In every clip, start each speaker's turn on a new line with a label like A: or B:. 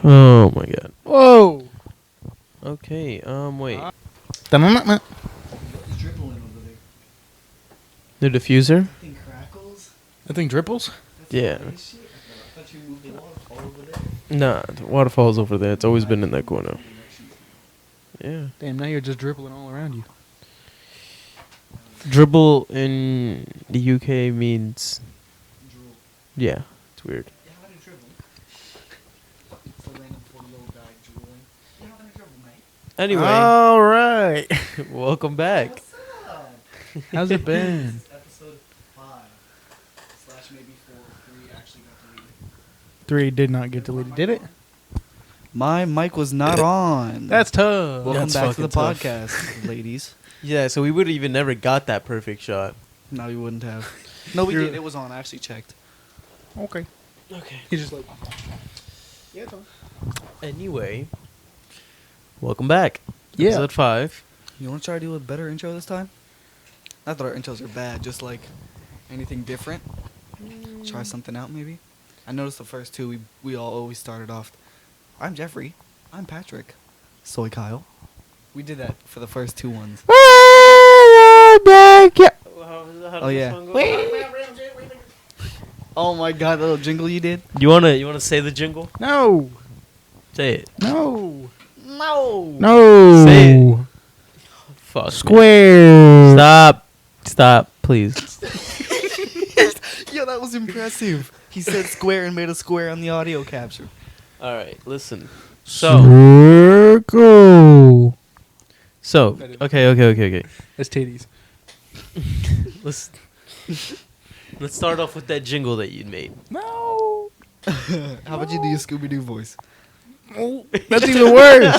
A: Oh my god.
B: Whoa.
A: Okay, wait.
B: Da-na-na-na.
C: It's dribbling over there.
A: The diffuser?
C: That thing crackles.
B: That thing dripples?
C: That's
A: Yeah.
C: nice shit. I thought you moved the waterfall over there.
A: Nah, the waterfall's over there. It's always been in that corner. Yeah.
B: Damn, now you're just dribbling all around you.
A: Dribble in the UK means...
C: Drool.
A: Yeah, it's weird.
C: You have any dribble? It's a random 40-year-old guy drooling. You have any dribble, mate?
A: Anyway,
B: All right.
A: welcome back.
C: What's up?
B: How's it been?
C: This is episode 5 / maybe 4 or 3 actually got deleted.
B: 3 did not get deleted, did it?
C: My mic was not on.
B: That's tough.
C: Welcome
A: That's
C: back to the
A: fucking tough.
C: podcast, ladies.
A: Yeah, so we would have even never got that perfect shot.
C: No, we wouldn't have. No, we
B: You're-
C: did. It was on. I actually checked.
B: Okay.
A: Okay.
B: He's just like... Yeah, it's on.
A: Anyway, welcome back.
B: Yeah.
A: Episode 5.
C: You want to try to do a better intro this time? Not that our intros are bad, just like anything different. Try something out, maybe. I noticed the first two we all always started off. I'm Jeffrey. I'm Patrick. Soy Kyle. We did that for the first 2 ones.
A: Oh
C: yeah. Oh my god, the little jingle you did.
A: You wanna say the jingle?
B: No.
A: Say it.
B: No.
C: No.
B: No.
A: Say it. Fuck. me.
B: Square.
A: Stop, please.
C: Yo, that was impressive. He said square and made a square on the audio capture.
A: All right, listen. So,
B: Circle.
A: okay.
B: That's titties.
A: Let's start off with that jingle that you made.
B: No.
C: How about you do your Scooby-Doo voice?
B: That's even worse.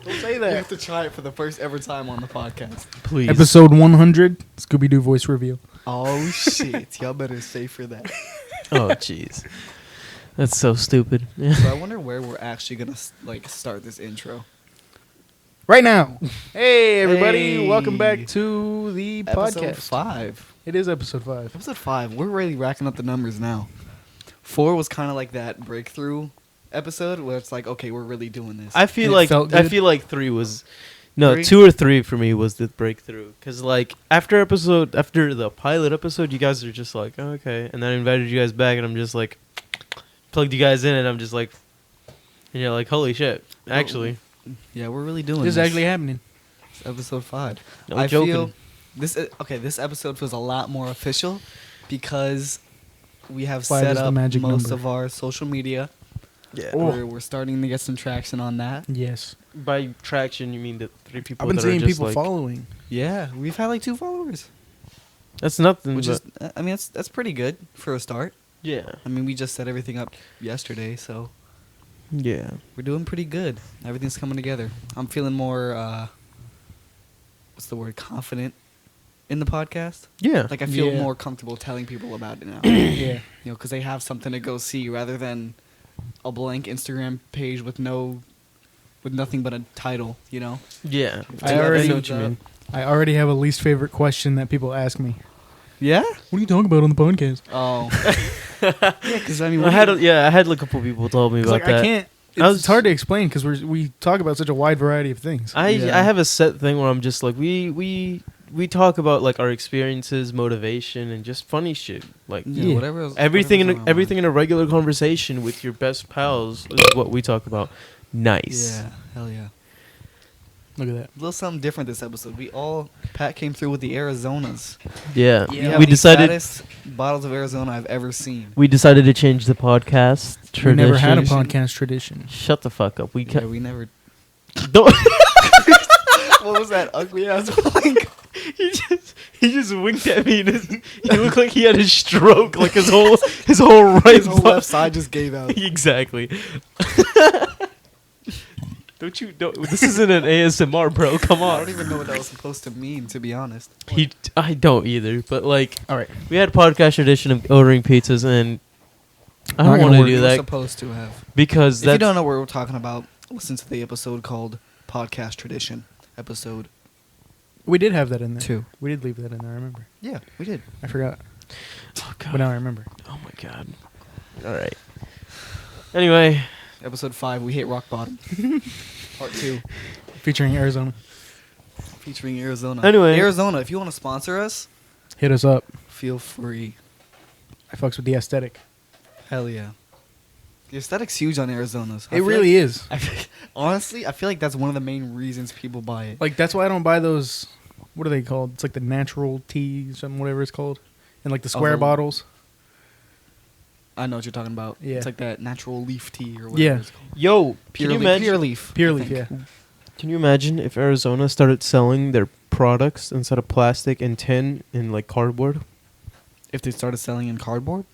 B: Don't say
C: You
B: that.
C: have to try it for the first ever time on the podcast.
A: Please.
B: Episode 100, Scooby-Doo voice reveal.
C: Oh shit! Y'all better stay for that.
A: Oh, jeez. That's so stupid.
C: So I wonder where we're actually gonna start this intro.
B: Right now. Hey, everybody.
C: Hey.
B: Welcome back to the
C: Episode
B: podcast.
C: 5.
B: It is episode 5.
C: Episode 5. We're really racking up the numbers now. 4 was kind of like that breakthrough episode where it's like, okay, we're really doing this.
A: I feel
B: And it
A: like
B: felt
A: I
B: good?
A: feel like 3 was no
C: 3?
A: 2 or 3 for me was the breakthrough because like after the pilot episode, you guys are just like oh, okay, and then I invited you guys back, and I'm just like plugged you guys in, and I'm just like, and you're like holy shit, actually,
C: Yeah, we're really doing
B: This
C: this.
B: is actually happening.
C: It's episode 5.
A: no
C: I
A: joking.
C: feel this episode feels a lot more official because we have
B: 5
C: set
B: is the
C: up
B: magic
C: most
B: number.
C: of our social media.
A: Yeah.
B: Oh.
C: We're starting to get some traction on that.
B: Yes.
A: By traction, you mean the 3 people?
B: I've been
A: that are
B: seeing
A: just
B: people
A: like,
B: following.
C: Yeah, we've had like 2 followers,
A: That's nothing.
C: which
A: but
C: is I mean that's pretty good for a start.
A: yeah,
C: I mean we just set everything up yesterday, so
A: yeah.
C: we're doing pretty good. Everything's coming together. I'm feeling more what's the word, confident in the podcast.
A: Yeah.
C: Like I feel
B: Yeah.
C: more comfortable telling people about it now.
B: Yeah.
C: You know, because they have something to go see rather than a blank Instagram page with nothing but a title. You know.
A: Yeah.
B: I
A: know
B: already-
A: what you mean.
B: I already have a least favorite question that people ask me.
C: Yeah.
B: What are you talking about on the podcast?
C: Oh. Yeah, because I mean,
A: I had like a couple people told me
B: 'Cause,
A: about
B: like,
A: that.
B: I can't.
A: I was-
B: It's hard to explain because we talk about such a wide variety of things.
A: I
C: Yeah.
A: have a set thing where I'm just like we talk about like our experiences, motivation, and just funny shit. Like
C: yeah, whatever. Else,
A: everything
C: whatever's on our
A: everything
C: mind.
A: in a regular conversation with your best pals is what we talk about. Nice.
C: Yeah. Hell yeah.
B: Look at that.
C: A little something different this episode. Pat came through with the Arizonas.
A: Yeah.
C: We, have
A: We
C: the
A: decided
C: fattest bottles of Arizona I've ever seen.
A: we decided to change the podcast tradition.
B: We never had a podcast tradition.
A: Shut the fuck up. We
C: Yeah,
A: ca-
C: we never.
A: don't.
C: What was that ugly ass wink?
A: he just winked at me and he looked like he had a stroke, like his whole right
C: His whole
A: butt-
C: left side just gave out.
A: Exactly. Don't. This isn't an ASMR, bro. Come
C: I
A: on.
C: don't even know what that was supposed to mean, to be honest.
A: I don't either. But like,
B: All right.
A: we had podcast tradition of ordering pizzas, and I
B: Not
A: don't
B: gonna
A: want to
B: work.
A: do
C: We're
A: that
C: supposed to have.
A: because
C: If you
A: that's
C: don't know what we're talking about, listen to the episode called Podcast Tradition, episode
B: We did have that in there.
C: 2.
B: We did leave that in there. I remember.
C: Yeah, we did.
B: I forgot,
A: oh
B: but
A: god.
B: now I remember.
A: Oh my god. All right. Anyway,
C: Episode 5, we hit rock bottom. Part 2,
B: Featuring Arizona.
C: featuring Arizona.
A: Anyway.
C: Arizona, if you want to sponsor us,
B: Hit us up.
C: feel free.
B: I fucks with the aesthetic.
C: Hell yeah. The aesthetic's huge on Arizona's.
B: It really is.
C: Honestly, I feel like that's one of the main reasons people buy it.
B: Like, that's why I don't buy those. What are they called? It's like the natural tea, something, whatever it's called. And like the square
C: the-
B: bottles.
C: I know what you're talking about.
B: Yeah.
C: It's like that natural leaf tea or whatever
B: Yeah.
C: it's called.
A: Yo,
C: Pure,
A: can you
C: leaf,
A: imagine?
C: pure leaf.
B: Pure
C: I
B: leaf,
C: think.
B: yeah.
A: Can you imagine if Arizona started selling their products instead of plastic and tin in like cardboard,
C: If they started selling in cardboard?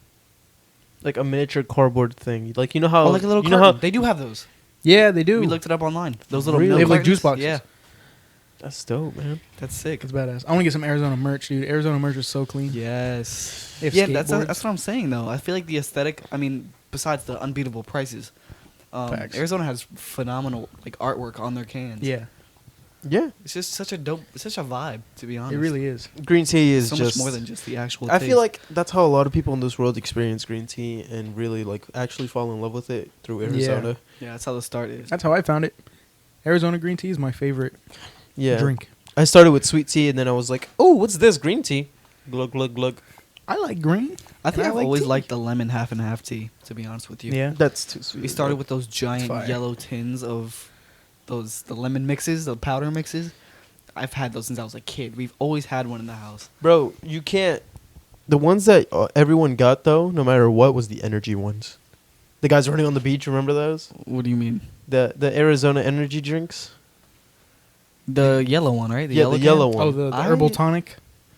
A: like a miniature cardboard thing? Like you know how
C: Oh, like a little
A: you know
C: carton.
A: how
C: They do have those.
B: Yeah, they do.
C: We looked it up online. Those little
A: Really?
C: milk
B: They have, like,
C: cartons?
B: juice boxes.
C: Yeah,
A: that's dope, man.
C: that's sick.
B: It's badass. I want to get some Arizona merch, dude. Arizona merch is so clean.
C: Yes.
B: They have
C: Yeah, that's
B: skateboards.
C: what I'm saying though. I feel like the aesthetic. I mean, besides the unbeatable prices,
B: Facts.
C: Arizona has phenomenal like artwork on their cans.
B: Yeah,
A: Yeah,
C: it's just such a dope. It's such a vibe, to be honest.
B: it really is.
A: green tea is
C: so
A: just
C: much more than just the actual.
A: I
C: taste.
A: feel like that's how a lot of people in this world experience green tea and really like actually fall in love with it through Arizona.
C: yeah, that's how the start is.
B: That's how I found it. Arizona green tea is my favorite
A: Yeah.
B: drink.
A: I started with sweet tea and then I was like, "Oh, what's this? Green tea." Glug glug glug.
B: I like green.
C: I think
B: I
C: I've
B: like
C: always
B: tea.
C: liked the lemon half and half tea. To be honest with you.
B: Yeah.
A: That's too sweet.
C: We started with those giant
B: fire.
C: yellow tins of the lemon mixes, the powder mixes. I've had those since I was a kid. We've always had one in the house.
A: Bro, you can't. The ones that everyone got though, no matter what, was the energy ones. The guys running on the beach. Remember those?
C: What do you mean?
A: The Arizona energy drinks.
C: The yellow one, right?
A: Yeah, the
C: yellow
A: yellow
C: can?
A: one.
B: Oh, the
C: I-
B: herbal tonic.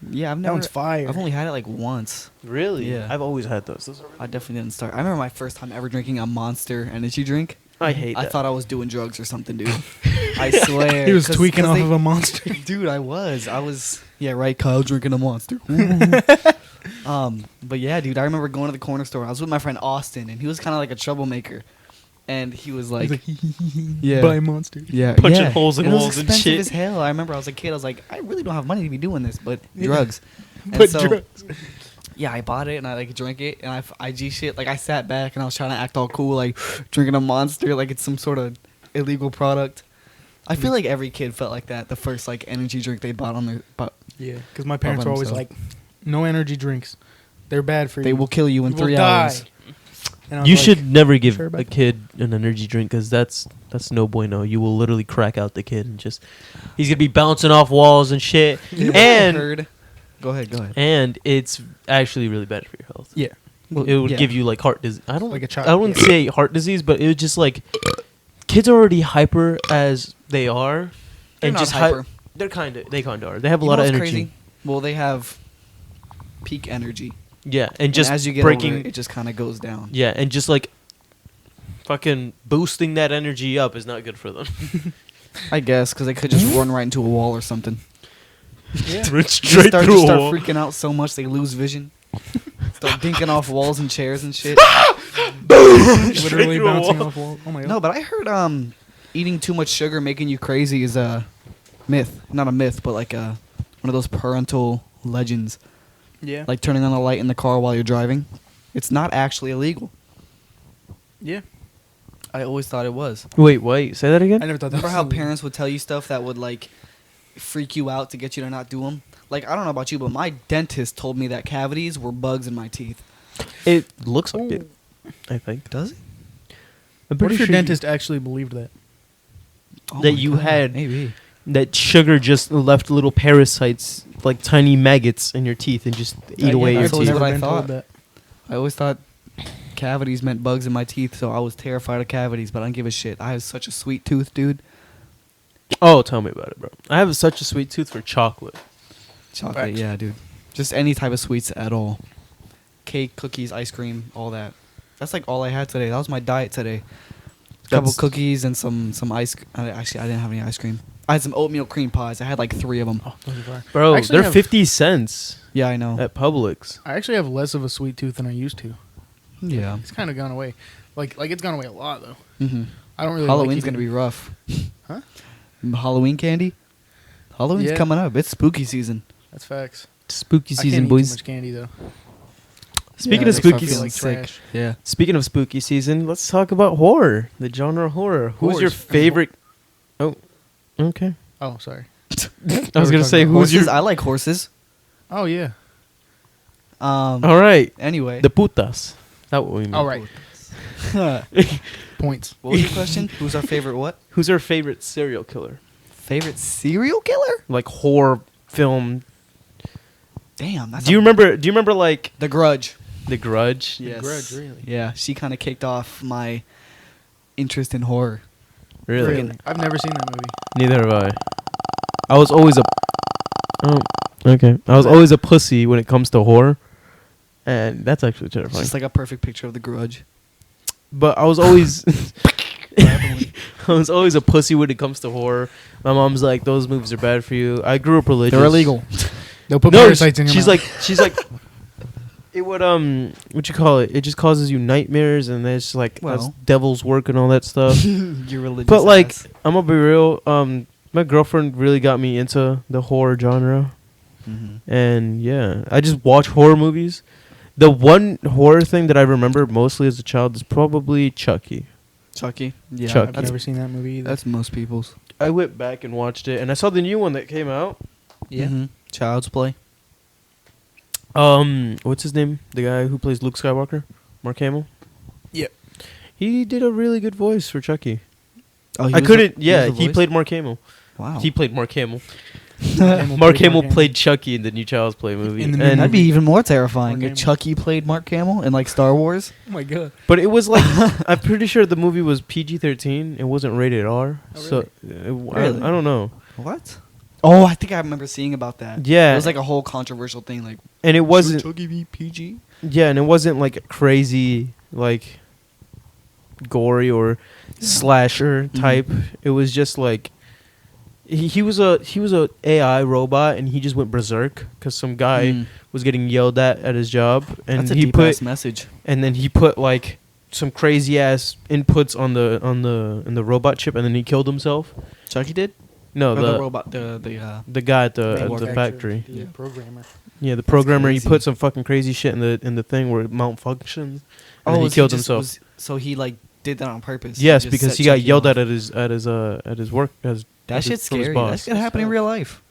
C: Yeah, I've
B: That
C: never.
B: one's fire.
C: I've only had it like once.
A: Really?
C: Yeah.
A: I've always had those. Those are
C: I definitely didn't start. I remember my first time ever drinking a Monster energy drink.
A: I hate
C: I
A: that.
C: thought I was doing drugs or something, dude. I swear.
B: He was
C: 'Cause-
B: tweaking
C: 'cause
B: off
C: they-
B: of a monster.
C: Dude, I was. Yeah, right. Kyle drinking a Monster. But yeah, dude, I remember going to the corner store. I was with my friend Austin, and he was kind of like a troublemaker. And he was like, Yeah.
B: buy monster.
C: yeah,
A: Punching
C: yeah.
A: holes in
C: And it was
A: walls and
C: expensive
A: shit.
C: as hell. I remember I was a kid. I was like, I really don't have money to be doing this, but
B: Yeah.
C: drugs. And
B: But
C: so-
B: drugs.
C: Yeah, I bought it and I like drank it and I IG shit. Like I sat back and I was trying to act all cool, like drinking a Monster, like it's some sort of illegal product. I feel like every kid felt like that. The first like energy drink they bought on their, but
B: Yeah, because my parents
C: by
B: were always
C: themselves.
B: like, no energy drinks. They're bad for
C: they
B: you.
C: will kill you in
B: You will
C: 3
B: die.
C: hours.
B: And I was
A: You
B: like,
A: should never give
B: sure about
A: a
B: that.
A: kid an energy drink because that's no bueno. You will literally crack out the kid and just he's gonna be bouncing off walls and shit.
C: You know what I
A: and
C: heard? Go ahead.
A: and it's actually really bad for your health.
B: Yeah.
C: Well,
A: It would
C: yeah.
A: give you like heart disease. I don't
B: Like a child,
A: I wouldn't
B: yeah.
A: say heart disease, but it was just like kids are already hyper as they are,
C: They're
A: and
C: not
A: just
C: hyper.
A: they kind of are. They have a
C: You
A: lot
C: know
A: of
C: what's
A: energy.
C: crazy? Well, they have peak energy.
A: Yeah, and just
C: as you get
A: breaking.
C: older, it just kind of goes down.
A: Yeah, and just like fucking boosting that energy up is not good for them.
C: I guess because they could just run right into a wall or something.
B: Yeah.
A: Run
C: They
A: straight
C: start
A: through a
C: start
A: wall.
C: freaking out so much they lose vision. Start dinking off walls and chairs and shit.
B: Literally
A: through a
B: bouncing
A: wall.
B: off walls. Oh my god.
C: No, but I heard eating too much sugar making you crazy is a myth. Not a myth, but like one of those parental legends.
B: Yeah.
C: Like turning on the light in the car while you're driving. It's not actually illegal.
B: Yeah.
C: I always thought it was.
A: Wait, say that again.
B: I never thought that.
C: Remember
B: was
C: how
B: illegal.
C: parents would tell you stuff that would like freak you out to get you to not do them? Like I don't know about you, but my dentist told me that cavities were bugs in my teeth.
A: It looks like it. I think.
C: Does it?
A: I'm
B: What
A: pretty
B: if your
A: sure
B: dentist actually believed that?
C: Oh
A: That
C: my
A: you
C: God,
A: had-
C: maybe.
A: that sugar just left little parasites, like tiny maggots, in your teeth and just eat away your
C: that's always
A: teeth.
C: what I
B: been told
C: thought.
B: that.
C: I always thought cavities meant bugs in my teeth, so I was terrified of cavities, but I don't give a shit. I have such a sweet tooth, dude.
A: Oh, tell me about it, bro. I have such a sweet tooth for chocolate.
C: Chocolate,
B: Facts.
C: yeah, dude. Just any type of sweets at all. Cake, cookies, ice cream, all that. That's like all I had today. That was my diet today. A couple
A: That's-
C: cookies and some ice. Actually, I didn't have any ice cream. I had some oatmeal cream pies. I had like 3 of them.
B: Oh, those are fire.
A: Bro,
B: I actually
A: they're
B: have-
A: 50 cents
C: Yeah, I know.
A: at Publix.
B: I actually have less of a sweet tooth than I used to.
C: Yeah.
B: It's kind of gone away. Like it's gone away a lot though.
C: Mm-hmm.
B: I don't really.
C: Halloween's
B: like
C: gonna be rough.
B: Huh?
C: Halloween candy. Halloween's
B: Yeah.
C: coming up. It's spooky season.
B: That's facts.
A: Spooky
B: I
A: season,
B: can't eat
A: boys.
B: too much candy though.
A: Speaking
B: Yeah,
A: of
B: it makes me
A: spooky,
B: feel like
C: sick.
B: trash.
C: Yeah.
A: speaking of spooky season, let's talk about horror. The genre of horror. Who's your
C: Horrors.
A: favorite? Oh, okay.
B: Oh, sorry.
A: I was gonna say who's
C: Horses.
A: your.
C: I like horses.
B: Oh yeah.
A: All right,
C: Anyway.
A: the putas. That what we mean.
B: All right.
C: what
B: Points.
C: was your question? Who's our favorite what?
A: Who's our favorite serial killer?
C: Favorite serial killer?
A: Like horror film.
C: Damn. That's
A: Do you remember like
C: The Grudge?
A: The Grudge?
C: Yes.
B: Grudge, really?
C: Yeah. She kind of kicked off my interest in horror.
A: Really?
B: Really? I've never seen that movie.
A: Neither have I. I was always a. Oh, okay. I was always a pussy when it comes to horror, and that's actually
C: It's
A: terrifying.
C: just like a perfect picture of The Grudge.
A: But I was always. I was always a pussy when it comes to horror. My mom's like, "Those movies are bad for you." I grew up religious.
C: They're illegal.
B: They'll put
A: No,
B: parasites in your
A: she's
B: mouth.
A: like, she's like, it would what you call it? It just causes you nightmares, and it's like that's
C: Well.
A: devil's work and all that stuff.
C: You're religious.
A: But like,
C: ass.
A: I'm gonna be real. My girlfriend really got me into the horror genre, and yeah, I just watch horror movies. The one horror thing that I remember mostly as a child is probably Chucky.
C: Chucky. Yeah.
A: Chucky.
B: I've never seen that movie either.
C: That's most people's.
A: I went back and watched it, and I saw the new one that came out.
C: Yeah. Child's Play.
A: What's his name? The guy who plays Luke Skywalker, Mark Hamill.
B: Yep.
A: He did a really good voice for Chucky.
C: Oh,
A: I couldn't. Yeah, he played Mark Hamill.
C: Wow.
A: He played Mark Hamill.
B: Hamill
A: Mark
B: played
A: Hamill played Chucky in the new Child's Play movie.
B: In the new
A: and
C: That'd be even more terrifying
B: Mark
C: if
B: Hamill.
C: Chucky played Mark Hamill in like Star Wars.
B: Oh my god.
A: But it was like I'm pretty sure the movie was PG-13. It wasn't rated R.
B: Oh,
A: So
C: Really?
A: I don't know.
C: What? Oh, I think I remember seeing about that.
A: Yeah.
C: It was like a whole controversial thing. Like,
A: And it wasn't.
C: Chucky be PG?
A: Yeah, and it wasn't like crazy, like gory or slasher type. It was just like he was a AI robot, and he just went berserk because some guy was getting yelled at his job, and
C: That's a
A: he
C: deep
A: put
C: ass message.
A: and then he put like some crazy ass inputs on the robot chip, and then he killed himself.
C: Chucky did?
A: No,
C: Or
A: the
C: robot,
A: the guy at the
C: Manufacturer.
A: factory.
B: The
C: Yeah.
B: programmer.
A: Yeah, the programmer. He
C: crazy.
A: put some fucking crazy shit in the thing where it malfunctions. And then he
C: was
A: killed
C: just-
A: himself.
C: so he like did that on purpose.
A: Yes,
C: just
A: because
C: set
A: he got
C: Chucky
A: yelled
C: off.
A: at his work.
C: That shit's scary. That's gonna happen in real life.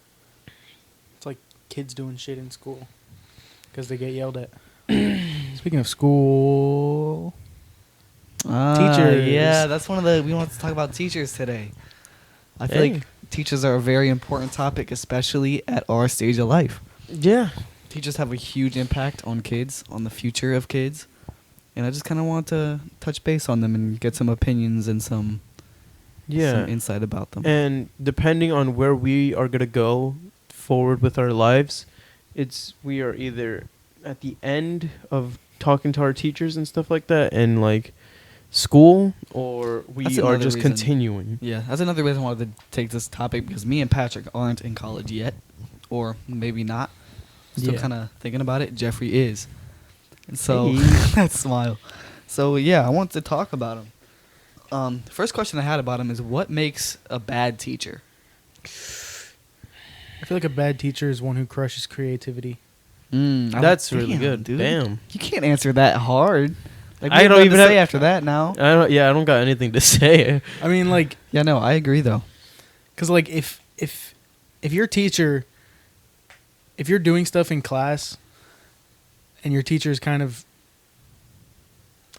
B: It's like kids doing shit in school because they get yelled at. Speaking of school, Teachers.
C: Yeah, that's one of the. We want to talk about teachers today. I feel
A: Hey.
C: like teachers are a very important topic, especially at our stage of life.
A: Yeah.
C: Teachers have a huge impact on kids, on the future of kids, and I just kind of want to touch base on them and get some opinions and some insight about them.
A: And depending on where we are gonna go forward with our lives, we are either at the end of talking to our teachers and stuff like that, and like school, or we
C: That's
A: are
C: another
A: just
C: reason.
A: continuing.
C: Yeah, that's another reason I wanted to take this topic, because me and Patrick aren't in college yet, or maybe not. Still
B: Yeah.
C: kind of thinking about it. Jeffrey is. And so,
A: Hey.
C: that smile. So, yeah, I want to talk about him. First question I had about him is, what makes a bad teacher?
B: I feel like a bad teacher is one who crushes creativity.
A: That's really
C: Damn,
A: good.
C: dude.
A: Damn.
C: You can't answer that hard. Like,
A: I
C: I
A: don't
C: don't
A: even
C: even say
A: have-
C: after that now.
A: I don't got anything to say.
B: I mean, like,
C: Yeah, no, I agree though.
B: because like if your teacher, if you're doing stuff in class, and your teacher is kind of,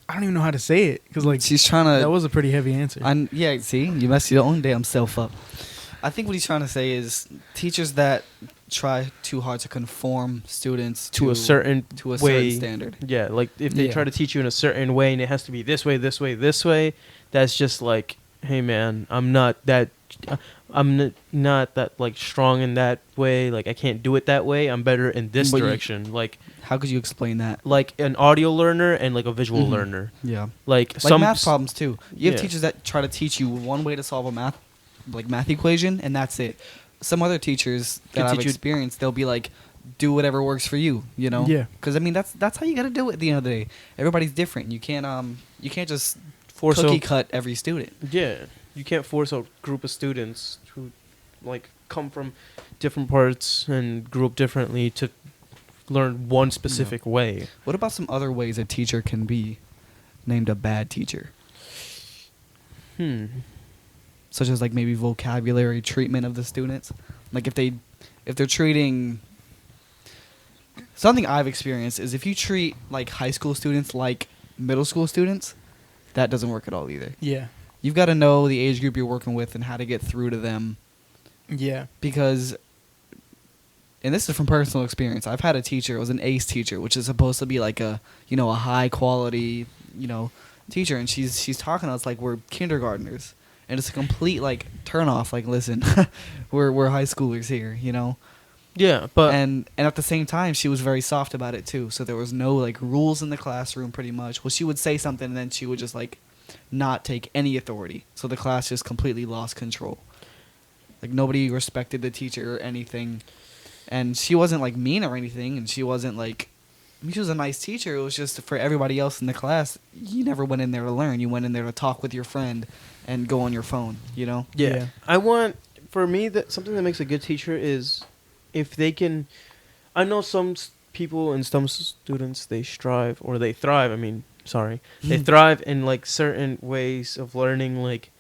B: I don't even know how to say it, because like
C: She's trying to.
B: that was a pretty heavy answer.
C: Yeah, see, you messed your own damn self up. I think what he's trying to say is teachers that try too hard to conform students
A: To a certain way.
C: standard.
A: Yeah, like if they
C: Yeah.
A: try to teach you in a certain way and it has to be this way, this way, this way, that's just like, hey man, I'm not that like strong in that way. Like I can't do it that way. I'm better in this
C: But you-
A: direction. Like
C: How could you explain that?
A: an audio learner and like a visual
C: Mhm.
A: learner.
C: Yeah,
A: Like
C: like
A: some
C: math problems too. You have
A: yeah.
C: teachers that try to teach you one way to solve a math equation, and that's it. Some other teachers
A: Can
C: that I've
A: teach you-
C: experienced, they'll be like, do whatever works for you. You know?
B: Yeah.
C: Because I mean, that's how you got to do it. At the end of the day, everybody's different. You can't just
A: force
C: cookie
A: a,
C: cut every student.
A: yeah, you can't force a group of students who like come from different parts and grew up differently to learn one specific way.
C: What about some other ways a teacher can be named a bad teacher? Such as like maybe vocabulary treatment of the students. Like if they're treating, something I've experienced is if you treat like high school students like middle school students, that doesn't work at all either.
B: Yeah.
C: You've got to know the age group you're working with and how to get through to them.
B: Yeah.
C: Because, and this is from personal experience, I've had a teacher, it was an ACE teacher, which is supposed to be like a high quality, teacher, and she's talking to us like we're kindergartners. And it's a complete like turn off, like, listen, we're high schoolers here,
A: Yeah, but
C: and at the same time she was very soft about it too. So there was no like rules in the classroom pretty much. Well, she would say something and then she would just like not take any authority. So the class just completely lost control. Like nobody respected the teacher or anything. And she wasn't like mean or anything, and she wasn't like, she was a nice teacher. It was just for everybody else in the class, you never went in there to learn. You went in there to talk with your friend and go on your phone,
B: Yeah.
A: For me, that something that makes a good teacher is if they can. I know some people and some students, they strive or they thrive. They thrive in like certain ways of learning. Like,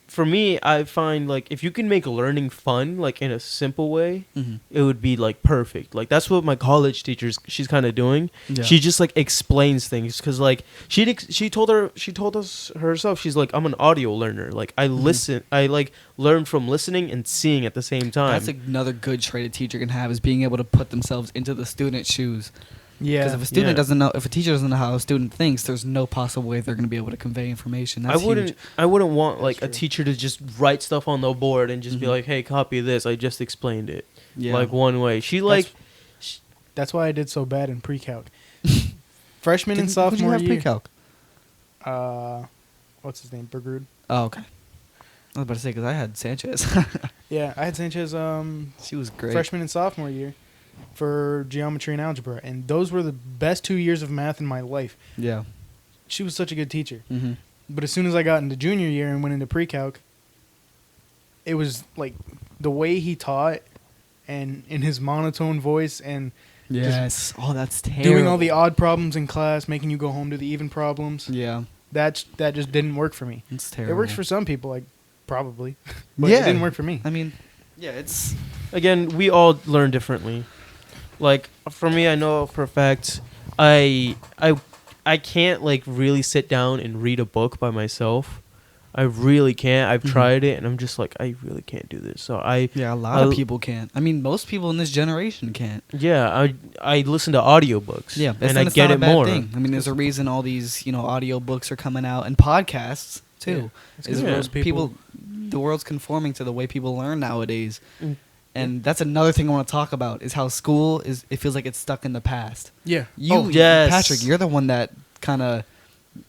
A: for me, I find like if you can make learning fun, like in a simple way, it would be like perfect. Like that's what my college teachers, she's kind of doing.
C: Yeah.
A: She just like explains things because like she told us herself, she's like, I'm an audio learner. Like I listen, I like learn from listening and seeing at the same time.
C: That's another good trait a teacher can have, is being able to put themselves into the student's shoes.
B: Yeah.
C: Because if a student if a teacher doesn't know how a student thinks, there's no possible way they're going to be able to convey information. That's huge.
A: I wouldn't want like
B: That's
A: a
B: true.
A: teacher to just write stuff on the board and just be like, hey, copy this. I just explained it.
C: Yeah.
A: Like one way.
B: That's why I did so bad in pre-calc. Freshman and
C: Who'd you
B: sophomore
C: have
B: year.
C: pre-calc?
B: What's his name? Bergrud.
C: Oh, okay. I was about to say, because I had Sanchez.
B: Yeah, I had Sanchez.
C: She was great.
B: Freshman and sophomore year for geometry and algebra, and those were the best 2 years of math in my life.
C: Yeah.
B: She was such a good teacher.
C: Mm-hmm.
B: But as soon as I got into junior year and went into pre-calc, it was like the way he taught and in his monotone voice and
C: Yes. Oh, that's terrible.
B: doing all the odd problems in class, making you go home to the even problems.
C: Yeah.
B: That just didn't work for me.
C: It's terrible.
B: It works for some people, like probably, but
C: Yeah.
B: it didn't work for me.
C: I mean, yeah, it's...
A: Again, we all learn differently. Like for me, I know for a fact, I can't like really sit down and read a book by myself. I really can't. I've tried it, and I'm just like, I really can't do this. So
C: a lot of people can't. I mean, most people in this generation can't.
A: Yeah, I listen to audiobooks.
C: Yeah,
A: and I get it more.
C: Thing. I mean, there's a reason all these audiobooks are coming out, and podcasts too.
B: It's
C: Is
B: 'cause most
C: people, the world's conforming to the way people learn nowadays.
A: Mm.
C: And that's another thing I want to talk about, is how school is. It feels like it's stuck in the past.
B: Yeah.
A: Yes.
C: Patrick, you're the one that kind of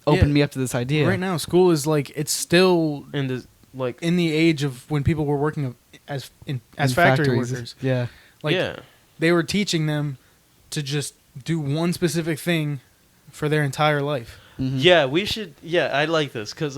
C: opened me up to this idea.
B: Right now, school is like, it's still
A: And the, like
B: in the age of when people were working as factory
C: factories.
B: workers.
C: Yeah.
B: Like
A: yeah.
B: they were teaching them to just do one specific thing for their entire life.
C: Mhm.
A: Yeah, we should. Yeah, I like this because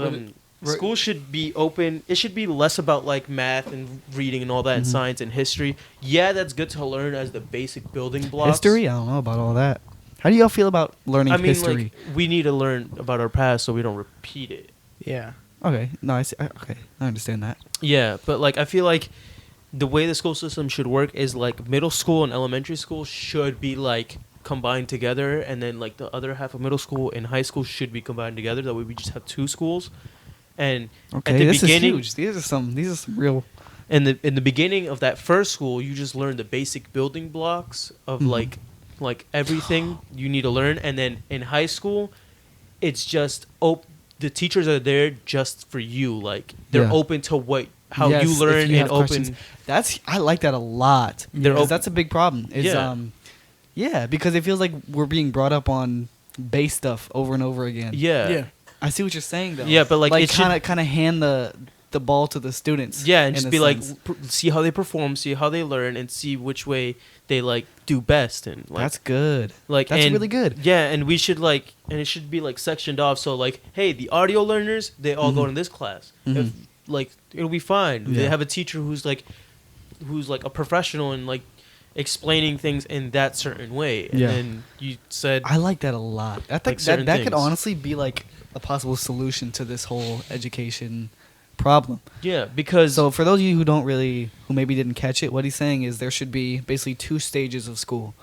B: Right.
A: school should be open. It should be less about like math and reading and all that, and
C: Mhm.
A: science and history. Yeah, that's good to learn as the basic building blocks.
C: History? I don't know about all that. How do y'all feel about learning
A: I mean,
C: history?
A: like we need to learn about our past so we don't repeat it.
B: Yeah.
C: Okay, no, I understand that.
A: Yeah, but like I feel like the way the school system should work is like middle school and elementary school should be like combined together, and then like the other half of middle school and high school should be combined together. That way we just have two schools. And
C: Okay,
A: at the
C: this
A: beginning,
C: is huge. These are some real.
A: in the beginning of that first school, you just learn the basic building blocks of
C: Mhm.
A: like everything you need to learn, and then in high school, it's just the teachers are there just for you. Like they're
C: Yeah.
A: open to how
C: Yes,
A: you
C: if
A: learn
C: you
A: and
C: have questions.
A: open.
C: I like that a lot.
A: They're
C: Because
A: op-
C: that's a big problem. Is
A: Yeah.
C: yeah, because it feels like we're being brought up on base stuff over and over again.
A: Yeah.
B: Yeah.
C: I see what you're saying though.
A: Yeah, but like it should,
C: kind of hand the ball to the students.
A: yeah, and
C: in
A: just
C: a
A: be like
C: sense.
A: see how they perform, see how they learn, and see which way they like do best. And like
C: That's good.
A: like
C: That's
A: and-
C: really good.
A: Yeah, and we should like, and it should be like sectioned off. So like, hey, the audio learners, they all go
C: Mhm.
A: in this class.
C: Mhm.
A: If, like it'll be fine. They
C: Yeah.
A: have a teacher who's like a professional and like explaining things in that certain way. And
B: Yeah.
A: then you said,
C: I like that a lot. I think
A: Like certain
C: that could
A: things.
C: honestly be like a possible solution to this whole education problem.
A: yeah, because
C: So for those of you who maybe didn't catch it, what he's saying is there should be basically 2 stages of school.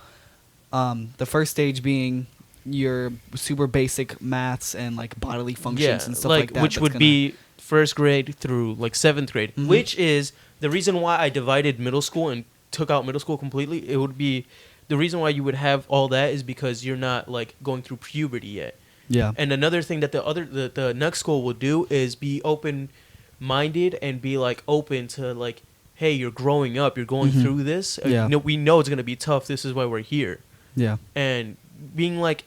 C: The first stage being your super basic maths and like bodily functions and stuff like that.
A: which
C: that's
A: would
C: gonna-
A: be first grade through like seventh grade,
C: Mhm.
A: which is the reason why I divided middle school and took out middle school completely. It would be the reason why you would have all that is because you're not like going through puberty yet.
C: yeah.
A: And another thing that the next school will do is be open minded and be like open to like, hey, you're growing up, you're going
C: Mhm.
A: through this.
C: Yeah.
A: We know it's gonna be tough. This is why we're here.
C: Yeah.
A: And being like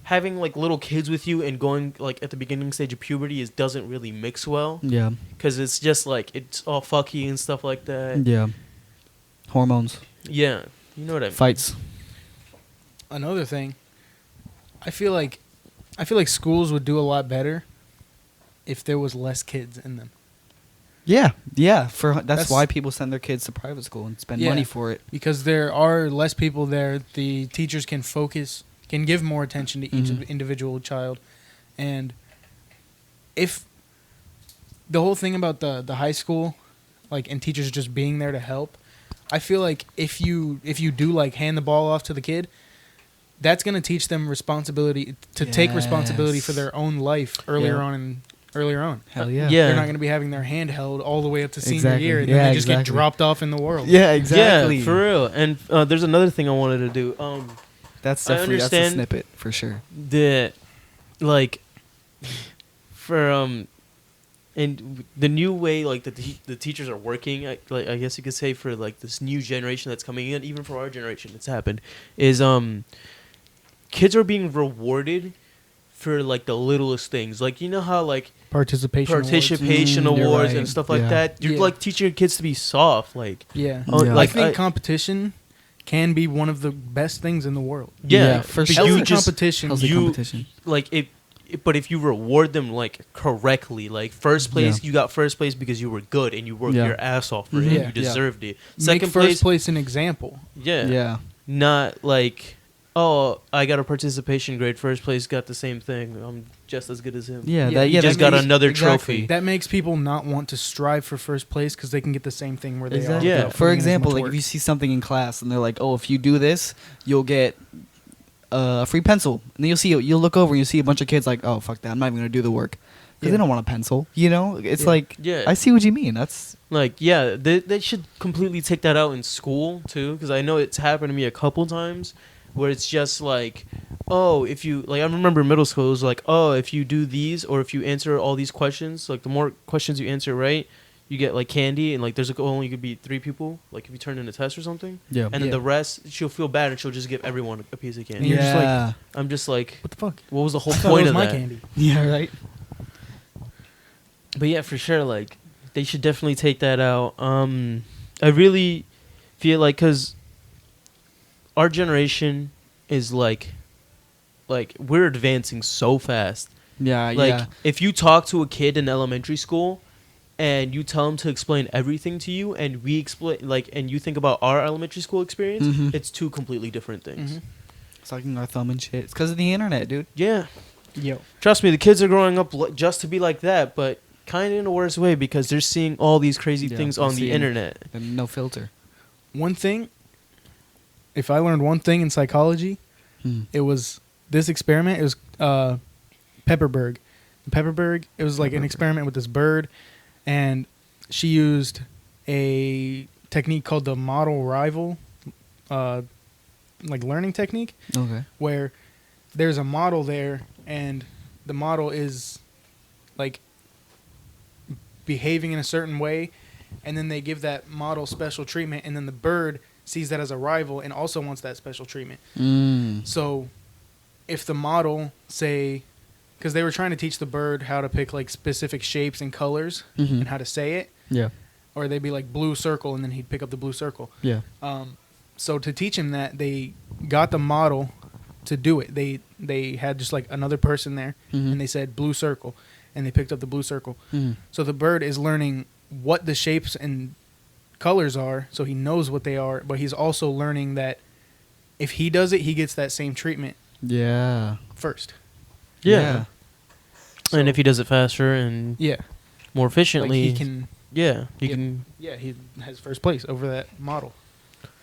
A: having like little kids with you and going like at the beginning stage of puberty doesn't really mix well
C: Yeah.
A: because it's just like it's all fucky and stuff like that.
C: Yeah. Hormones.
A: Yeah, you know what I mean.
C: Fights.
B: Another thing, I feel like schools would do a lot better if there was less kids in them.
C: Yeah. Yeah. That's
B: That's-
C: why people send their kids to private school and spend
B: Yeah.
C: money for it.
B: Because there are less people there, the teachers can give more attention to each
C: Mhm.
B: individual child. And if the whole thing about the high school, like, and teachers just being there to help, I feel like if you do like hand the ball off to the kid, that's going to teach them responsibility to take responsibility for
C: Yes.
B: their own life earlier
C: Yeah.
B: on.
C: Hell yeah.
A: Yeah.
B: They're not going to be having their hand held all the way up to senior
C: Exactly.
B: year, and then
C: Yeah,
B: they just get
C: exactly.
B: dropped off in the world.
C: Yeah, exactly.
A: Yeah, for real. And there's another thing I wanted to do.
C: That's
A: I
C: definitely that's a
A: understand.
C: snippet for sure.
A: The like for and the new way like the teachers are working, I guess you could say, for like this new generation that's coming in, even for our generation it's happened, is kids are being rewarded for like the littlest things, like you know how like
B: Participation awards.
A: participation
C: You're
A: awards
C: right.
A: and stuff like
C: Yeah.
A: that. You're
B: Yeah.
A: like teaching your kids to be soft, like
B: Yeah.
A: Oh,
C: Yeah.
A: like
B: I think
A: I-
B: competition can be one of the best things in the world.
A: yeah,
C: for
A: but
C: sure.
A: you
B: Healthy
A: just
B: competition.
C: Healthy
A: you-
C: competition.
A: like but if you reward them like correctly, like first place,
C: Yeah.
A: you got first place because you were good and you worked
C: Yeah.
A: your ass off for
B: Mhm.
A: it.
B: Yeah.
A: You deserved it.
B: Make
A: Second
B: first
A: place,
B: place an example.
A: yeah,
C: Yeah.
A: not like, oh, I got a participation grade. First place got the same thing. I'm just as good as him.
C: Yeah.
B: Yeah,
C: That,
A: he
C: yeah.
A: just
C: that
A: got
C: makes-
A: another
C: exactly.
A: trophy.
B: That makes people not want to strive for first place because they can get the same thing where they
C: Exactly.
B: are.
A: Yeah.
B: without
C: For
B: putting in as
C: example,
B: much
C: like
B: work.
C: if you see something in class and they're like, "Oh, if you do this, you'll get a free pencil," and then you'll look over and you see a bunch of kids like, "Oh, fuck that! I'm not even gonna do the work because
B: Yeah.
C: they don't want a pencil." You know, it's
B: Yeah.
C: like,
A: Yeah.
C: I see what you mean. That's
A: Like, yeah, they should completely take that out in school too, because I know it's happened to me a couple times where it's just like, oh, if you like, I remember in middle school it was like, oh, if you do these or if you answer all these questions, like the more questions you answer right, you get like candy, and like there's only could be 3 people, like if you turn in a test or something,
C: yeah.
A: and then
B: Yeah.
A: the rest she'll feel bad and she'll just give everyone a piece of
B: And
A: candy.
B: you're just like,
C: yeah.
A: I'm just like,
B: what the fuck?
A: what was the whole
B: I thought it
A: point
B: was
A: of
B: my
A: that?
B: candy.
C: Yeah. Right.
A: But yeah, for sure, like they should definitely take that out. I really feel like because our generation is like we're advancing so fast.
C: Yeah.
A: Like
C: yeah.
A: if you talk to a kid in elementary school and you tell him to explain everything to you, and we explain and you think about our elementary school experience,
C: Mhm.
A: it's 2 completely different things.
B: Mhm.
C: Sucking our thumb and shit. It's because of the internet, dude.
A: Yeah,
B: Yo.
A: trust me, the kids are growing up just to be like that, but kind of in a worse way because they're seeing all these crazy
C: Yeah,
A: things
C: they're
A: on the
C: seeing-
A: internet.
C: And no filter.
B: One thing, if I learned one thing in psychology, it was this experiment. It was Pepperberg. Pepperberg, it was like an
C: Pepperberg.
B: experiment with this bird, and she used a technique called the model rival, like learning technique,
C: Okay.
B: where there's a model there, and the model is like behaving in a certain way, and then they give that model special treatment, and then the bird sees that as a rival and also wants that special treatment. So if the model, say, because they were trying to teach the bird how to pick like specific shapes and colors
C: Mhm.
B: and how to say it,
C: Yeah.
B: or they'd be like blue circle and then he'd pick up the blue circle.
C: Yeah.
B: So to teach him that, they got the model to do it. They had just like another person there,
C: Mhm.
B: and they said blue circle, and they picked up the blue circle.
C: Mhm.
B: So the bird is learning what the shapes and colors are, so he knows what they are, but he's also learning that if he does it, he gets that same treatment
C: Yeah.
B: first.
A: Yeah.
B: So-
A: And if he does it faster and
B: Yeah.
A: more
B: Like
A: efficiently,
B: he can,
A: yeah, he
B: Yeah.
A: can,
B: yeah, he has first place over that model.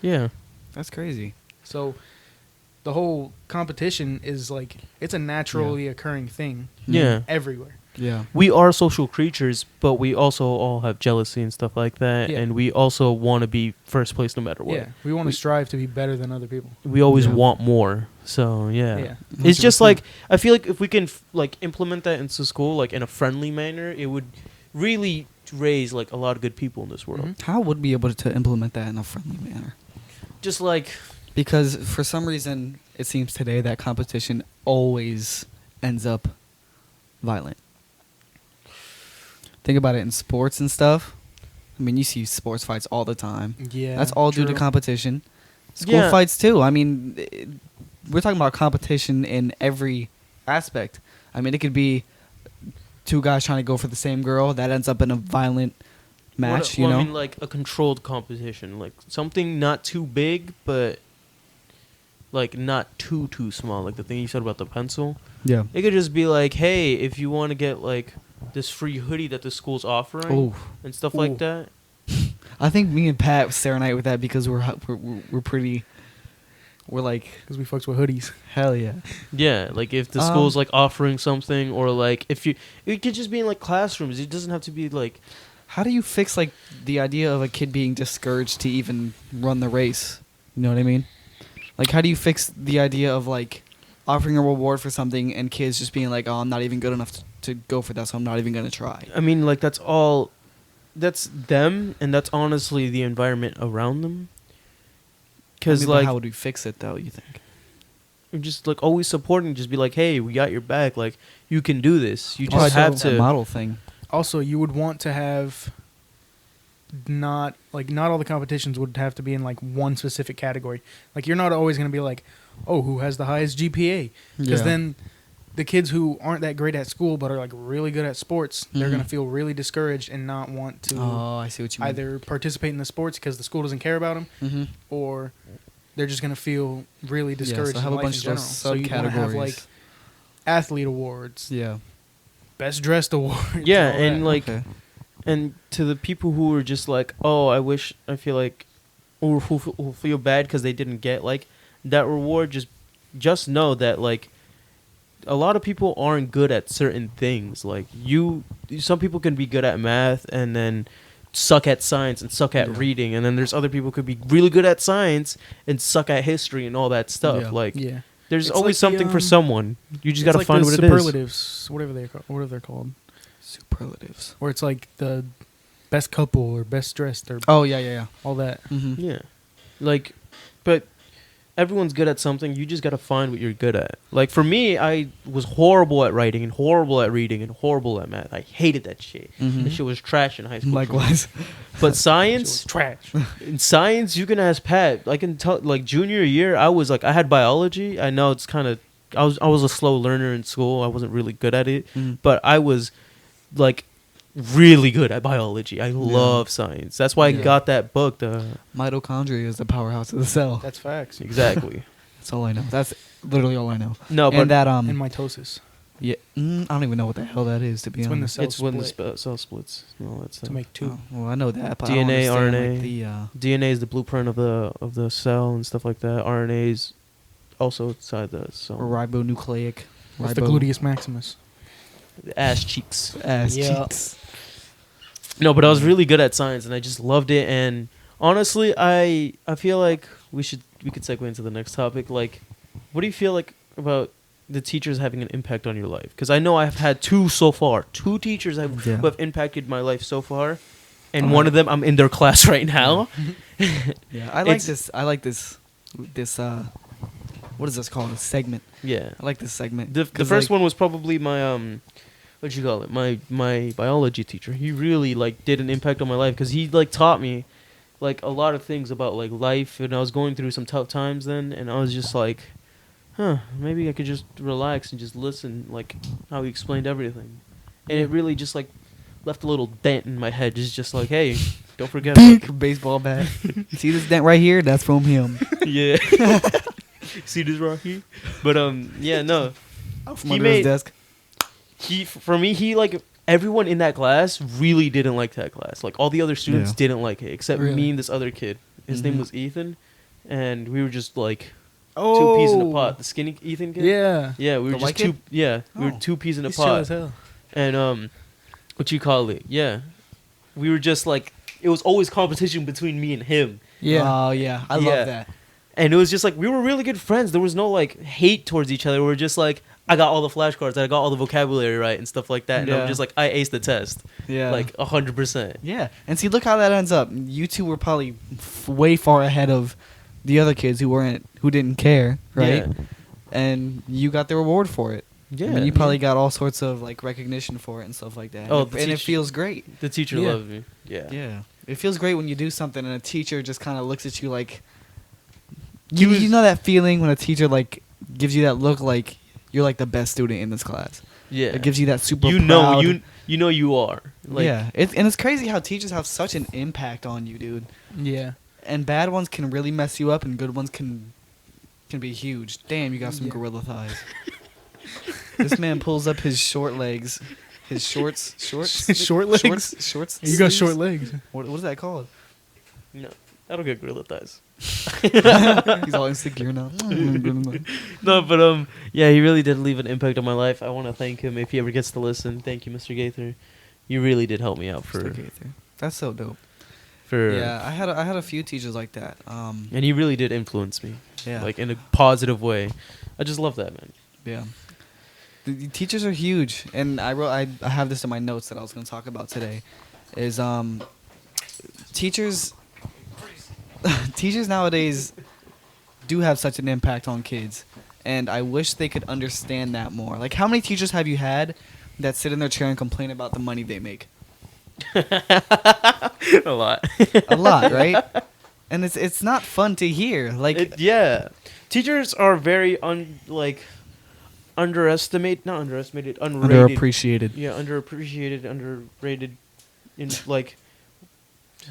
A: yeah,
C: That's crazy.
B: So the whole competition is like, it's a naturally occurring thing
A: yeah.
B: everywhere.
C: Yeah.
A: We are social creatures, but we also all have jealousy and stuff like that,
B: Yeah.
A: and we also want to be first place no matter what.
B: Yeah. We want to strive to be better than other people.
A: We always
C: Yeah.
A: want more. So yeah.
B: Yeah.
A: It's just
C: 100%.
A: like I feel like if we can like implement that into school like in a friendly manner, it would really raise like a lot of good people in this world.
B: Mhm.
C: How would we be able to implement that in a friendly manner?
A: Just like
C: Because for some reason, it seems today that competition always ends up violent. Think about it in sports and stuff. I mean, you see sports fights all the time.
B: Yeah.
C: That's all due to
B: true.
C: competition. School
A: Yeah.
C: fights too. I mean, we're talking about competition in every aspect. I mean, it could be two guys trying to go for the same girl that ends up in a violent match.
A: well,
C: you know,
A: I mean like a controlled competition, like something not too big, but like not too small. Like the thing you said about the pencil.
C: yeah.
A: It could just be like, hey, if you want to get like this free hoodie that the school's offering
C: Oh,
A: and stuff
B: Ooh.
A: like that.
C: I think me and Pat serenade with that because we're pretty. We're like,
B: Because we fucks with hoodies.
C: hell yeah.
A: Yeah, like if the school's like offering something, or like if you, it could just be in like classrooms. It doesn't have to be like.
C: How do you fix like the idea of a kid being discouraged to even run the race? You know what I mean? Like, how do you fix the idea of like offering a reward for something and kids just being like, "Oh, I'm not even good enough to go for that, so I'm not even gonna try."
A: I mean, like that's all. That's them, and that's honestly the environment around them. Because
C: I mean, but
A: like
C: how would we fix it though? You think?
A: we're just like always supporting, just be like, hey, we got your back. Like you can do this. You just
B: Also,
A: have
C: that
A: to.
C: model thing.
B: Also, you would want to have not all the competitions would have to be in like one specific category. Like you're not always going to be like, oh, who has the highest GPA? Because then the kids who aren't that great at school but are like really good at sports, they're going to
C: Mhm.
B: feel really discouraged and not want to
C: Oh, I see what you mean.
B: either participate in the sports because the school doesn't care about them,
C: Mm-hmm.
B: or they're just going to feel really discouraged
C: so have
B: in
C: a
B: life
C: bunch
B: in
C: of
B: general.
C: those
B: So you want to have
C: subcategories.
B: like athlete awards,
C: Yeah.
B: best dressed awards.
A: Yeah,
B: all
A: and
B: that.
A: like,
C: Okay.
A: and to the people who are just like, oh, I feel like, or who feel bad because they didn't get like that reward. Just know that like, a lot of people aren't good at certain things. Like some people can be good at math and then suck at science and suck at
C: Yeah.
A: reading, and then there's other people who could be really good at science and suck at history and all that stuff.
C: Yeah.
A: Like,
B: yeah.
A: there's
B: It's
A: always
B: like the,
A: something for
B: um,
A: someone. You just
B: It's
A: gotta
B: like
A: find
B: the
A: what it is.
B: superlatives, whatever they're called,
C: Superlatives.
B: where it's like the best couple or best dressed or
C: Oh yeah.
B: all that.
C: Mm-hmm.
A: Yeah. Like, but everyone's good at something. You just got to find what you're good at. Like, for me, I was horrible at writing and horrible at reading and horrible at math. I hated that shit.
C: Mhm.
A: That shit was trash in high school. for me.
C: Likewise.
A: But
B: It was
A: science,
B: trash.
A: in science, you can ask Pat. Like, like junior year, I was like, I had biology. I know it's kind of, I was a slow learner in school. I wasn't really good at it.
C: Mhm.
A: But I was, like, really good at biology. I love science. That's why I
C: Yeah.
A: got that book. The
C: Mitochondria is the powerhouse of the cell.
B: That's facts.
A: exactly.
C: That's all I know. That's literally all I know.
A: No, but
C: And that
B: And mitosis.
C: yeah, I don't even know what the hell that is, to be
B: It's when the
C: honest.
B: cell
A: it's when the
B: split
A: cell splits and all that stuff.
B: to make two.
C: Oh, well, I know that, but I don't
A: DNA,
C: understand,
A: RNA.
C: like, the
A: DNA is the blueprint of the cell and stuff like that. RNA is also inside the cell.
C: ribonucleic.
B: What's the gluteus maximus?
A: The ass cheeks.
C: Ass
B: Yeah.
C: cheeks.
A: No, but I was really good at science and I just loved it. And honestly, I feel like we could segue into the next topic. Like, what do you feel like about the teachers having an impact on your life? Because I know I've had two so far. Two teachers
C: Yeah.
A: who have impacted my life so far, and
C: Oh,
A: one
C: yeah.
A: of them I'm in their class right now.
C: Yeah, I like
A: It's-
C: this. I like this. What is this called? A segment.
A: Yeah.
C: I like this segment.
A: The
C: 'Cause,
A: first
C: like,
A: one was probably my what you call it, my biology teacher. He really like did an impact on my life because he like taught me like a lot of things about like life, and I was going through some tough times then, and I was just like, maybe I could just relax and just listen, like how he explained everything, and it really just like left a little dent in my head. Just like, hey, Don't forget. About
C: Bink baseball bat. See this dent right here? That's from him.
A: yeah. See this right here? But yeah, no.
C: From
A: He
C: under his
A: made-
C: desk.
A: For me, he like everyone in that class really didn't like that class. Like all the other students
C: Yeah.
A: didn't like it except
B: Really?
A: me and this other kid. His name
C: Mhm.
A: was Ethan, and we were just like
B: Oh,
A: two peas in a pot. The skinny Ethan kid.
B: Yeah.
A: Yeah, we were
C: The
A: just
C: white
A: two.
C: kid?
A: Yeah, we were
C: Oh.
A: two peas in a
B: He's chill
A: pot.
B: as hell.
A: And what you call it? Yeah, we were just like it was always competition between me and him.
B: Yeah.
C: Oh, yeah. I
A: Yeah.
C: love that.
A: And it was just like we were really good friends. There was no like hate towards each other. We were just like I got all the flashcards, I got all the vocabulary right and stuff like that. And
C: Yeah.
A: I'm just like I aced the test,
C: Yeah.
A: like 100%.
C: Yeah, and see, look how that ends up. You two were probably way far ahead of the other kids who didn't care, right?
A: Yeah.
C: And you got the reward for it.
A: Yeah,
C: I mean, you probably got all sorts of like recognition for it and stuff like that.
A: Oh,
C: and,
A: the
C: it
A: teach-
C: feels great.
A: the teacher
B: Yeah.
A: loved me. Yeah.
C: Yeah, it feels great when you do something and a teacher just kind of looks at you like.
A: He
C: You,
A: was-
C: you know that feeling when a teacher like gives you that look like you're like the best student in this class.
A: Yeah.
C: It gives you that super.
A: you know
C: proud-
A: you know you are. Like,
C: yeah, and it's crazy how teachers have such an impact on you, dude.
B: Yeah.
C: And bad ones can really mess you up, and good ones can be huge. Damn, you got some
B: Yeah.
C: gorilla thighs. This man pulls up his short legs, his shorts.
B: Short legs?
C: Shorts.
B: You got
C: sleeves?
B: short legs.
C: What is that called?
A: No, I don't get gorilla thighs.
C: He's all insecure now.
A: No, but yeah, he really did leave an impact on my life. I want to thank him if he ever gets to listen. Thank you, Mr. Gaither. You really did help me out
C: That's so dope.
A: for
C: Yeah, I had a few teachers like that.
A: and he really did influence me,
C: Yeah,
A: like in a positive way. I just love that, man.
C: yeah. The teachers are huge, and I have this in my notes that I was going to talk about today. Is teachers teachers nowadays do have such an impact on kids, and I wish they could understand that more. Like, how many teachers have you had that sit in their chair and complain about the money they make?
A: A lot.
C: A lot, right? And it's not fun to hear. Like,
A: Yeah, teachers are very underestimated, not underestimated, unrated.
C: underappreciated.
A: Yeah, underappreciated, underrated, in like,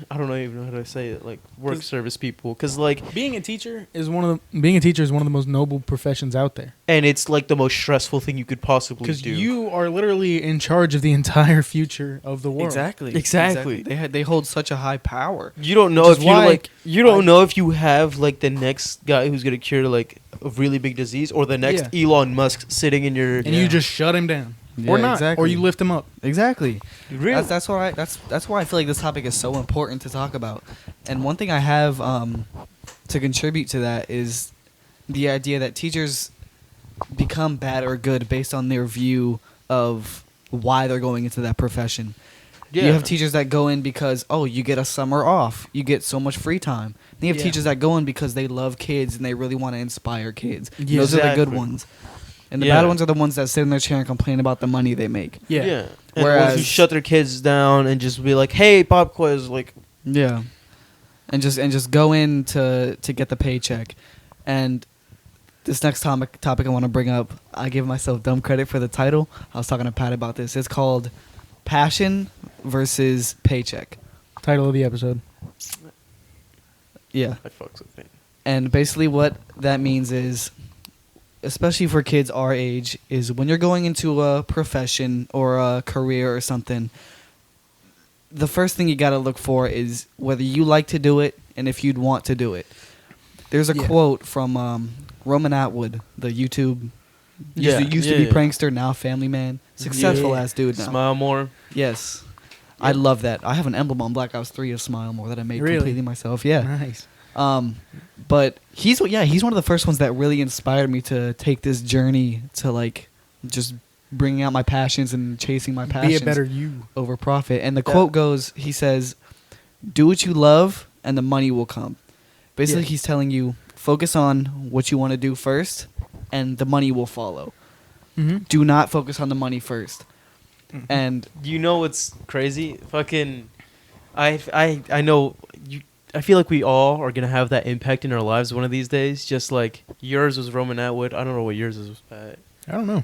A: I don't even know how to say it. Like work
B: 'Cause-
A: service people, because like,
B: Being a teacher is one of the most noble professions out there.
A: and it's like the most stressful thing you could possibly
B: Because
A: do.
B: you are literally in charge of the entire future of the world.
A: Exactly.
C: They hold such a high power.
A: You don't know
B: Which is
A: if you
B: why
A: like. You don't
B: I-
A: know if you have like the next guy who's gonna cure like a really big disease, or the next Elon Musk sitting in your.
B: And you just shut him down, or
C: Yeah,
B: not,
C: exactly.
B: or you lift him up.
C: Exactly.
A: Really?
C: That's why I feel like this topic is so important to talk about. And one thing I have to contribute to that is the idea that teachers become bad or good based on their view of why they're going into that profession.
A: Yeah.
C: You have teachers that go in because, oh, you get a summer off. You get so much free time. Then you have
B: Yeah.
C: teachers that go in because they love kids and they really want to inspire kids.
B: Yeah,
C: Those are the good
A: exactly.
C: ones. And the
A: Yeah.
C: bad ones are the ones that sit in their chair and complain about the money they make.
B: Yeah.
A: And the ones who
C: Whereas-
A: shut their kids down and just be like, "Hey, pop quiz," like,
C: Yeah, and just go in to get the paycheck. And this next topic I want to bring up, I give myself dumb credit for the title. I was talking to Pat about this. It's called Passion versus Paycheck.
B: Title of the episode.
C: Yeah,
A: I fucks with it.
C: and basically what that means is, especially for kids our age, is when you're going into a profession or a career or something, the first thing you got to look for is whether you like to do it and if you'd want to do it. There's a
B: Yeah.
C: quote from Roman Atwood, the YouTube
A: Yeah,
C: used to
A: yeah,
C: be
A: yeah.
C: prankster, now family man, successful
B: Yeah.
C: ass dude now.
A: Smile more.
C: Yes, I
A: Yep.
C: love that. I have an emblem on Black Ops 3 of Smile More that I made
B: Really?
C: completely myself. Yeah.
B: Nice.
C: But he's one of the first ones that really inspired me to take this journey to like just bringing out my passions and chasing my passions
B: Be a better you.
C: over profit. And the
A: Yeah.
C: quote goes, he says, "Do what you love and the money will come." Basically,
B: Yeah.
C: he's telling you focus on what you want to do first and the money will follow.
B: Mm-hmm.
C: Do not focus on the money first. And
A: You know what's crazy? Fucking, I know you. I feel like we all are gonna have that impact in our lives one of these days. Just like yours was Roman Atwood. I don't know what yours is, Pat.
B: I don't know.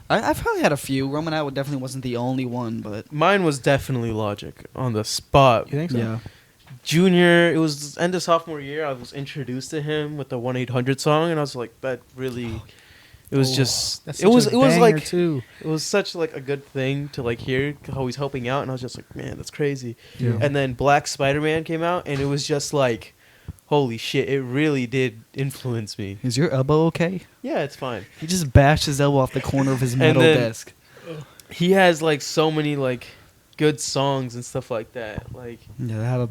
C: I've probably had a few. Roman Atwood definitely wasn't the only one, but
A: Mine was definitely Logic on the spot.
B: You think so?
C: yeah.
A: junior. It was end of sophomore year. I was introduced to him with the 1-800 song, and I was like, that really. It was just.
B: That's
A: It was.
B: such a
A: It was
B: banger,
A: like.
B: too.
A: It was such like a good thing to like hear how he's helping out, and I was just like, man, that's crazy.
B: Yeah.
A: And then Black Spider-Man came out, and it was just like, holy shit! It really did influence me.
C: Is your elbow okay?
A: Yeah, it's fine.
C: He just bashed his elbow off the corner of his metal
A: then-
C: desk.
A: He has like so many like good songs and stuff like that. Like
C: Yeah, they have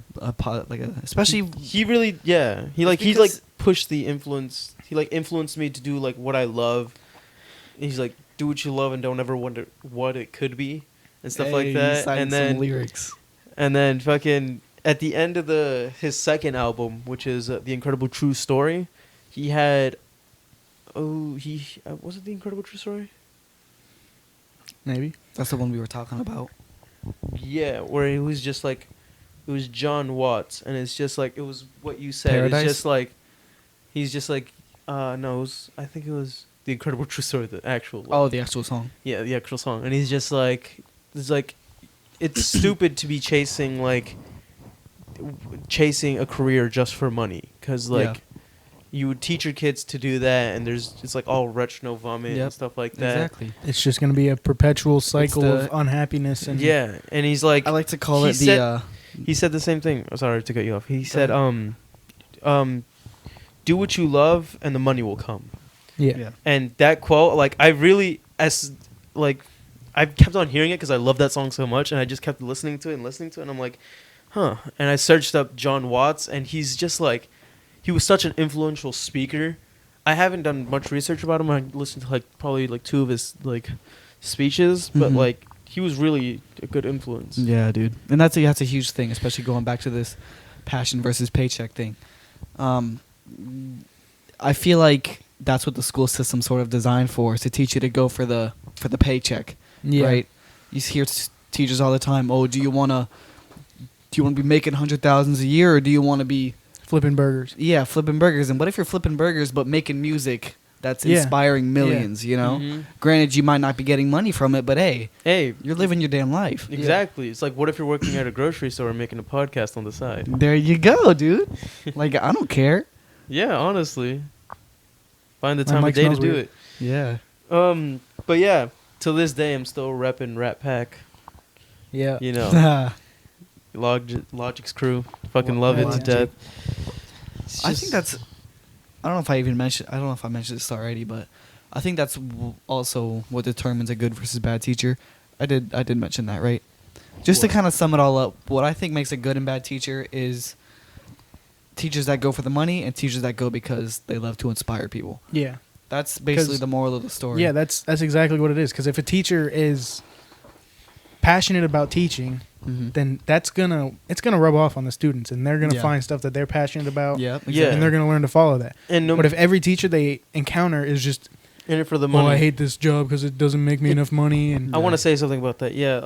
C: especially
A: he really, yeah. He like pushed the influence. He like influenced me to do like what I love. He's like, do what you love and don't ever wonder what it could be and stuff like that. And then
C: lyrics.
A: and then fucking at the end of his second album, which is The Incredible True Story, he had was it The Incredible True Story?
B: Maybe.
C: That's the one we were talking about.
A: Yeah, where it was just like, it was John Watts, and it's just like, it was what you said.
C: Paradise?
A: It's just like, he's just like, no, I think it was The Incredible True Story, the actual.
C: Oh, the actual song.
A: Yeah, the actual song. And he's just like, it's stupid to be chasing a career just for money. Because, like, you would teach your kids to do that, and it's like all retch no vomit and stuff like that.
C: Exactly.
B: It's just going to be a perpetual cycle
C: the-
B: of unhappiness. And
A: Yeah, and he's like,
C: I like to call
A: he
C: it
A: said- he said the same thing. I'm sorry to cut you off. He said, do what you love, and the money will come.
B: Yeah.
A: And that quote, like, I really, I kept on hearing it because I love that song so much, and I just kept listening to it, and I'm like, huh. And I searched up John Watts, and he's just like, he was such an influential speaker. I haven't done much research about him. I listened to like probably like 2 of his like speeches, but
C: Mhm.
A: like he was really a good influence.
C: Yeah, dude. And that's a huge thing, especially going back to this passion versus paycheck thing. I feel like that's what the school system sort of designed for, is to teach you to go for the paycheck.
B: Yeah.
C: Right? You hear teachers all the time, "Oh, do you want to be making 100,000 a year, or do you want to be
B: Flipping burgers.
C: flipping burgers?" And what if you're flipping burgers but making music that's
B: Yeah.
C: inspiring millions, you know?
A: Mhm.
C: Granted, you might not be getting money from it, but hey,
A: Hey,
C: you're living your damn life.
A: exactly. It's like, what if you're working at a grocery store and making a podcast on the side?
C: There you go, dude. Like, I don't care.
A: Yeah, honestly. Find the
B: My
A: time of
B: mic
A: day to
B: smells
A: do
B: weird.
A: it.
C: Yeah.
A: But yeah, to this day, I'm still repping Rat Pack.
B: Yeah.
A: You know, Logic's crew. Fucking love it to
B: Logic.
A: death. It's
C: I
A: just-
C: think that's. I don't know if I mentioned this already, but I think that's also what determines a good versus bad teacher. I did mention that, right? Just to
A: What?
C: kind of sum it all up, what I think makes a good and bad teacher is teachers that go for the money and teachers that go because they love to inspire people.
B: Yeah.
C: That's basically
B: 'Cause-
C: the moral of the story.
B: Yeah, that's exactly what it is. Because if a teacher is passionate about teaching,
C: Mhm.
B: then it's gonna rub off on the students, and they're gonna
C: Yeah.
B: find stuff that they're passionate about.
C: Yeah.
A: Yeah.
B: And they're gonna learn to follow that.
A: And no,
B: But if every teacher they encounter is just,
A: in it for the
B: oh,
A: money.
B: I hate this job because it doesn't make me enough money, and
A: I want to say something about that. Yeah.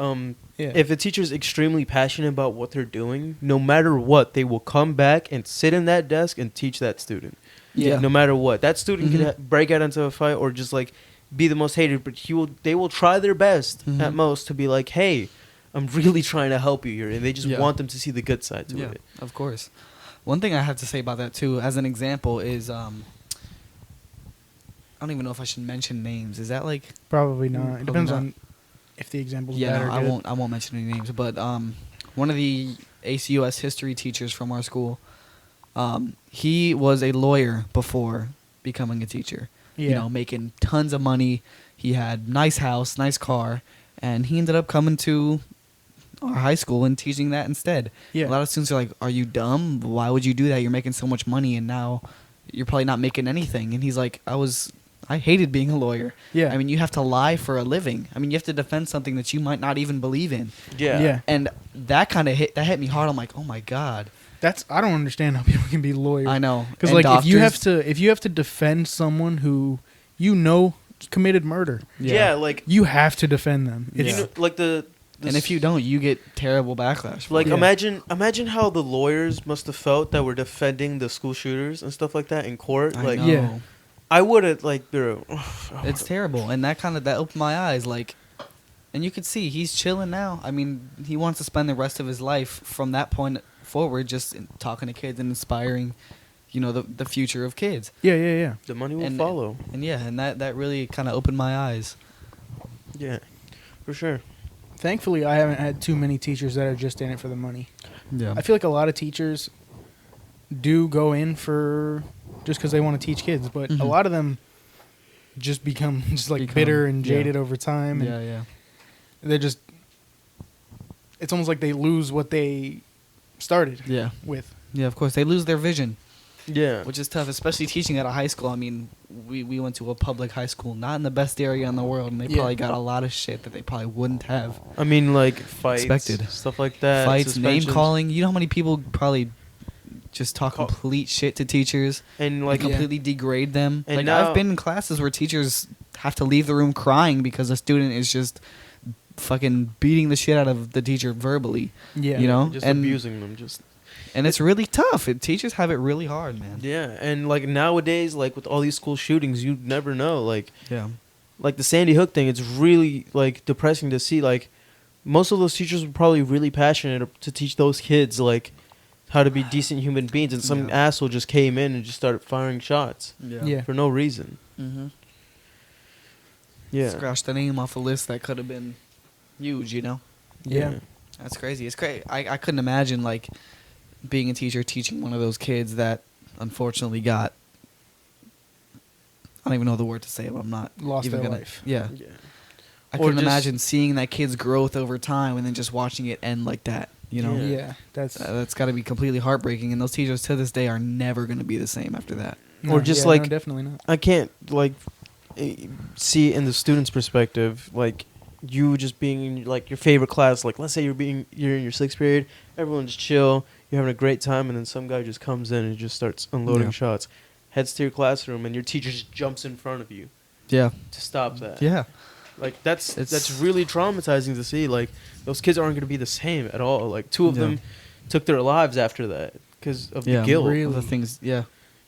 B: yeah,
A: If a teacher's extremely passionate about what they're doing, no matter what, they will come back and sit in that desk and teach that student.
C: Yeah.
A: No matter what, that student
C: Mhm.
A: can break out into a fight or just like be the most hated, but they will try their best
C: Mhm.
A: at most to be like, hey, I'm really trying to help you here, and they just
C: Yeah.
A: want them to see the good side to
C: Yeah,
A: it.
C: of course. One thing I have to say about that too, as an example, is I don't even know if I should mention names. Is that like?
B: probably not.
C: Probably
B: It depends
C: not.
B: on if the example's
C: Yeah,
B: bad
C: no,
B: or
C: I
B: good.
C: won't. I won't mention any names. But one of the ACUS history teachers from our school, he was a lawyer before becoming a teacher.
B: Yeah.
C: You know, making tons of money. He had nice house, nice car, and he ended up coming to our high school and teaching that instead.
B: Yeah.
C: A lot of students are like, "Are you dumb? Why would you do that? You're making so much money, and now you're probably not making anything." And he's like, I hated being a lawyer.
B: Yeah.
C: I mean, you have to lie for a living. I mean, you have to defend something that you might not even believe in.
B: Yeah.
C: And that kind of hit me hard. I'm like, oh my God.
B: I don't understand how people can be lawyers.
C: I know.
B: Because
C: And
B: like if you have
C: doctors-
B: to defend someone who you know committed murder,
A: Yeah, like
B: you have to defend them.
A: you
B: It's,
A: know, like the
C: and if you don't, you get terrible backlash. for
A: like
C: it.
B: Yeah.
A: imagine how the lawyers must have felt that were defending the school shooters and stuff like that in court.
C: I
A: Like
C: know.
B: Yeah.
A: I would have like, bro.
C: It's terrible, and that opened my eyes. Like, and you could see he's chilling now. I mean, he wants to spend the rest of his life from that point forward, just talking to kids and inspiring, the future of kids.
B: Yeah.
A: The money will
C: And-
A: follow.
C: And that really kind of opened my eyes.
A: Yeah, for sure.
B: Thankfully, I haven't had too many teachers that are just in it for the money.
C: Yeah.
B: I feel like a lot of teachers do go in for just because they want to teach kids, but a
C: Mhm.
B: lot of them just become
C: Become-
B: bitter and
C: yeah.
B: jaded over time. And
C: Yeah.
B: they're just, it's almost like they lose what they started
C: Yeah.
B: with.
C: Yeah, of course. They lose their vision,
A: Yeah.
C: which is tough, especially teaching at a high school. I mean, we went to a public high school, not in the best area in the world, and they
B: Yeah.
C: probably got a lot of shit that they probably wouldn't have.
A: I mean, like fights,
C: Expected.
A: stuff like that.
C: Fights, name
A: suspensions.
C: calling. You know how many people probably just talk
A: Call-
C: complete shit to teachers,
A: and
C: like
A: like
B: Yeah.
C: completely degrade them.
A: And
C: Like
A: now-
C: I've been in classes where teachers have to leave the room crying because a student is just fucking beating the shit out of the teacher verbally.
B: Yeah.
C: You know?
A: just
C: and-
A: abusing them, just
C: And it's really tough. Teachers have it really hard, man.
A: yeah. And like nowadays, like with all these school shootings, you never know. Like
C: Yeah.
A: the Sandy Hook thing, it's really like depressing to see. Like most of those teachers were probably really passionate to teach those kids like how to be decent human beings, and some
C: Yeah.
A: asshole just came in and just started firing shots
B: Yeah.
A: for no reason.
C: Mm-hmm.
A: Yeah.
C: Scratch the name off a list that could have been huge,
B: Yeah.
C: That's crazy. It's crazy. I couldn't imagine, like, being a teacher teaching one of those kids that unfortunately got, I don't even know the word to say it, but I'm not
B: Lost
C: even
B: their
C: gonna,
B: life.
C: Yeah.
A: Yeah.
C: I
A: Or
C: couldn't
A: just-
C: imagine seeing that kid's growth over time and then just watching it end like that,
A: Yeah.
B: Yeah.
C: That's got to be completely heartbreaking, and those teachers to this day are never going to be the same after that.
A: Or just
B: yeah,
A: like-
B: no, definitely not.
A: I can't like see in the student's perspective, like you just being in like your favorite class. Like let's say you're in your sixth period, everyone's chill, you're having a great time, and then some guy just comes in and just starts unloading
C: Yeah.
A: shots, heads to your classroom, and your teacher just jumps in front of you
C: Yeah.
A: to stop that.
C: Yeah.
A: Like that's
C: It's-
A: really traumatizing to see. Like those kids aren't going to be the same at all. Like two of
C: Yeah.
A: them took their lives after that because of
C: Yeah.
A: the guilt.
B: Really?
C: The things. Yeah.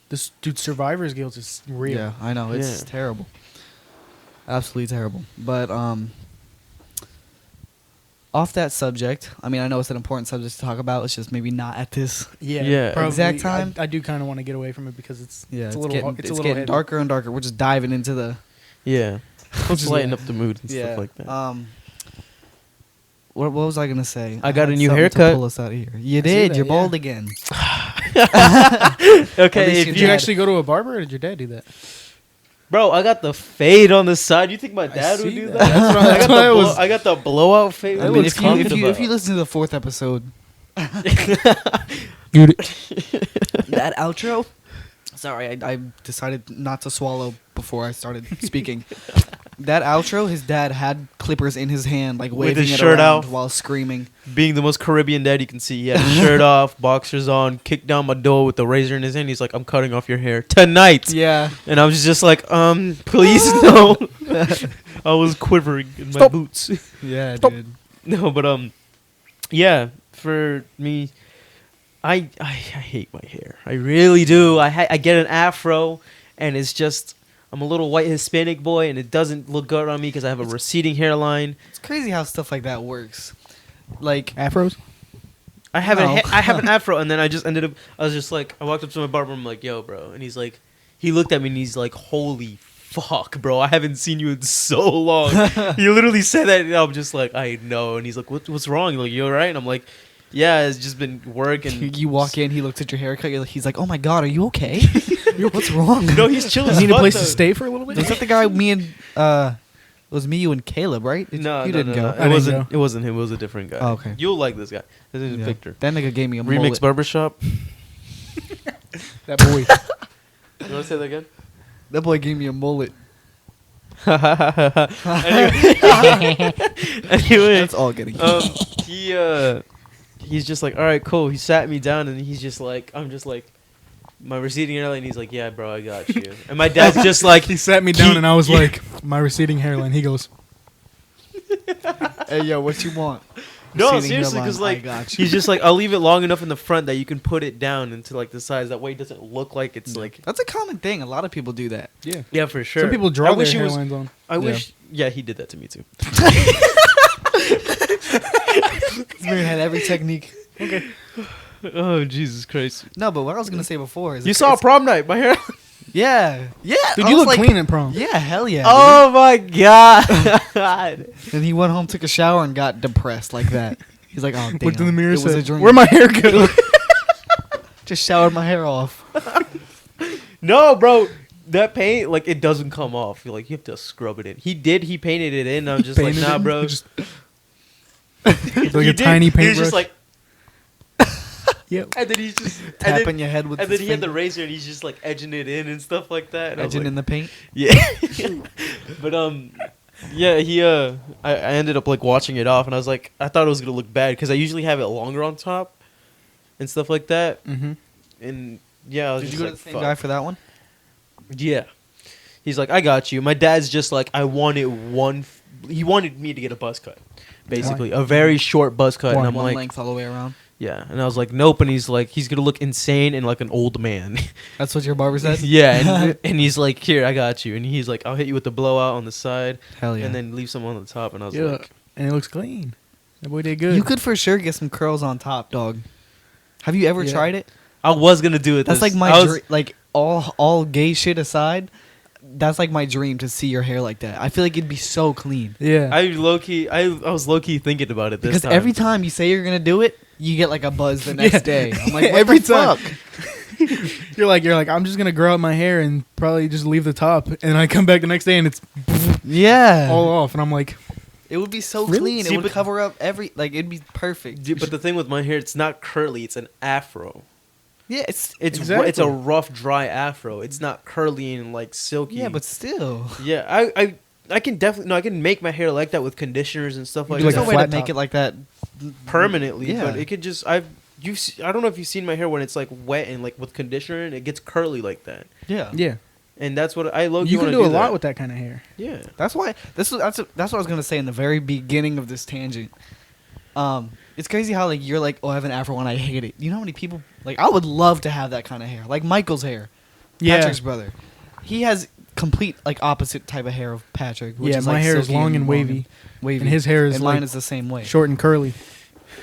B: This dude, survivor's guilt is real.
C: Yeah, I know. It's
A: Yeah.
C: terrible. Absolutely terrible. But off that subject, I mean, I know it's an important subject to talk about. It's just maybe not at this.
A: Yeah.
B: probably.
C: Exact time?
B: I do kind of want to get away from it because it's
C: Yeah,
B: it's a little
C: getting,
B: it's
C: it's
B: a little
C: getting
B: heavy.
C: darker and darker. We're just diving into the
A: Yeah, just
B: Yeah.
A: lighten up the mood and stuff like that.
C: What was I gonna say?
A: I got
C: had
A: a new
C: something
A: haircut.
C: To pull us out of here. You
B: I see
C: did.
B: that,
C: You're
B: yeah.
C: bald again.
A: Okay,
C: least
A: if
C: you
B: Did
A: you
B: you
C: dad-
B: actually go to a barber, or did your dad do that?
A: bro, I got the fade on the side. You think my dad would
B: see
A: do
B: that.
A: that?
B: That's what-
A: I,
B: that's
A: got
B: why
A: the
B: I was-
A: I got the blowout fade.
C: I
A: What
C: mean,
A: are
C: if
A: talking
C: you
A: about?
C: listen to the 4th episode,
B: Dude,
C: that outro. Sorry, I decided not to swallow before I started speaking. That outro, his dad had clippers in his hand, like
A: With
C: waving
A: his
C: it
A: shirt
C: around
A: out.
C: while screaming.
A: Being the most Caribbean dad you can see, he had his shirt off, boxers on, kicked down my door with the razor in his hand. He's like, "I'm cutting off your hair tonight."
C: Yeah.
A: And I was just like, please no. I was quivering in my
B: Stop.
A: boots.
C: Yeah,
B: Stop.
C: dude.
A: No, but yeah, for me, I hate my hair. I really do. I get an afro, and it's just I'm a little white Hispanic boy, and it doesn't look good on me because I have a receding hairline.
C: It's crazy how stuff like that works. Like,
B: afros.
A: I have
C: No.
A: I have an afro, and then I just ended up. I was just like, I walked up to my barber. I'm like, "Yo, bro," and he's like, he looked at me and he's like, "Holy fuck, bro! I haven't seen you in so long." He literally said that, and I'm just like, "I know." And he's like, "What's wrong?" Like, "You alright?" And I'm like, "Yeah, it's just been work." And
C: you walk in, he looks at your haircut, he's like, "Oh my god, are you okay? What's wrong?"
A: No, he's chill as
B: You need a
A: fuck,
B: place to
A: though.
B: stay for a little bit.
C: Was that the guy me and it was me, you, and Caleb, right?
A: No,
C: you
A: no,
C: didn't
A: no,
C: go.
A: no.
B: I
A: It
B: didn't
A: wasn't.
B: go.
A: It wasn't him. It was a different guy.
C: Oh, okay.
A: You'll like this guy. His name is
C: Yeah.
A: Victor.
C: That nigga gave me a
A: Remix
C: mullet.
A: Barbershop.
B: That boy.
A: You want to say that again?
C: That boy gave me a mullet.
A: Anyway,
C: That's all getting.
A: he's just like, all right, cool. He sat me down and he's just like, I'm just like, my receding hairline. He's like, yeah, bro, I got you. And my dad's just like,
B: He sat me down, and I was
A: Yeah.
B: like, my receding hairline. He goes,
C: Hey, yo, what you want?
A: no,
C: Receding
A: seriously,
C: hairline,
A: because
C: I
A: like,
C: got you.
A: he's just like, I'll leave it long enough in the front that you can put it down into like the size. That way, it doesn't look like it's like,
C: That's a common thing. A lot of people do that.
B: yeah.
A: yeah, for sure.
B: Some people draw
A: I wish
B: their
A: it was.
B: hairlines on.
A: I
C: Yeah.
A: wish. Yeah, he did that to me too.
C: This man had every technique.
A: Oh Jesus Christ!
C: No, but what I was gonna say before is
A: You saw prom night. My hair.
C: Yeah.
B: Dude,
C: I
B: you
C: was
B: look clean at prom.
C: Yeah, hell yeah.
A: Oh my God!
C: Dude. And he went home, took a shower, and got depressed like that. He's like, oh damn.
B: Looked in the mirror,
C: it was a
B: said,
C: dream.
B: "Where my hair go?"
C: Just showered my hair off.
A: No, bro. That paint, like, it doesn't come off. You have to scrub it in. He painted it in. I'm just like,
B: Painted
A: nah,
B: it?
A: bro.
B: Just like a tiny
A: He was
B: paintbrush.
A: just like,
B: Yep.
A: and then he's just
C: Tapping your head with
A: and
C: his
A: then he had the
C: finger.
A: razor and he's just like edging it in and stuff like that. And I was
C: Edging
A: like,
C: in the paint.
A: yeah. But yeah, I ended up like watching it off and I was like, I thought it was gonna look bad because I usually have it longer on top and stuff like that.
B: Mm-hmm.
A: And yeah, I was
C: Did you
A: just
C: go
A: like,
C: to the same
A: fuck.
C: guy for that one?
A: Yeah. He's like, I got you. My dad's just like, he wanted me to get a buzz cut, basically, a very short buzz cut.
B: One
A: And I'm
C: One
A: like,
C: length all the way around.
A: yeah. And I was like, nope. And he's like, he's gonna look insane and like an old man.
C: That's what your barber said?
A: Yeah. And he's like, here, I got you. And he's like, I'll hit you with the blowout on the side,
C: Hell yeah.
A: and then leave some on the top. And I was
B: Yeah,
A: like,
B: and it looks clean. That boy did good.
C: You could for sure get some curls on top, dog. Have you ever
B: Yeah.
C: tried it?
A: I was gonna do it.
C: That's like my dream. Like all gay shit aside, that's like my dream to see your hair like that. I feel like it'd be so clean.
B: Yeah.
A: I was low key thinking about it this
C: Because
A: time.
C: every time you say you're gonna do it, you get like a buzz the next
B: Yeah.
C: day. I'm like, what
B: Every
C: the
B: time.
C: fuck?
B: You're like, I'm just gonna grow out my hair and probably just leave the top, and I come back the next day and it's
C: Yeah.
B: all off, and I'm like,
C: It would be so
B: Really?
C: clean.
A: See,
C: It would
A: but-
C: cover up it'd be perfect.
A: Dude, but the thing with my hair, it's not curly. It's an afro.
C: Yeah, it's
A: It's
B: Exactly.
A: a rough, dry afro. It's not curly and like silky.
C: yeah, but still.
A: yeah, I can definitely I can make my hair like that with conditioners and stuff like
B: do
C: There's
A: that
B: like
C: no
B: a
C: way to
B: flat
C: make
B: top.
C: it like that
A: permanently.
C: Yeah.
A: But it could just I don't know if you've seen my hair when it's like wet and like with conditioner and it gets curly like that.
C: Yeah.
B: yeah.
A: And that's what I low.
B: You can do a lot with that kind of hair.
A: Yeah.
C: That's why that's what I was gonna say in the very beginning of this tangent. It's crazy how like you're like, oh, I have an afro and I hate it. You know how many people like I would love to have that kind of hair, like Michael's hair,
B: Yeah.
C: Patrick's brother. He has complete like opposite type of hair of Patrick. Which
B: Yeah,
C: is,
B: my
C: like,
B: hair is
C: silky
B: long and wavy,
C: wavy,
B: and his hair is
C: and mine
B: like
C: is the same way.
B: short and curly.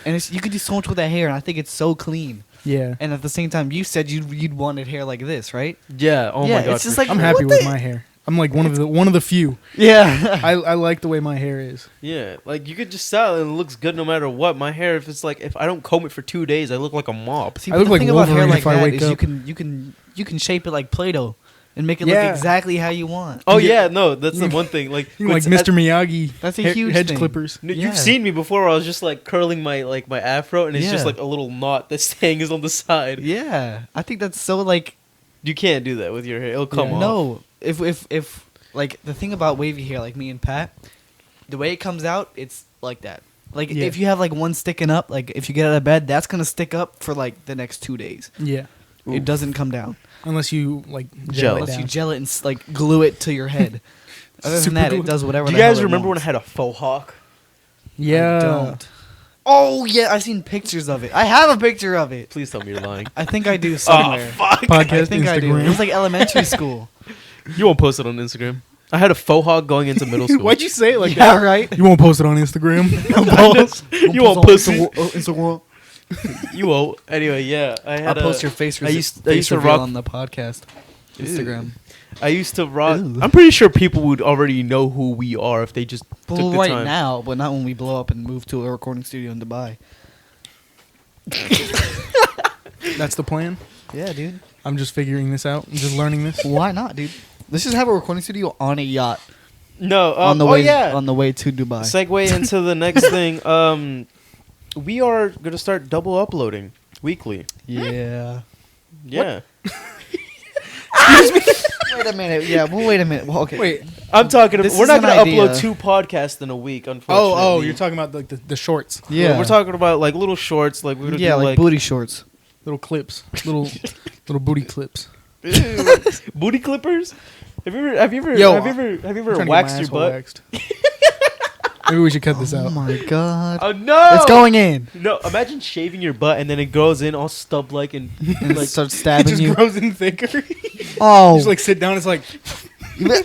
C: And you could do so much with that hair, and I think it's so clean.
B: Yeah.
C: And at the same time, you said you'd wanted hair like this, right?
A: Yeah. Oh
C: Yeah,
A: my god.
C: it's just
A: for
C: like-
B: I'm
A: sure.
B: happy
C: what
B: with
C: the-
B: my hair. I'm like one of the few.
C: Yeah.
B: I like the way my hair is.
A: Yeah, like you could just style it and it looks good no matter what. My hair, if I don't comb it for 2 days, I look like a mop.
C: See,
B: I
C: but
B: look
C: the
B: like
C: thing about hair
B: Wolverine
C: like
B: if I
C: that
B: wake
C: is
B: up.
C: you can shape it like Play-Doh and make it
B: Yeah.
C: look exactly how you want.
A: Oh
B: You-
A: yeah, no, that's the one thing. Like,
B: You know, like
A: with-
B: Mr. Miyagi.
C: That's a
B: hair-
C: huge
B: hedge
C: thing.
B: clippers.
A: No,
C: Yeah.
A: You've seen me before where I was just like curling my afro and it's just
C: Yeah.
A: like a little knot that's hangs on the side.
C: Yeah, I think that's so like
A: You can't do that with your hair. It'll come
B: Yeah.
A: off.
C: no. If like the thing about wavy hair, like me and Pat, the way it comes out, it's like that. Like
B: Yeah.
C: if you have like one sticking up, like if you get out of bed, that's gonna stick up for like the next 2 days.
B: Yeah.
C: It doesn't come down
B: Unless you like
A: Gel.
B: it
C: unless you
B: down.
C: gel it and like glue it to your head. Other than
B: Super
C: that,
B: glue.
C: it does whatever.
A: Do you
C: the hell
A: guys
C: it
A: remember when I
C: wants.
A: had a faux hawk?
B: Yeah.
C: I don't. Oh yeah, I've seen pictures of it. I have a picture of it.
A: Please tell me you're lying.
C: I think I do somewhere.
A: fuck!
B: Podcast,
C: I think I do.
B: Instagram.
C: It was like elementary school.
A: You won't post it on Instagram. I had a faux hawk going into middle school.
B: Why'd you say it like
C: Yeah,
B: that?
C: right.
B: You won't post it on Instagram.
A: You won't post it.
C: Instagram.
A: You won't. Anyway, yeah.
C: I'll post your face.
A: I used
C: face
A: to
C: reveal
A: rock.
C: on the podcast. Instagram.
A: I used to rock.
C: Ew.
A: I'm pretty sure people would already know who we are if they just
C: Well,
A: took the
C: right
A: time.
C: now, but not when we blow up and move to a recording studio in Dubai.
B: That's the plan.
C: Yeah, dude.
B: I'm just figuring this out. I'm just learning this.
C: Why not, dude? Let's just have a recording studio on a yacht
A: No.
C: on the
A: oh
C: way
A: yeah.
C: on the way to Dubai.
A: Segue into the next thing. We are gonna start double uploading weekly.
C: Yeah.
A: Yeah.
C: Wait a minute. Yeah. Well, wait a minute. Well, okay.
B: Wait.
A: I'm talking.
C: This
A: We're
C: is
A: not
C: an
A: gonna
C: idea.
A: upload 2 podcasts in a week. Unfortunately.
B: Oh, you're talking about like the shorts,
C: Yeah.
A: We're talking about like little shorts. Like we're gonna
C: Yeah,
A: do
C: like booty shorts.
B: little clips, little booty clips.
A: booty clippers. Have you ever
B: Yo,
A: have you ever
B: I'm trying to get
A: waxed
B: my
A: your
B: asshole
A: butt?
B: waxed. Maybe we should cut this
C: Oh
B: out.
C: my god.
A: Oh no!
C: It's going in.
A: No, imagine shaving your butt and then it grows in all stub like and
C: And
A: like
C: it starts
B: It
C: stabbing
B: just
C: you.
B: grows in thicker.
C: Oh.
B: Just like sit down. It's like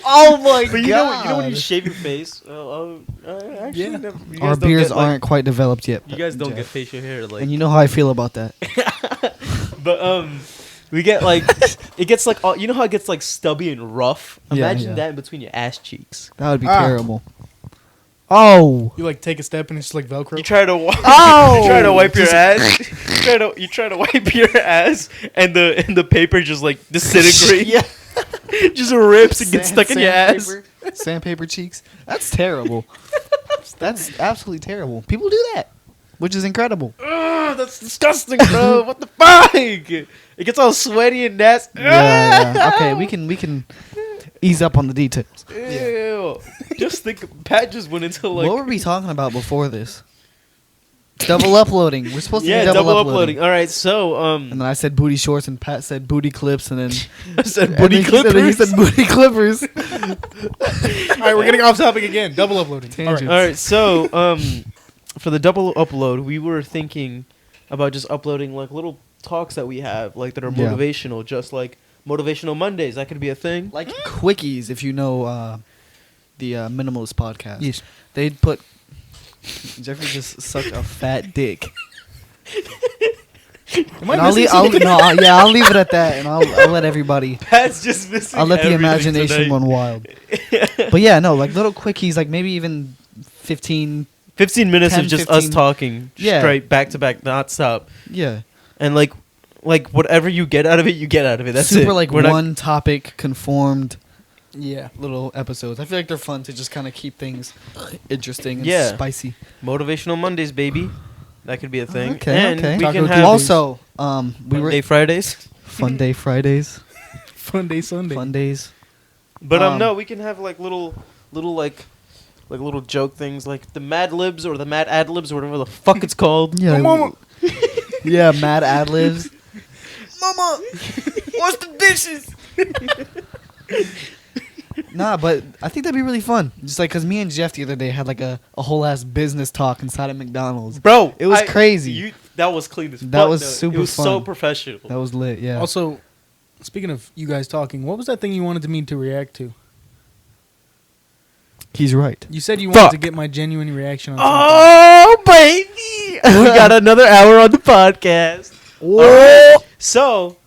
C: Oh my god!
A: But you know when you shave your face. Actually,
B: Yeah.
A: never, you guys
C: Our
A: don't
C: beards
A: get, like,
C: aren't quite developed yet.
A: You guys don't
C: Jeff.
A: get facial hair, like.
C: And you know how I feel about that.
A: But we get like it gets like you know how it gets like stubby and rough.
C: Yeah,
A: Imagine
C: yeah.
A: that in between your ass cheeks.
C: That would be
B: Ah.
C: terrible. Oh.
B: You like take a step and it's just like Velcro.
A: You try to
C: Oh!
A: you try to wipe your ass. you try to wipe your ass, and the paper just like disintegrates.
C: Yeah.
A: Just rips and gets stuck in your ass.
C: Sandpaper, sandpaper cheeks. That's terrible. That's absolutely terrible. People do that, which is incredible.
A: Ugh, that's disgusting, bro. What the fuck? It gets all sweaty and nasty.
C: Yeah. Okay, we can ease up on the details.
A: Ew. Just think, Pat just went into like.
C: What were we talking about before this? Double uploading. We're supposed to be
A: double
C: double
A: uploading. All right, so
C: And then I said booty shorts, and Pat said booty clips, and then
A: I said
C: and
A: booty
C: then he said
A: clippers.
C: booty clippers.
B: All right, we're getting off topic again. Double uploading. All right.
C: Tangent.
A: All right, so for the double upload, we were thinking about just uploading like little talks that we have, like that are
C: Yeah.
A: motivational, just like motivational Mondays. That could be a thing.
C: Like quickies, if you know the Minimalist podcast.
B: Yes.
C: They'd put. Jeffrey just sucked a fat dick.
B: Am I
C: And I'll
B: missing
C: leave.
B: something?
C: I'll leave it at that, and I'll let everybody.
A: Pat's just missing.
C: I'll let the
A: everything
C: imagination
A: tonight.
C: run wild. But yeah, no, like little quickies, like maybe even 15.
A: 15 minutes
C: 10,
A: of just us
C: 15
A: talking
C: Yeah.
A: straight back to back, not stop,
C: Yeah,
A: and like whatever you get out of it, you get out of it. That's
C: super
A: it.
C: like
A: We're not-
C: one topic conformed
B: Yeah.
C: little episodes. I feel like they're fun to just kind of keep things interesting and
A: Yeah.
C: spicy.
A: motivational Mondays, baby. That could be a thing.
C: Okay,
A: and
C: okay.
A: we
B: Taco
A: can
B: Tuesdays.
A: have
C: Also, we were
A: Monday Fridays.
C: Fun Day Fridays,
B: Fun day Sunday.
C: Fun Days.
A: But
C: Um,
A: no, we can have like little like little joke things like the Mad Libs or the Mad Ad Libs or whatever the fuck it's called.
C: Yeah,
B: Mama.
C: yeah, mad ad libs.
A: Mama, wash the dishes.
C: Nah, but I think that'd be really fun. Just like, cause me and Jeff the other day had like a whole ass business talk inside of McDonald's.
A: Bro,
C: It was crazy.
A: That was clean as fuck.
C: That was
A: though.
C: super
A: It was so
C: fun.
A: professional.
C: That was lit. Yeah.
B: Also, speaking of you guys talking, what was that thing you wanted me to react to?
C: He's right.
B: You said you wanted
A: Fuck.
B: to get my genuine reaction on something.
A: Oh baby, we got another hour on the podcast.
C: Whoa.
A: All right, so.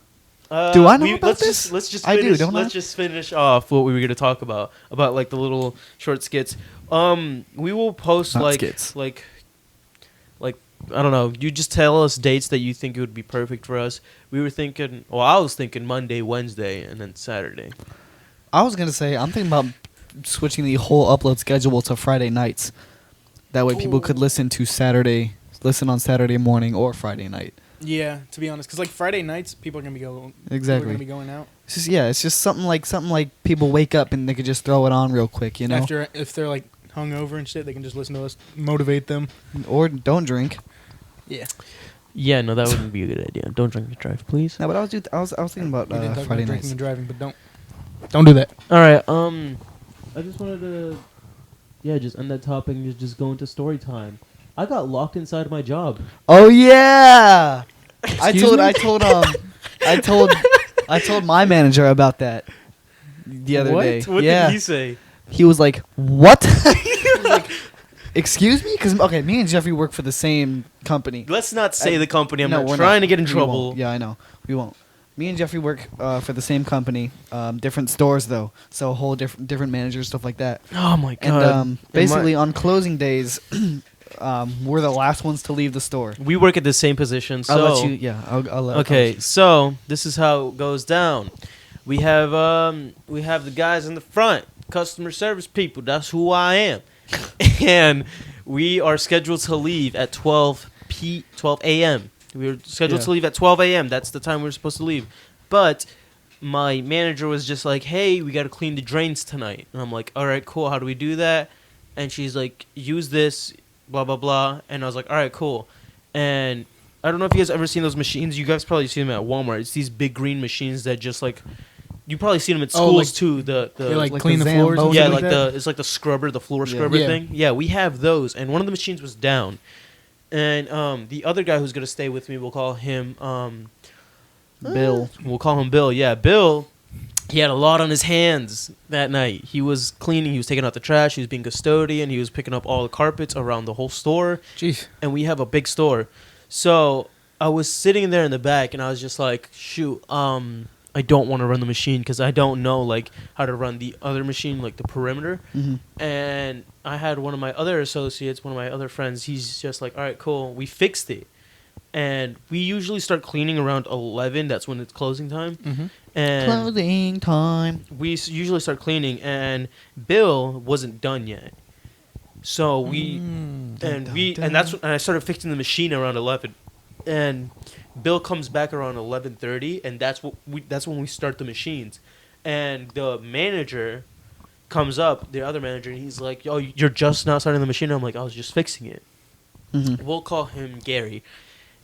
C: Do I know about
A: let's
C: this?
A: Let's just
C: I do,
A: finish,
C: don't I?
A: let's just finish off what we were gonna talk about like the little short skits. We will post
C: Not
A: like
C: skits.
A: like I don't know. You just tell us dates that you think it would be perfect for us. We were thinking. Well, I was thinking Monday, Wednesday, and then Saturday.
C: I was gonna say I'm thinking about switching the whole upload schedule to Friday nights. That way, people could listen on Saturday morning or Friday night.
B: Yeah, to be honest, because like Friday nights, people are gonna be going.
C: Exactly.
B: People are gonna be going out
C: It's just something like people wake up and they could just throw it on real quick, you know,
B: after if they're like hungover and shit. They can just listen to us, motivate them.
C: or don't drink.
B: Yeah.
A: Yeah, no, that wouldn't be a good idea. Don't drink and drive, please.
C: No, but I was thinking about
B: We didn't talk
C: Friday
B: about drinking
C: nights.
B: and driving, but don't do that.
A: All right. I just wanted to, just end that topic and just go into story time. I got locked inside my job.
C: Oh yeah, I told my manager about that the other day.
A: What
C: yeah,
A: did he say?
C: he was like, "What?" He was like, excuse me, because okay, me and Jeffrey work for the same company.
A: Let's not say the company. I'm
C: No,
A: not
C: we're
A: trying to get in
C: We
A: trouble.
C: won't. Yeah, I know. We won't. Me and Jeffrey work for the same company, different stores though, so a whole different managers, stuff like that.
A: Oh my
C: And
A: god.
C: basically on closing days, we're the last ones to leave the store.
A: We work at the same position, so
C: I'll let you. Yeah, I'll let.
A: okay. So this is how it goes down. We have the guys in the front, customer service people. That's who I am, and we are scheduled to leave at 12 a.m. We were scheduled
C: Yeah.
A: to leave at 12 a.m. That's the time we were supposed to leave, but my manager was just like, "Hey, we got to clean the drains tonight," and I'm like, "All right, cool. How do we do that?" And she's like, "Use this." Blah blah blah, and I was like, all right, cool. And I don't know if you guys ever seen those machines. You guys probably see them at Walmart. It's these big green machines that just like you probably seen them at schools
B: like-
A: too. The
B: They like
C: Like
B: clean
C: the
B: the floors. and
C: Zamboni?
A: yeah,
B: shit
A: like
B: that?
A: the it's like the scrubber, the floor
C: Yeah.
A: scrubber
B: Yeah.
A: thing. Yeah, we have those, and one of the machines was down. And the other guy who's gonna stay with me, we'll call him
C: Bill.
A: We'll call him Bill. Yeah, Bill. he had a lot on his hands that night. He was cleaning, he was taking out the trash, he was being custodian, he was picking up all the carpets around the whole store.
B: Jeez.
A: And we have a big store. So I was sitting there in the back and I was just like, shoot, I don't want to run the machine because I don't know like how to run the other machine, like the perimeter.
C: Mm-hmm.
A: And I had one of my other associates, one of my other friends, he's just like, all right, cool, we fixed it. And we usually start cleaning around 11. That's when it's closing time.
B: Mm-hmm.
A: And
C: Closing time.
A: we usually start cleaning, and Bill wasn't done yet. So we and that's when I started fixing the machine around 11, and Bill comes back around 11:30, and that's when we start the machines, and the manager comes up, the other manager, and he's like, "Yo, you're just now starting the machine." And I'm like, "I was just fixing it."
C: Mm-hmm.
A: We'll call him Gary.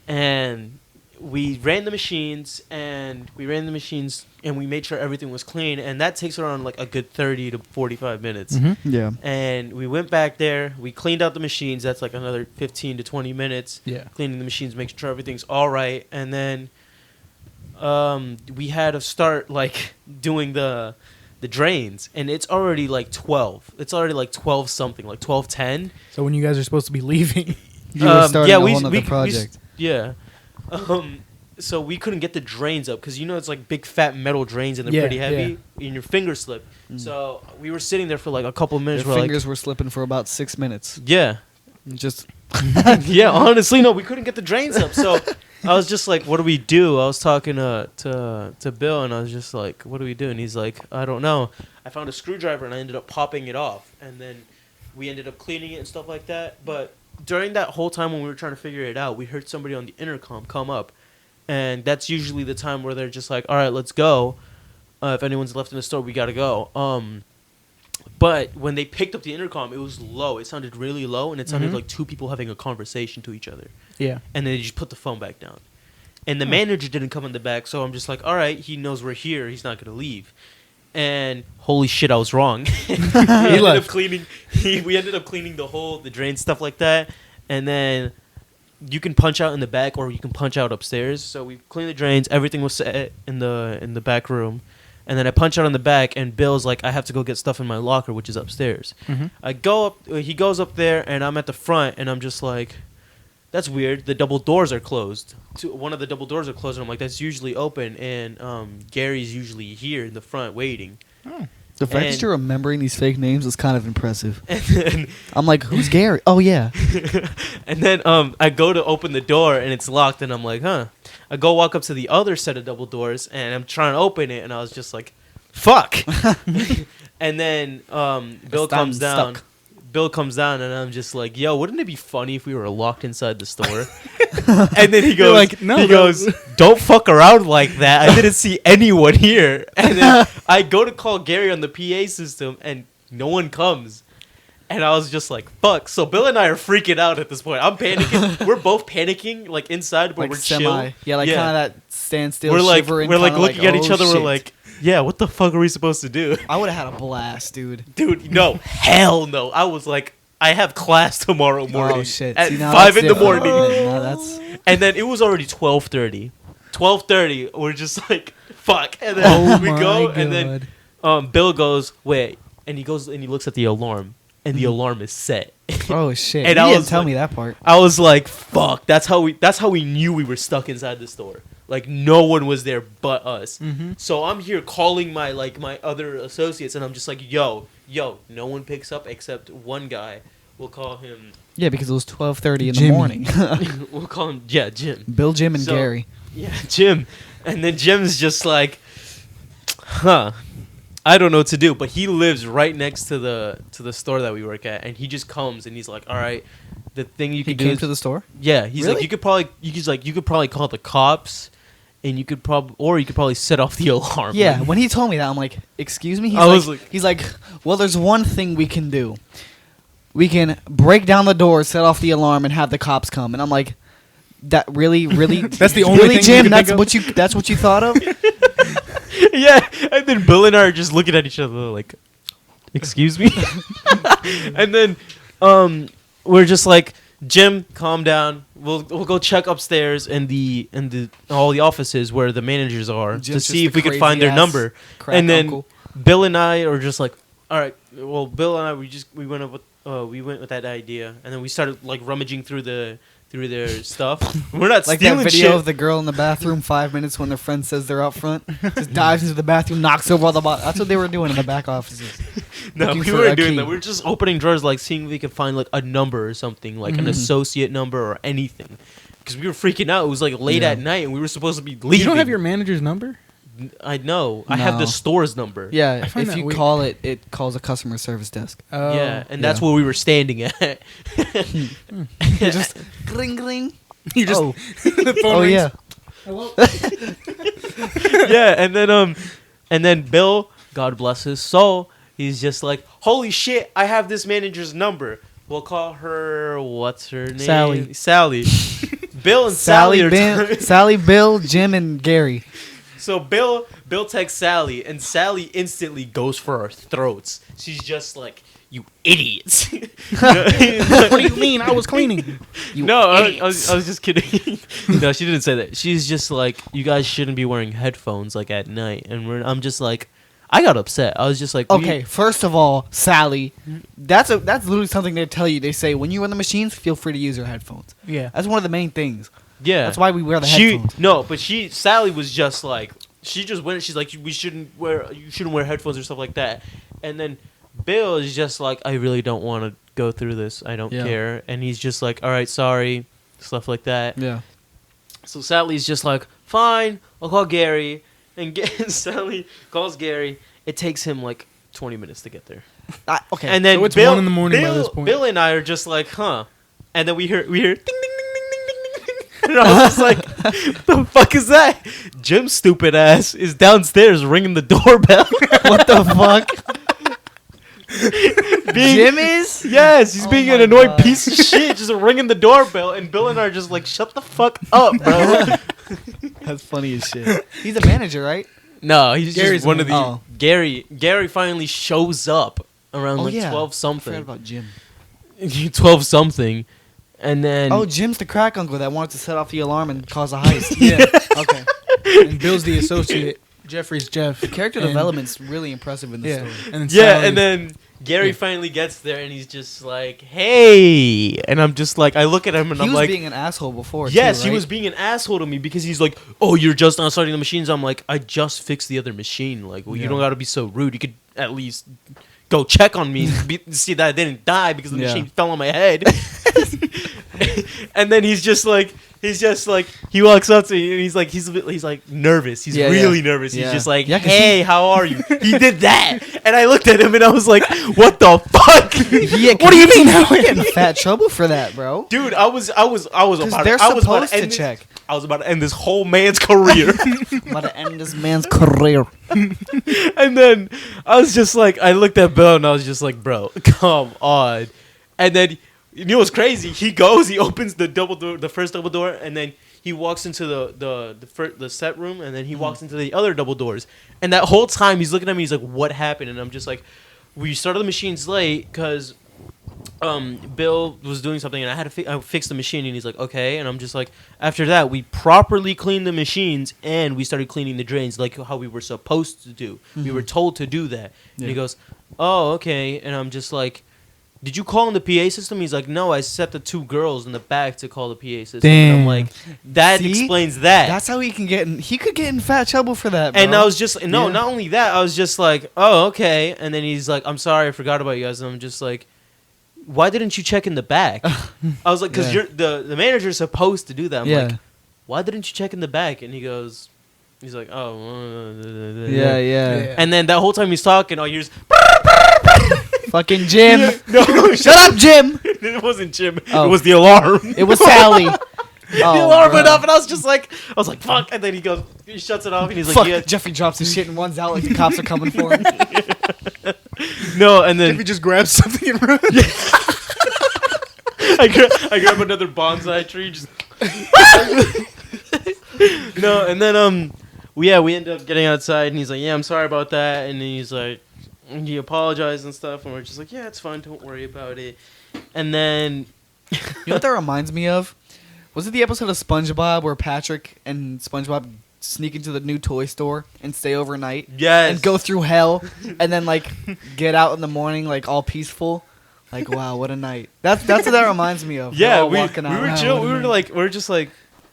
A: And we ran the machines, and we made sure everything was clean, and that takes around like a good 30 to 45 minutes.
B: Mm-hmm.
C: Yeah.
A: And we went back there, we cleaned out the machines, that's like another 15 to 20 minutes.
B: Yeah.
A: Cleaning the machines, making sure everything's all right, and then we had to start like doing the drains, and it's already like 12. It's already like 12 something, like 12:10.
B: So when you guys are supposed to be leaving.
C: You were starting a whole nother project.
A: Yeah. So we couldn't get the drains up because, you know, it's like big fat metal drains and they're
B: Yeah,
A: pretty heavy and your fingers slip. So we were sitting there for like a couple of minutes.
C: Your fingers were slipping for about 6 minutes.
A: Yeah.
C: Just
A: Yeah, honestly, no, we couldn't get the drains up. So I was just like, what do we do? I was talking to Bill, and I was just like, what do we do? And he's like, I don't know. I found a screwdriver and I ended up popping it off. And then we ended up cleaning it and stuff like that. But during that whole time when we were trying to figure it out, we heard somebody on the intercom come up. And that's usually the time where they're just like, all right, let's go. If anyone's left in the store, we got to go. But when they picked up the intercom, it was low. It sounded really low, and it sounded like two people having a conversation to each other.
B: Yeah.
A: And then they just put the phone back down. And the manager didn't come in the back, so I'm just like, all right, he knows we're here. He's not going to leave. And holy shit, I was wrong. We ended up cleaning the drain, stuff like that. And then you can punch out in the back or you can punch out upstairs. So we cleaned the drains. Everything was set in the back room. And then I punch out in the back, and Bill's like, I have to go get stuff in my locker, which is upstairs.
B: Mm-hmm.
A: I go up. He goes up there, and I'm at the front, and I'm just like, that's weird. The double doors are closed. One of the double doors are closed, and I'm like, that's usually open, and Gary's usually here in the front waiting.
B: Oh.
C: the fact that you're remembering these fake names is kind of impressive.
A: And then,
C: I'm like, who's Gary? Oh yeah.
A: and then I go to open the door, and it's locked, and I'm like, huh. I go walk up to the other set of double doors, and I'm trying to open it, and I was just like, fuck. And then Bill comes down.
C: Stuck.
A: Bill comes down, and I'm just like, yo, wouldn't it be funny if we were locked inside the store? And then he goes,
B: like, no,
A: he goes, don't fuck around like that. I didn't see anyone here. And then I go to call Gary on the PA system, and no one comes. And I was just like, fuck. So Bill and I are freaking out at this point. I'm panicking. We're both panicking, like, inside, but
C: Like
A: we're
C: semi.
A: chill.
C: Yeah, like kind of that standstill.
A: We're like,
C: shivering,
A: we're like
C: kinda
A: looking at each
C: oh,
A: other.
C: shit.
A: We're like, yeah, what the fuck are we supposed to do?
C: I would have had a blast, dude.
A: Dude, no, hell no. I was like, I have class tomorrow morning.
C: Oh shit!
A: At
C: See, now
A: 5
C: that's
A: in the
C: different.
A: morning.
C: Now that's
A: And then it was already 12:30. 12:30. We're just like, fuck. And then we go, and then Bill goes, wait, and he goes and he looks at the alarm, and the alarm is set.
C: oh shit!
A: And
C: you
A: I
C: didn't
A: was
C: tell
A: like-
C: me that part.
A: I was like, fuck. That's how we knew we were stuck inside the store. Like, no one was there but us.
B: Mm-hmm.
A: So I'm here calling my other associates, and I'm just like, yo, no one picks up except one guy. We'll call him.
C: Yeah, because it was 12:30 in
B: Jimmy.
C: the morning.
A: We'll call him, Jim.
C: Bill, Jim, and
A: So-
C: Gary.
A: Yeah, Jim. And then Jim's just like, huh, I don't know what to do. But he lives right next to the store that we work at, and he just comes and he's like, all right, the thing you
C: He
A: can do
C: came
A: is,
C: to the store.
A: yeah, he's
C: Really?
A: like, you could probably call the cops, and you could probably set off the alarm.
C: Yeah, when he told me that, I'm like, excuse me? He's like, well, there's one thing we can do. We can break down the door, set off the alarm, and have the cops come. And I'm like, that really?
B: That's the only
C: really,
B: thing
C: Jim?
B: you can think of?
C: That's what you thought of?
A: Yeah, and then Bill and I are just looking at each other like, excuse me? And then we're just like, Jim, calm down. we'll go check upstairs in the all the offices where the managers are
C: Jim's
A: to
C: just
A: see if
C: the
A: we could find their
C: crazy-ass
A: number.
C: crack
A: And then
C: uncle.
A: Bill and I are just like, all right. Well, Bill and I we went up with that idea, and then we started like rummaging through their stuff. We're not
C: Like
A: stealing
C: that video
A: shit.
C: of the girl in the bathroom 5 minutes when their friend says they're out front. Just dives into the bathroom, knocks over all the bottles. That's what they were doing in the back offices.
A: No,
C: looking
A: we
C: for
A: weren't
C: a
A: doing
C: key.
A: that. We were just opening drawers, like seeing if we could find like a number or something, like an associate number or anything. Because we were freaking out. It was like late
C: Yeah.
A: at night, and we were supposed to be leaving.
B: You don't have your manager's number?
A: I know. I have the
C: No.
A: store's number.
C: Yeah,
B: I find
C: if
B: that
C: you
B: weird.
C: call it, it calls a customer service desk.
B: Oh,
A: Yeah, and that's
C: yeah.
A: where we were standing at.
C: You just ring ring.
B: you just
C: Oh,
B: the phone
C: oh
B: rings.
C: yeah.
B: Hello?
A: Yeah, and then Bill, God bless his soul, he's just like, holy shit, I have this manager's number. We'll call her, what's her name?
B: Sally.
A: Sally. Bill and Sally are
C: Sally, Bill, Jim, and Gary.
A: So Bill texts Sally, and Sally instantly goes for our throats. She's just like, you idiots.
B: What do you mean? I was cleaning.
A: No, I was just kidding. No, she didn't say that. She's just like, you guys shouldn't be wearing headphones like at night. And I'm just like, I got upset. I was just like,
C: Okay, first of all, Sally, that's literally something they tell you. They say when you run the machines, feel free to use your headphones.
B: Yeah.
C: That's one of the main things.
A: yeah.
C: That's why we wear the headphones.
A: No, but Sally was just like, she just went. She's like, you shouldn't wear headphones or stuff like that. And then Bill is just like, I really don't want to go through this. I don't
C: Yeah.
A: care. And he's just like, all right, sorry, stuff like that.
C: Yeah.
A: So Sally's just like, fine, I'll call Gary. And Sally calls Gary. It takes him like 20 minutes to get there.
C: Okay.
A: And then
B: So it's
A: Bill,
B: 1 in the morning by
A: Bill,
B: this point.
A: Bill and I are just like, huh. And then we hear ding, ding, ding, ding, ding, ding, ding. And I was just like, what the fuck is that? Jim's stupid ass is downstairs ringing the doorbell.
C: what the fuck? Jim is?
A: Yes, he's
C: Oh
A: being
C: my
A: an annoying
C: God.
A: piece of shit, just ringing the doorbell. And Bill and I are just like, shut the fuck up, bro.
C: That's funny as shit. He's a manager, right?
A: No, he's
B: Gary's
A: just one of the.
C: Oh.
A: Gary finally shows up around
C: Oh
A: like
C: yeah.
A: 12
C: I forgot
A: something.
C: about Jim.
A: 12 something. And then.
C: Oh, Jim's the crack uncle that wanted to set off the alarm and cause a heist.
B: Yeah. Okay. And Bill's the associate. Jeffrey's Jeff.
C: Character
B: And-
C: development's really impressive in this
B: Yeah.
C: story.
B: And then
A: Yeah,
B: Sally-
A: and then Gary
B: Yeah.
A: finally gets there and he's just like, hey. And I'm just like, I look at him and
C: He
A: I'm
C: was
A: like,
C: being an asshole before.
A: yes,
C: too,
A: he
C: right?
A: was being an asshole to me because he's like, oh, you're just not starting the machines. I'm like, I just fixed the other machine. Like, well, you
C: Yeah.
A: don't got to be so rude. You could at least go check on me and see that I didn't die because the
C: Yeah.
A: machine fell on my head. And then he walks up to me and he's like nervous. He's
C: Yeah,
A: really
C: yeah.
A: nervous.
C: Yeah.
A: He's just like,
C: Yeah, 'cause
A: hey, how are you? He did that. And I looked at him and I was like, what the fuck?
C: Yeah,
A: What do you mean?
C: You're getting in fat trouble for that, bro.
A: Dude, I was about
C: they're
A: I was about
C: supposed
A: to
C: to
A: end
C: check.
A: I was about to end this whole man's career.
C: I'm about to end this man's career.
A: And then I was just like, I looked at Bill and I was just like, bro, come on. And then, you know what's crazy? He goes, he opens the double door, the first double door, and then he walks into the set room, and then he walks into the other double doors. And that whole time he's looking at me, he's like, what happened? And I'm just like, we started the machines late because Bill was doing something, and I had to fix the machine. And he's like, okay. And I'm just like, after that, we properly cleaned the machines, and we started cleaning the drains like how we were supposed to do. We were told to do that. And he
C: Yeah.
A: goes, oh, okay. And I'm just like, did you call in the PA system? He's like, no, I set the 2 girls in the back to call the PA system. And I'm
B: Damn.
A: like, that
C: See?
A: explains that.
C: That's how he can get in. He could get in fat trouble for that, bro.
A: And I was just, no,
C: Yeah.
A: not only that, I was just like, oh, okay. And then he's like, I'm sorry, I forgot about you guys. And I'm just like, why didn't you check in the back? I was like, because
C: Yeah.
A: the manager's supposed to do that. I'm
C: Yeah.
A: like, why didn't you check in the back? And he's like, oh.
C: Yeah, yeah.
B: Yeah.
A: And then that whole time he's talking, all you hear is,
C: Fucking Jim.
A: no,
C: Shut up, Jim.
A: it wasn't Jim.
C: Oh.
A: It was the alarm.
C: It was Sally.
A: The
C: Oh,
A: alarm went
C: bro.
A: off, and I was like, fuck. And then he shuts it off, and he's
C: Fuck.
A: like, yeah.
C: Jeffrey drops his shit and runs out like the cops are coming for him.
A: No, and then
B: Jeffy just grabs something and runs.
A: I grab another bonsai tree, just no, and then we end up getting outside, and he's like, yeah, I'm sorry about that, and then he's like, he apologized and stuff, and we're just like, yeah, it's fine, don't worry about it. And then
C: You know what that reminds me of? Was it the episode of SpongeBob where Patrick and SpongeBob sneak into the new toy store and stay overnight?
A: Yes.
C: And go through hell and then like get out in the morning like all peaceful. Like wow, what a night. That's what that reminds me of.
A: Yeah,
C: We're all
A: we
C: walking out.
A: were
B: Wow,
A: chill.
B: what a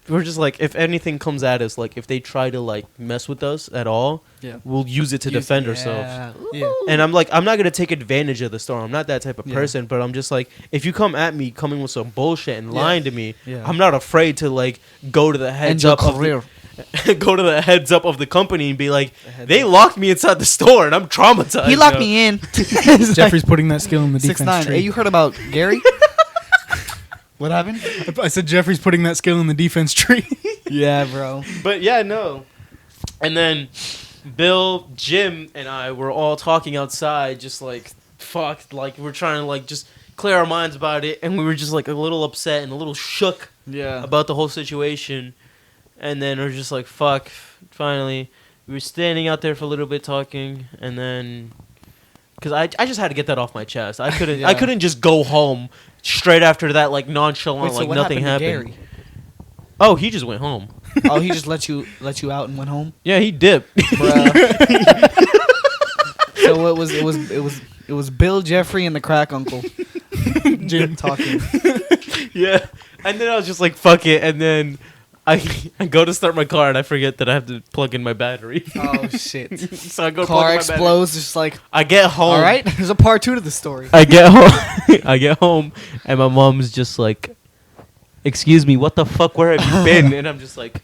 A: We're just like if anything comes at us, like if they try to like mess with us at all,
C: Yeah.
A: we'll use it to defend ourselves.
B: Yeah.
A: And I'm like, I'm not gonna take advantage of the store. I'm not that type of
C: Yeah.
A: person. But I'm just like, if you come at me coming with some bullshit and
C: Yeah.
A: lying to me,
C: Yeah.
A: I'm not afraid to like go to the heads
C: End your
A: up of
C: career.
A: go to the heads up of the company and be like,
C: The heads
A: they
C: up.
A: locked me inside the store and I'm traumatized.
C: He locked
A: yo."
C: me in.
B: Jeffrey's putting that skill in the defense
C: 6'9".
B: tree.
C: Hey, you heard about Gary? What happened?
B: I said Jeffrey's putting that skill in the defense tree.
C: Yeah, bro.
A: But yeah, no. And then Bill, Jim, and I were all talking outside, just like fucked, like we're trying to like just clear our minds about it, and we were just like a little upset and a little shook
C: Yeah.
A: about the whole situation. And then we're just like, fuck. Finally, we were standing out there for a little bit talking, and then because I just had to get that off my chest. I couldn't
C: Yeah.
A: I couldn't just go home straight after that like nonchalant
C: Wait, so
A: like
C: what
A: nothing
C: happened to
A: happened. Oh, he just went home.
C: Gary? Oh, he just let you out and went home,
A: Yeah, he dipped.
C: bruh. So it was Bill, Jeffrey, and the crack uncle
B: Jim.
C: talking.
A: Yeah. And then I was just like, fuck it. And then I go to start my car and I forget that I have to plug in my battery.
C: Oh shit!
A: So I go
C: Car
A: plug in my
C: explodes. Just like
A: battery. I get home.
C: all right. There's a part 2 to the story.
A: I get home. I get home and my mom's just like, excuse me, what the fuck? Where have you been? And I'm just like,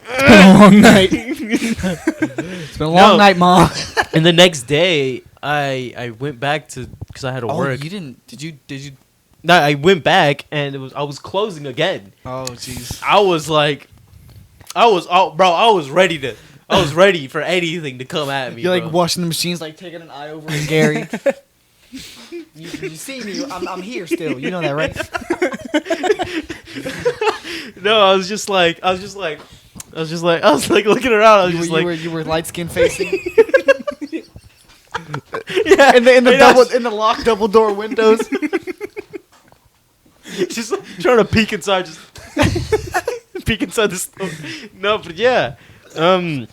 B: It's been a long night.
C: It's been a long night, Mom.
A: and the next day I went back to, because I had to
C: Oh,
A: work.
C: you didn't? Did you?
A: No, I went back and I was closing again.
C: Oh, jeez.
A: I was like, I was ready for anything to come at me.
C: You're like
A: bro.
C: washing the machines, like taking an eye over at Gary. you see me? I'm here still. You know that, right?
A: No, I was like looking around. I was
C: You were light skin facing.
A: yeah,
C: in the
A: and
C: in the locked double door windows.
A: just like, trying to peek inside, just peek inside the store. No, but yeah, that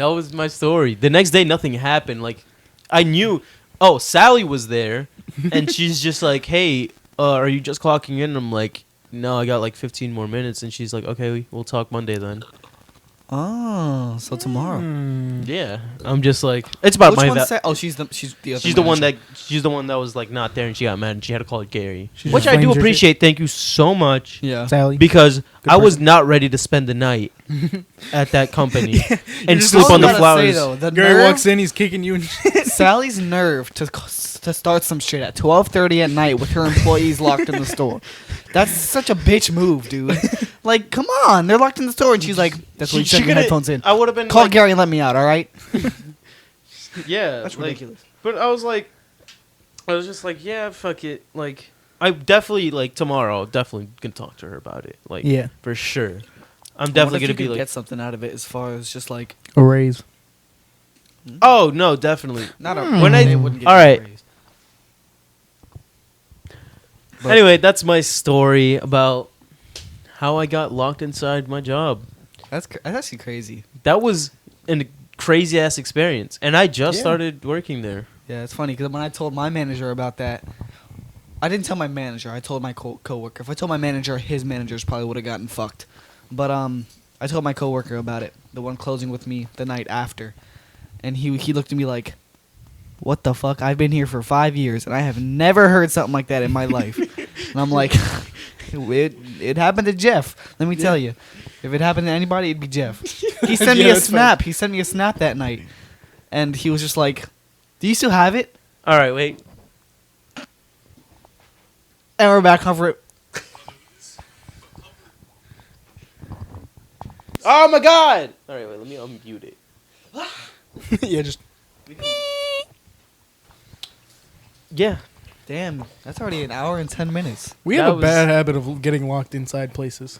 A: was my story. The next day, nothing happened. Like, I knew. Oh, Sally was there, and she's just like, "Hey, are you just clocking in?" And I'm like, "No, I got like 15 more minutes." And she's like, "Okay, we'll talk Monday then."
C: Oh, so tomorrow.
A: Yeah, I'm just like, it's about
C: Which
A: my.
C: one's she's the other
A: She's the one
C: manager.
A: that was like not there, and she got mad, and she had to call it Gary,
B: She
A: which
B: just
A: I do
B: blames her
A: appreciate. Thank you so much,
C: Yeah.
B: Sally.
A: because
B: Good
A: I was
B: person.
A: not ready to spend the night at that company and
B: just
A: sleep on the
C: I was about to say,
A: flowers.
C: though, the
B: Gary
C: nerve-
B: walks in, he's kicking you.
C: Sally's nerve to start some shit at 12:30 at night with her employees locked in the store. That's such a bitch move, dude. Like, come on, they're locked in the store, and she's like, "That's what you sent your
A: coulda-
C: headphones in.
A: I would have been
C: Call
A: like,
C: Gary and let me out, all right?"
A: yeah,
C: That's
A: like-
C: ridiculous.
A: But I was just like, yeah, fuck it. Like, I definitely like tomorrow. Definitely gonna talk to her about it. Like,
B: Yeah.
A: for sure. I'm
C: What
A: definitely
C: if you
A: gonna be
C: could
A: like,
C: get something out of it as far as just like
B: A raise.
A: oh no, definitely.
C: not a
B: When
C: they
A: I-
C: wouldn't give
A: all
C: you a
A: right.
C: raise. But-
A: Anyway, that's my story about how I got locked inside my job.
C: That's actually crazy.
A: That was a crazy ass experience, and I just
B: Yeah.
A: started working there.
C: Yeah, it's funny because when I told my manager about that, I didn't tell my manager. I told my coworker. If I told my manager, his managers probably would have gotten fucked. But I told my coworker about it, the one closing with me the night after, and he looked at me like, "What the fuck? I've been here for 5 years and I have never heard something like that in my life." And I'm like, "It happened to Jeff. Let me tell you, if it happened to anybody, it'd be Jeff." He sent me
B: Yeah,
C: a
B: that's
C: snap. He sent me a snap that night, and he was just like, "Do you still have it?"
A: All right, wait.
C: And we're back on for it.
A: Oh my god! All right, wait. Let me unmute it.
B: Yeah, just
A: Yeah.
C: Damn, that's already an hour and 10 minutes.
B: we have
A: That
B: a
A: was-
B: bad habit of getting locked inside places.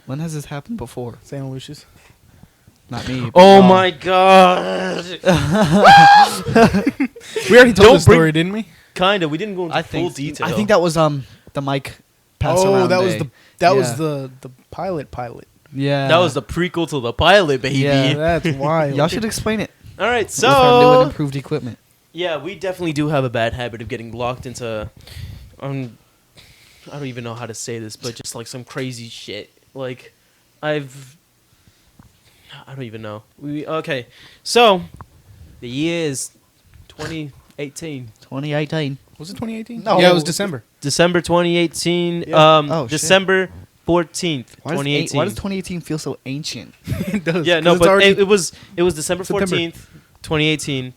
C: When has this happened before?
B: St. Lucius.
C: Not me. but
A: Oh
C: y'all.
A: my god.
B: We already told
A: Don't
B: the story, didn't we?
A: Kinda. We didn't go into
C: I
A: full
C: think
A: detail.
C: I think that was the Mike pass
B: Oh,
C: around
B: that was
C: day.
B: the That was
C: Yeah.
B: the pilot.
C: Yeah.
A: That was the prequel to the pilot, baby.
C: Yeah.
B: That's wild.
C: Y'all should explain it.
A: All right,
C: With our new and
A: so
C: improved equipment.
A: yeah, we definitely do have a bad habit of getting locked into. I don't even know how to say this, but just like some crazy shit. Like, I don't even know. Okay, so the year is 2018.
C: 2018.
B: Was it 2018?
C: No.
B: Yeah, it was December.
A: December 2018.
B: Yeah.
C: Oh, shit.
A: December 14th,
C: Why
A: 2018.
C: why does 2018 feel so ancient?
B: It does.
A: Yeah,
B: 'cause
A: no,
B: it's
A: but
B: already-
A: it was December
B: September.
A: 14th, 2018.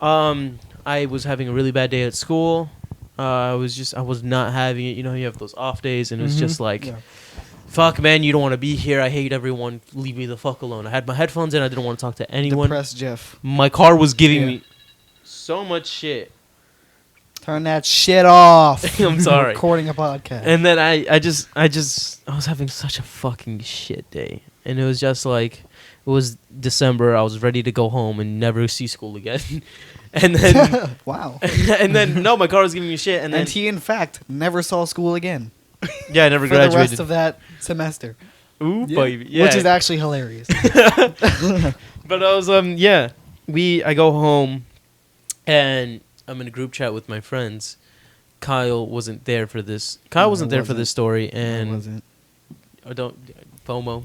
A: I was having a really bad day at school. I was not having it. You know, you have those off days, and it was
B: Mhm.
A: just like,
C: Yeah.
A: fuck, man, you don't want to be here. I hate everyone. Leave me the fuck alone. I had my headphones in. I didn't want to talk to anyone.
C: Depressed Jeff.
A: My car was giving
B: Yeah.
A: me so much shit.
C: Turn that shit off.
A: I'm sorry.
C: Recording a podcast.
A: And then I was having such a fucking shit day. And it was just like, it was December. I was ready to go home and never see school again. And then,
C: Wow.
A: and then, no, my car was giving me shit. And then,
C: And he, in fact, never saw school again
A: yeah, I never
C: for the rest
A: graduated.
C: of that semester,
A: Ooh,
B: Yeah.
A: baby. Yeah.
C: which is actually hilarious.
A: But I was, yeah. I go home and I'm in a group chat with my friends. Kyle wasn't there for this. Kyle
C: No,
A: wasn't
C: I
A: there for
C: wasn't.
A: this story.
C: I
A: And
C: wasn't.
A: I don't, FOMO.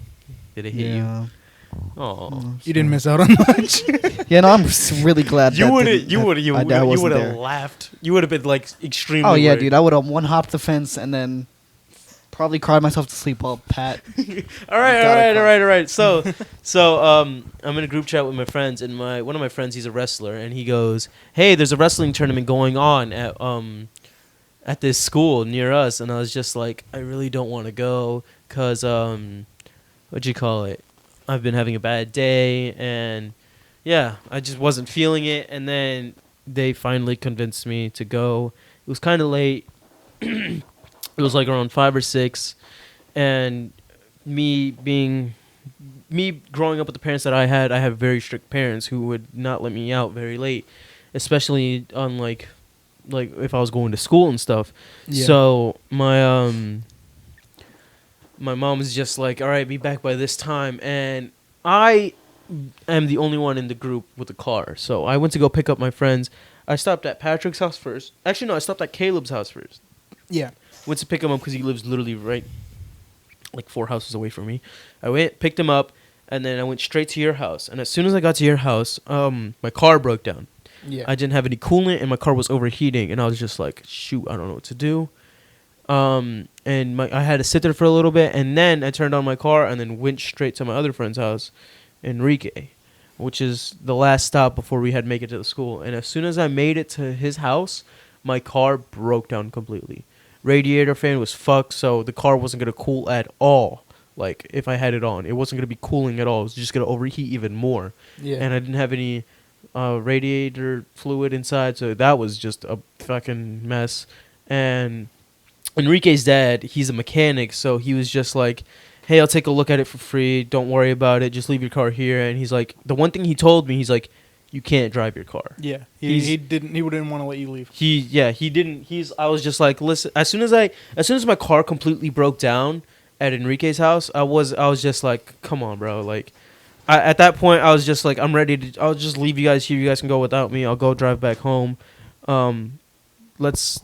A: Did it hit you?
C: Yeah.
A: Oh.
B: You didn't miss out on much.
C: Yeah, no, I'm really glad.
A: You
C: that
A: would
C: didn't- that
A: you
C: I
A: would
C: wasn't
A: have
C: there.
A: laughed. You would have been like extremely.
C: Oh yeah,
A: worried.
C: dude, I would have one hopped the fence and then probably cried myself to sleep while Pat.
A: All right,
C: Got it,
A: all right. So, I'm in a group chat with my friends, and one of my friends, he's a wrestler, and he goes, "Hey, there's a wrestling tournament going on at this school near us," and I was just like, I really don't want to go, cause what'd you call it? I've been having a bad day, and yeah, I just wasn't feeling it, and then they finally convinced me to go. It was kind of late. It was like around 5 or 6, and me growing up with the parents that I have very strict parents who would not let me out very late, especially on like if I was going to school and stuff.
B: Yeah.
A: So my mom was just like, all right, be back by this time, and I am the only one in the group with a car. So I went to go pick up my friends. I stopped at Patrick's house first. Actually, no, I stopped at Caleb's house first.
B: Yeah.
A: Went to pick him up because he lives literally right, like 4 houses away from me. I went, picked him up, and then I went straight to your house. And as soon as I got to your house, my car broke down.
B: Yeah.
A: I didn't have any coolant, and my car was overheating. And I was just like, shoot, I don't know what to do. And I had to sit there for a little bit, and then I turned on my car and then went straight to my other friend's house, Enrique, which is the last stop before we had to make it to the school. And as soon as I made it to his house, my car broke down completely. Radiator fan was fucked, so the car wasn't going to cool at all. Like, if I had it on, it wasn't going to be cooling at all. It was just going to overheat even more.
B: Yeah.
A: And I didn't have any radiator fluid inside, so that was just a fucking mess. And Enrique's dad, he's a mechanic, so he was just like, hey, I'll take a look at it for free. Don't worry about it. Just leave your car here. And he's like, the one thing he told me, he's like, you can't drive your car.
B: Yeah.
A: He's-
B: He didn't want to let you leave.
A: He didn't. I was just like, listen. As soon as my car completely broke down at Enrique's house, I was just like, come on, bro. Like, at that point, I was just like, I'm ready to. I'll just leave you guys here. You guys can go without me. I'll go drive back home. Let's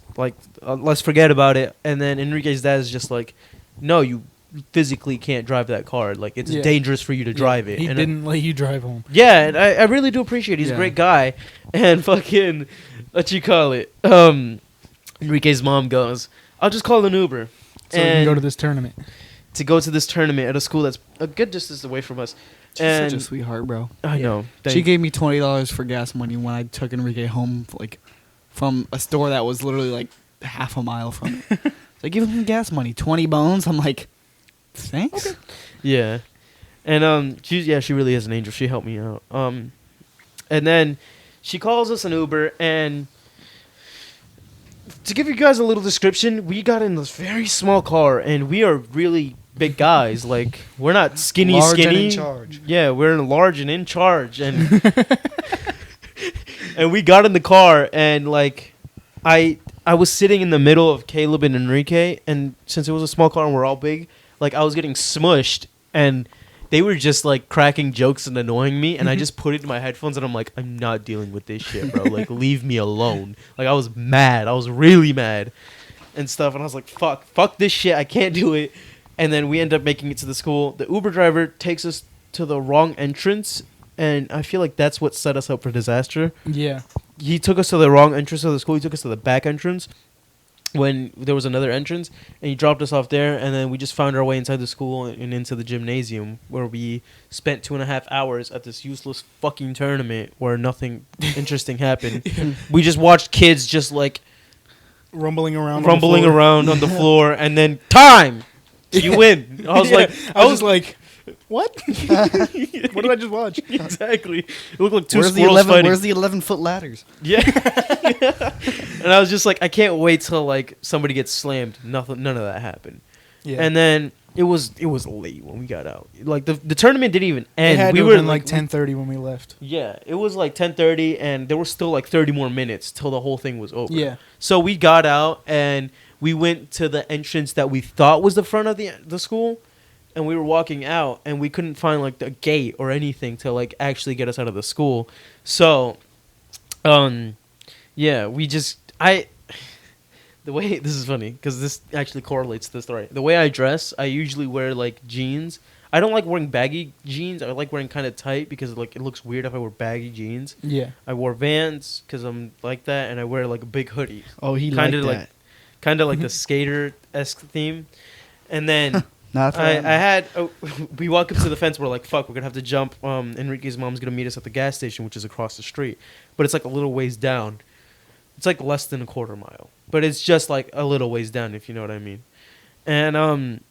A: forget about it. And then Enrique's dad is just like, no, you physically can't drive that car. Like, it's
B: Yeah.
A: dangerous for you to drive it.
B: He
A: And
B: didn't let you drive home.
A: yeah, and I really do appreciate it. He's a
C: Yeah.
A: great guy. And fucking, what you call it? Enrique's mom goes, I'll just call an Uber.
B: So we can go to this tournament.
A: to go to this tournament at a school that's a good distance away from us.
C: She's
A: And
C: such a sweetheart, bro.
A: I know.
C: She gave me $20 for gas money when I took Enrique home, like, from a store that was literally like half a mile from it. So I give him gas money, 20 bones. I'm like, thanks.
A: Yeah. And she really is an angel. She helped me out. And then she calls us an Uber, and to give you guys a little description, we got in this very small car, and we are really big guys. Like, we're not skinny.
C: Large and in charge.
A: Yeah, we're large and in charge, and and we got in the car, and like I I was sitting in the middle of Caleb and Enrique, and since it was a small car and we're all big, like I was getting smushed, and they were just like cracking jokes and annoying me, and I just put it in my headphones, and I'm like, I'm not dealing with this shit, bro. Like, leave me alone. Like, I was mad. I was really mad and stuff, and I was like, fuck this shit. I can't do it. And then we end up making it to the school. The Uber driver takes us to the wrong entrance, and I feel like that's what set us up for disaster.
B: Yeah.
A: He took us to the wrong entrance of the school. He took us to the back entrance when there was another entrance, and he dropped us off there, and then we just found our way inside the school and into the gymnasium, where we spent 2.5 hours at this useless fucking tournament where nothing interesting happened. We just watched kids just like
B: Rumbling around
A: on the floor, and then time! You win. I was like...
B: I was like... What? What did I just watch?
A: Exactly. It looked like two
C: Where's the
A: squirrels fighting.
C: Where's the 11-foot ladders?
A: Yeah. And I was just like, I can't wait till like somebody gets slammed. None of that happened.
B: Yeah.
A: And then it was late when we got out. Like the tournament didn't even
B: It
A: end.
B: had
A: We
B: to
A: were
B: have been like 10:30 when we left.
A: Yeah, it was like 10:30, and there were still like 30 more minutes till the whole thing was over.
B: Yeah.
A: So we got out and we went to the entrance that we thought was the front of the school. And we were walking out, and we couldn't find like the gate or anything to like actually get us out of the school. So, yeah, the way this is funny because this actually correlates to the story. The way I dress, I usually wear like jeans. I don't like wearing baggy jeans. I like wearing kind of tight because like it looks weird if I wear baggy jeans.
B: Yeah.
A: I wore Vans because I'm like that, and I wear like a big hoodie.
C: Oh, he
A: kind
C: liked
A: of
C: that.
A: kind of like the skater-esque theme, and then.
C: Not for
A: I
C: him.
A: had we walk up to the fence. We're like, fuck, we're gonna have to jump. Enrique's mom's gonna meet us at the gas station, which is across the street, but it's like a little ways down. It's like less than a quarter mile, but it's just like a little ways down, if you know what I mean. And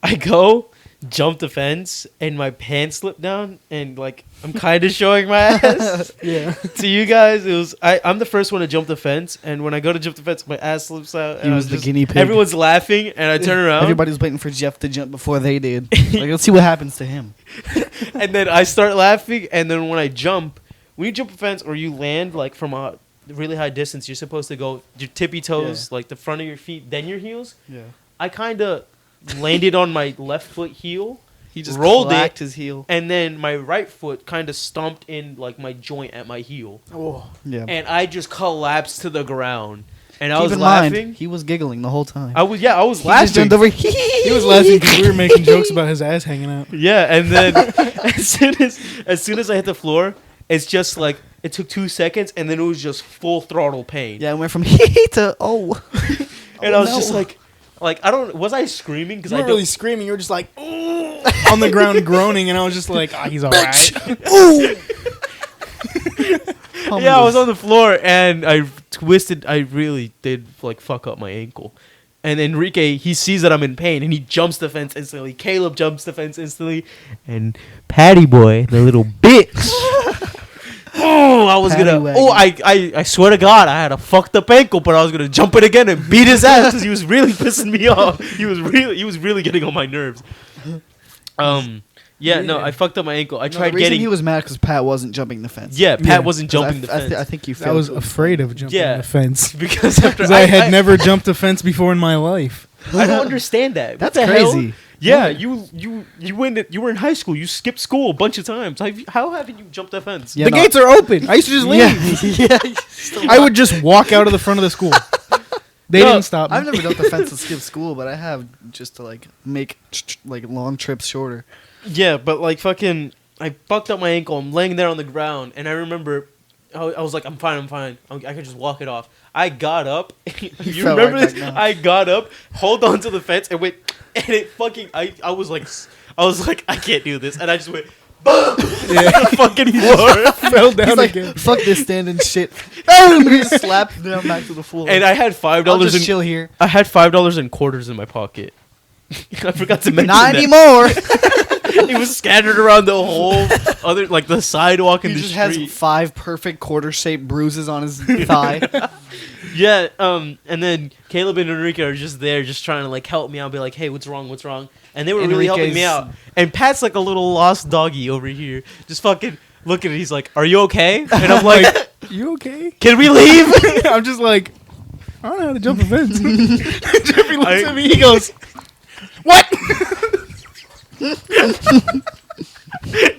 A: I go jump the fence, and my pants slip down, and like I'm kind of showing my ass.
B: Yeah.
A: To you guys, it was I'm the first one to jump the fence, and when I go to jump the fence, my ass slips out.
C: He
A: and
C: was
A: I'm
C: the
A: just-
C: guinea pig.
A: Everyone's laughing, and I turn around.
C: Everybody was waiting for Jeff to jump before they did. Like, let's see what happens to him.
A: And then I start laughing, and then when you jump a fence or you land like from a really high distance, you're supposed to go your tippy toes, like the front of your feet, then your heels.
C: Yeah.
A: I kind of landed on my left foot heel.
C: He just
A: rolled
C: clacked
A: it,
C: his heel.
A: and then my right foot kind of stomped in like my joint at my heel,
B: Oh.
C: Yeah.
A: and I just collapsed to the ground. And I
C: Keep
A: was
C: in
A: laughing.
C: mind, he was giggling the whole time.
A: I was
C: He just
A: laughing.
C: jumped over.
B: He was laughing because we were making jokes about his ass hanging out.
A: Yeah, and then as soon as I hit the floor, it's just like it took 2 seconds, and then it was just full throttle pain.
C: Yeah, it went from hee to oh.
A: And I was just like I don't. Was I screaming? Because
B: You
A: I
B: weren't
A: don't.
B: really screaming. You were just like, ooh, on the ground groaning, and I was just like, he's all right.
C: Ooh.
A: Yeah, I was on the floor, and I twisted. I really did like fuck up my ankle. And Enrique, he sees that I'm in pain, and he jumps the fence instantly. Caleb jumps the fence instantly, and Patty Boy, the little bitch. Oh, I was
C: Paddy
A: gonna.
C: wagon.
A: Oh, I swear to God, I had a fucked up ankle, but I was gonna jump it again and beat his ass because he was really pissing me off. He was really getting on my nerves. Yeah, no, I fucked up my ankle. I tried
C: the reason
A: getting.
C: he was mad because Pat wasn't jumping the fence.
A: Yeah, Pat
B: Yeah,
A: wasn't
C: 'Cause
A: jumping the fence.
C: I think you.
B: I was afraid of jumping
A: Yeah.
B: the fence
A: because after
B: because I had never jumped a fence before in my life.
A: I don't understand that. What
C: That's
A: the hell?
C: crazy.
A: Yeah, you were in high school. You skipped school a bunch of times. How haven't you jumped a fence?
C: Yeah,
B: The
C: no.
B: gates are open. I used to just leave.
C: Yeah.
B: I would just walk out of the front of the school. They
A: No,
B: didn't stop me.
C: I've never jumped the fence to skip school, but I have just to like make like long trips shorter.
A: Yeah, but like fucking, I fucked up my ankle. I'm laying there on the ground, and I remember, I was like, I'm fine. I could just walk it off. I got up. You
C: fell
A: remember
C: right
A: this?
C: back down.
A: I got up, hold on to the fence, and went, and it fucking, I was like, I can't do this, and I just went, boom, on the fucking floor.
B: Fell down
C: He's like,
B: again.
C: fuck this standing shit. Boom! He just slapped down back to the floor.
A: And I had $5
C: I'll just
A: in
C: chill here.
A: I had $5 in quarters in my pocket. I forgot to mention
C: Not
A: that.
C: anymore.
A: It was scattered around the whole other, like the sidewalk
C: He
A: and the
C: just
A: street.
C: has 5 perfect quarter-shaped bruises on his thigh.
A: Yeah, and then Caleb and Enrique are just there, just trying to like help me out, be like, "Hey, what's wrong? What's wrong?" And they were really helping me
C: Enrique's-
A: out. And Pat's like a little lost doggy over here, just fucking looking at it. He's like, "Are you okay?" And I'm like,
B: You okay?
A: "Can we leave?"
B: I'm just like, I don't know how to jump a fence. Jeffrey looks at me. He goes, "What?"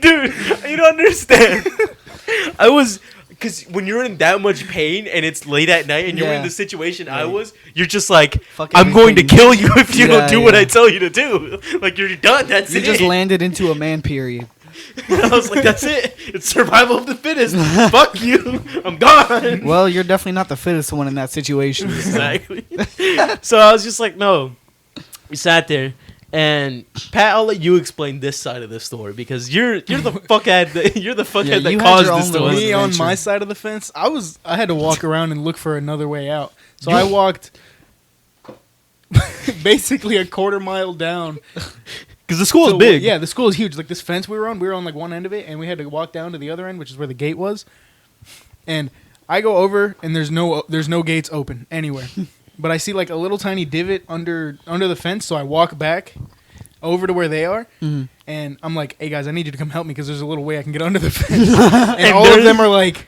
A: Dude, you don't understand. I was, because when you're in that much pain and it's late at night and you're in the situation I was, you're just like,
C: Fuck
A: I'm going to
C: everything.
A: kill you if you don't
C: Yeah,
A: do what
C: yeah.
A: I tell you to do. Like, you're done. That's
C: You
A: it.
C: just landed into a man period.
A: I was like, that's it. It's survival of the fittest. Fuck you. I'm gone.
C: Well, you're definitely not the fittest one in that situation.
A: Exactly. So I was just like, no. We sat there. And Pat, I'll let you explain this side of the story because you're the fuckhead that
C: Yeah,
A: that
C: you had
A: caused
C: your
A: this
C: own
A: to
C: little
A: us.
B: Me on
C: adventure.
B: my side of the fence, I had to walk around and look for another way out. So I walked basically a quarter mile down.
A: Because the school is
B: So,
A: big.
B: Yeah, the school is huge. Like this fence we were on like one end of it, and we had to walk down to the other end, which is where the gate was. And I go over, and there's no gates open anywhere. But I see like a little tiny divot under the fence, so I walk back over to where they are, and I'm like, "Hey guys, I need you to come help me because there's a little way I can get under the fence." And all of them are like,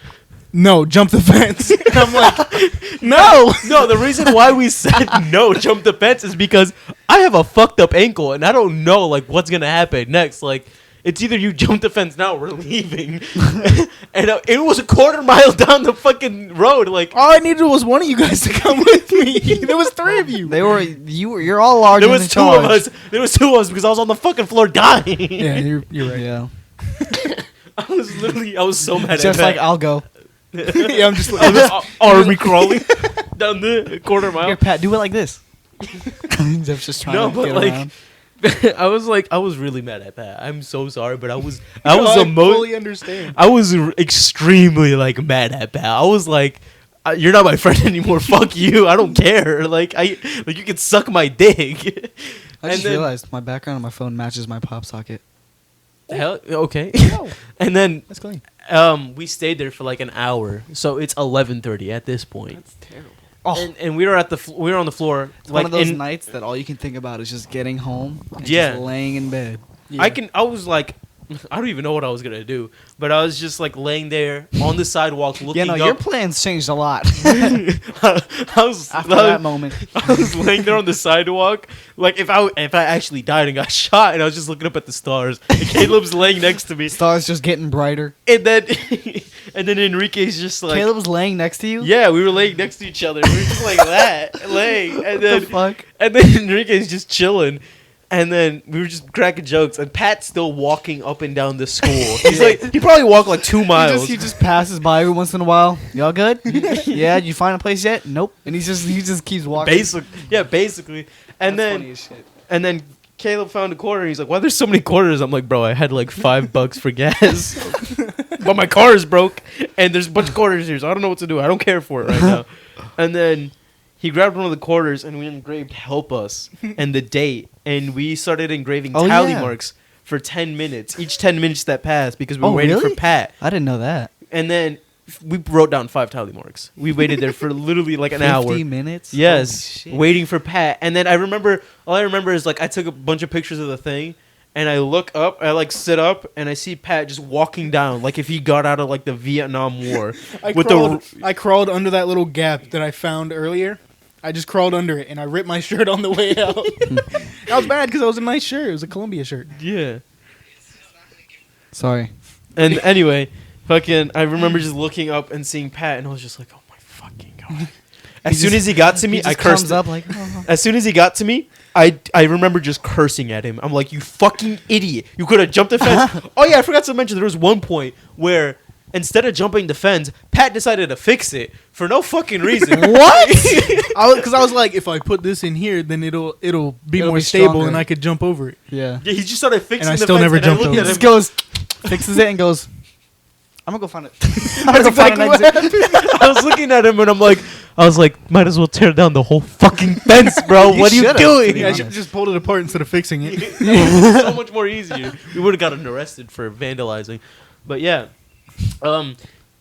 B: "No, jump the fence." And I'm like, "No."
A: No, the reason why we said no, jump the fence is because I have a fucked up ankle and I don't know like what's gonna happen next. Like, it's either you jump the fence now or we're leaving. And it was a quarter mile down the fucking road. Like,
B: All I needed was one of you guys to come with me. There was three of you.
C: You're all large.
A: there
C: and
A: was
C: in
A: two
C: charge.
A: of us. There was two of us because I was on the fucking floor dying.
B: Yeah, you're right.
C: Yeah.
A: I was so mad
C: Just
A: at
C: like
A: Pat.
C: I'll go.
B: Yeah, I'm just
A: I was army crawling down the quarter mile.
C: Here, Pat, do it like this. Jeff's just trying
A: No,
C: to
A: but
C: get
A: like,
C: around.
A: I was really mad at Pat. I'm so sorry, but I was
B: I
A: the most.
B: fully understand.
A: I was extremely like mad at Pat. I was like, "You're not my friend anymore. Fuck you. I don't care. Like you can suck my dick."
C: I just realized my background on my phone matches my pop socket.
A: Hell, okay.
B: Oh,
A: And then
B: that's clean.
A: we stayed there for like an hour, so it's 11:30 at this point.
B: That's terrible.
C: Oh,
A: And we were we were on the floor.
C: it's
A: like
C: one of those
A: in-
C: nights that all you can think about is just getting home and
A: Yeah.
C: just laying in bed.
A: I was like, I don't even know what I was gonna do, but I was just like laying there on the sidewalk looking
C: Yeah, no,
A: up.
C: your plans changed a lot
A: I was
C: after that moment.
A: I was laying there on the sidewalk, like if I actually died and got shot, and I was just looking up at the stars. And Caleb's laying next to me,
C: Stars just getting brighter.
A: and then Enrique's just like,
C: Caleb was laying next to you.
A: yeah, we were laying next to each other. We were just like that, laying, and
C: What
A: then
C: the fuck?
A: and then Enrique's just chilling. And then we were just cracking jokes, and Pat's still walking up and down the school. He's like, he probably walked like 2 miles.
C: He just passes by every once in a while. Y'all good? Yeah. Did you find a place yet? Nope. And he just keeps walking.
A: Basically. And
C: That's funny
A: then
C: as shit.
A: and then Caleb found a quarter. And he's like, "Why there's so many quarters?" I'm like, "Bro, I had like $5 for gas, but my car is broke, and there's a bunch of quarters here, so I don't know what to do. I don't care for it right now." And then he grabbed one of the quarters, and we engraved "Help Us" and the date, and we started engraving
C: Oh,
A: tally
C: yeah.
A: marks for 10 minutes. Each 10 minutes that passed because we were
C: Oh,
A: waiting
C: really?
A: for Pat.
C: I didn't know that.
A: And then we wrote down 5 tally marks. We waited there for literally like an hour.
C: 50 minutes?
A: Yes,
C: Holy shit.
A: waiting for Pat. And then all I remember is like I took a bunch of pictures of the thing, and I look up, I like sit up, and I see Pat just walking down like if he got out of like the Vietnam War.
B: I crawled under that little gap that I found earlier. I just crawled under it, and I ripped my shirt on the way out. I was bad because it was a nice shirt. It was a Columbia shirt.
A: Yeah.
C: Sorry.
A: And anyway, fucking, I remember just looking up and seeing Pat, and I was just like, oh my fucking god. As soon as he got to me, I cursed.
C: Comes up like, oh.
A: As soon as he got to me, I remember just cursing at him. I'm like, you fucking idiot. You could have jumped the fence. Oh, yeah, I forgot to mention there was one point where instead of jumping the fence, Pat decided to fix it for no fucking reason.
B: What? Because I was like, if I put this in here, then it'll be
C: It'll
B: more
C: be
B: stable,
C: stronger.
B: and I could jump over it.
C: Yeah.
A: Yeah, he just started fixing
B: And I
A: the
B: still
A: fence,
B: never
A: and I
B: jumped
A: looked
C: He
B: over
A: at
C: just
A: him.
C: goes, fixes it, and goes, I'm gonna go find it. I'm gonna
B: That's
C: go find
B: exactly
C: an
B: what
C: exit.
B: happened.
A: I was looking at him, and I was like, might as well tear down the whole fucking fence, bro.
C: You
A: What are you
C: should've,
A: doing?
C: to be
B: Yeah, I
C: honest.
B: should just pulled it apart instead of fixing it.
A: So much more easier. We would have gotten arrested for vandalizing. But yeah.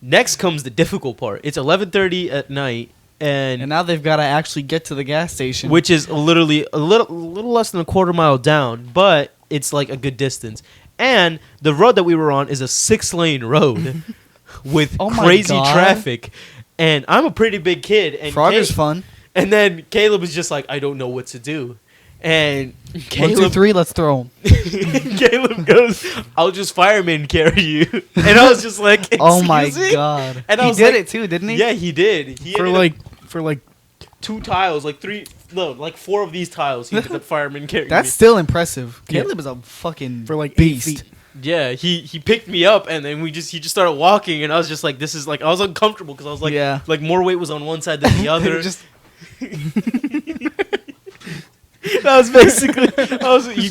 A: Next comes the difficult part. It's 11:30 at night,
C: And now they've got to actually get to the gas station.
A: which is literally a little less than a quarter mile down, but it's like a good distance. And the road that we were on is a 6-lane road with
C: Oh my
A: crazy
C: God.
A: traffic. And I'm a pretty big kid. And
C: Frogger's fun.
A: And then Caleb is just like, I don't know what to do. And
C: 1, 2,
A: Caleb,
C: 3, let's throw him.
A: Caleb goes, I'll just fireman carry you. And I was just like, excuse
C: Oh my
A: me?
C: god.
A: And I
C: he
A: was
C: did
A: like-
C: it too, didn't he?
A: Yeah, he did. He
B: For
A: ended up
B: like
A: 2 tiles, like 4 of these tiles. He did the fireman carry
C: That's
A: me.
C: still impressive.
B: Yeah.
C: Caleb is a fucking
B: for like 8
C: beast.
B: feet.
A: Yeah, he picked me up and then he just started walking and I was just like, this is like, I was uncomfortable because I was like,
C: Yeah.
A: like more weight was on one side than the other.
C: Just
A: That was basically,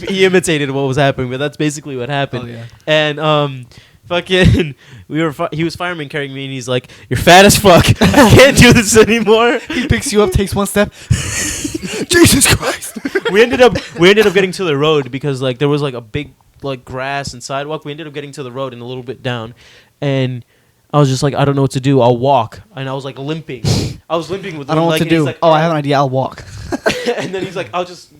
A: he imitated what was happening, but that's basically what happened.
C: Oh, yeah.
A: And fucking, he was fireman carrying me and he's like, you're fat as fuck. I can't do this anymore.
C: he picks you up, takes one step. Jesus Christ.
A: we ended up getting to the road because like there was like a big like grass and sidewalk. We ended up getting to the road and a little bit down, and I was just like, I don't know what to do. I'll walk, and I was like limping. I was limping with.
C: I don't know
A: one
C: what
A: leg,
C: to
A: and he's
C: do.
A: like,
C: Oh, I have an idea. I'll walk.
A: and then he's like,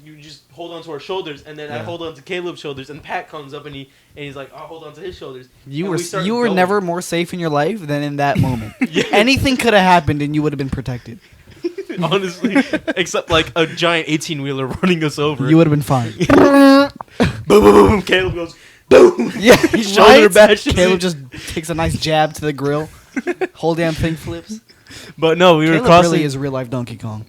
A: you just hold on to our shoulders, and then I hold on to Caleb's shoulders, and Pat comes up and he's like, I'll hold on to his shoulders.
C: You
A: And
C: were
A: we started
C: you were
A: going.
C: never more safe in your life than in that moment.
A: Yeah.
C: Anything could have happened and you would have been protected.
A: Honestly, except like a giant 18-wheeler running us over.
C: You would have been fine.
A: boom, boom, boom. Caleb goes boom.
C: Yeah,
A: Shoulder bashes
C: Caleb
A: it.
C: just takes a nice jab to the grill. Whole damn thing flips.
A: But no, we were
C: Caleb
A: crossing.
C: really is real life Donkey Kong.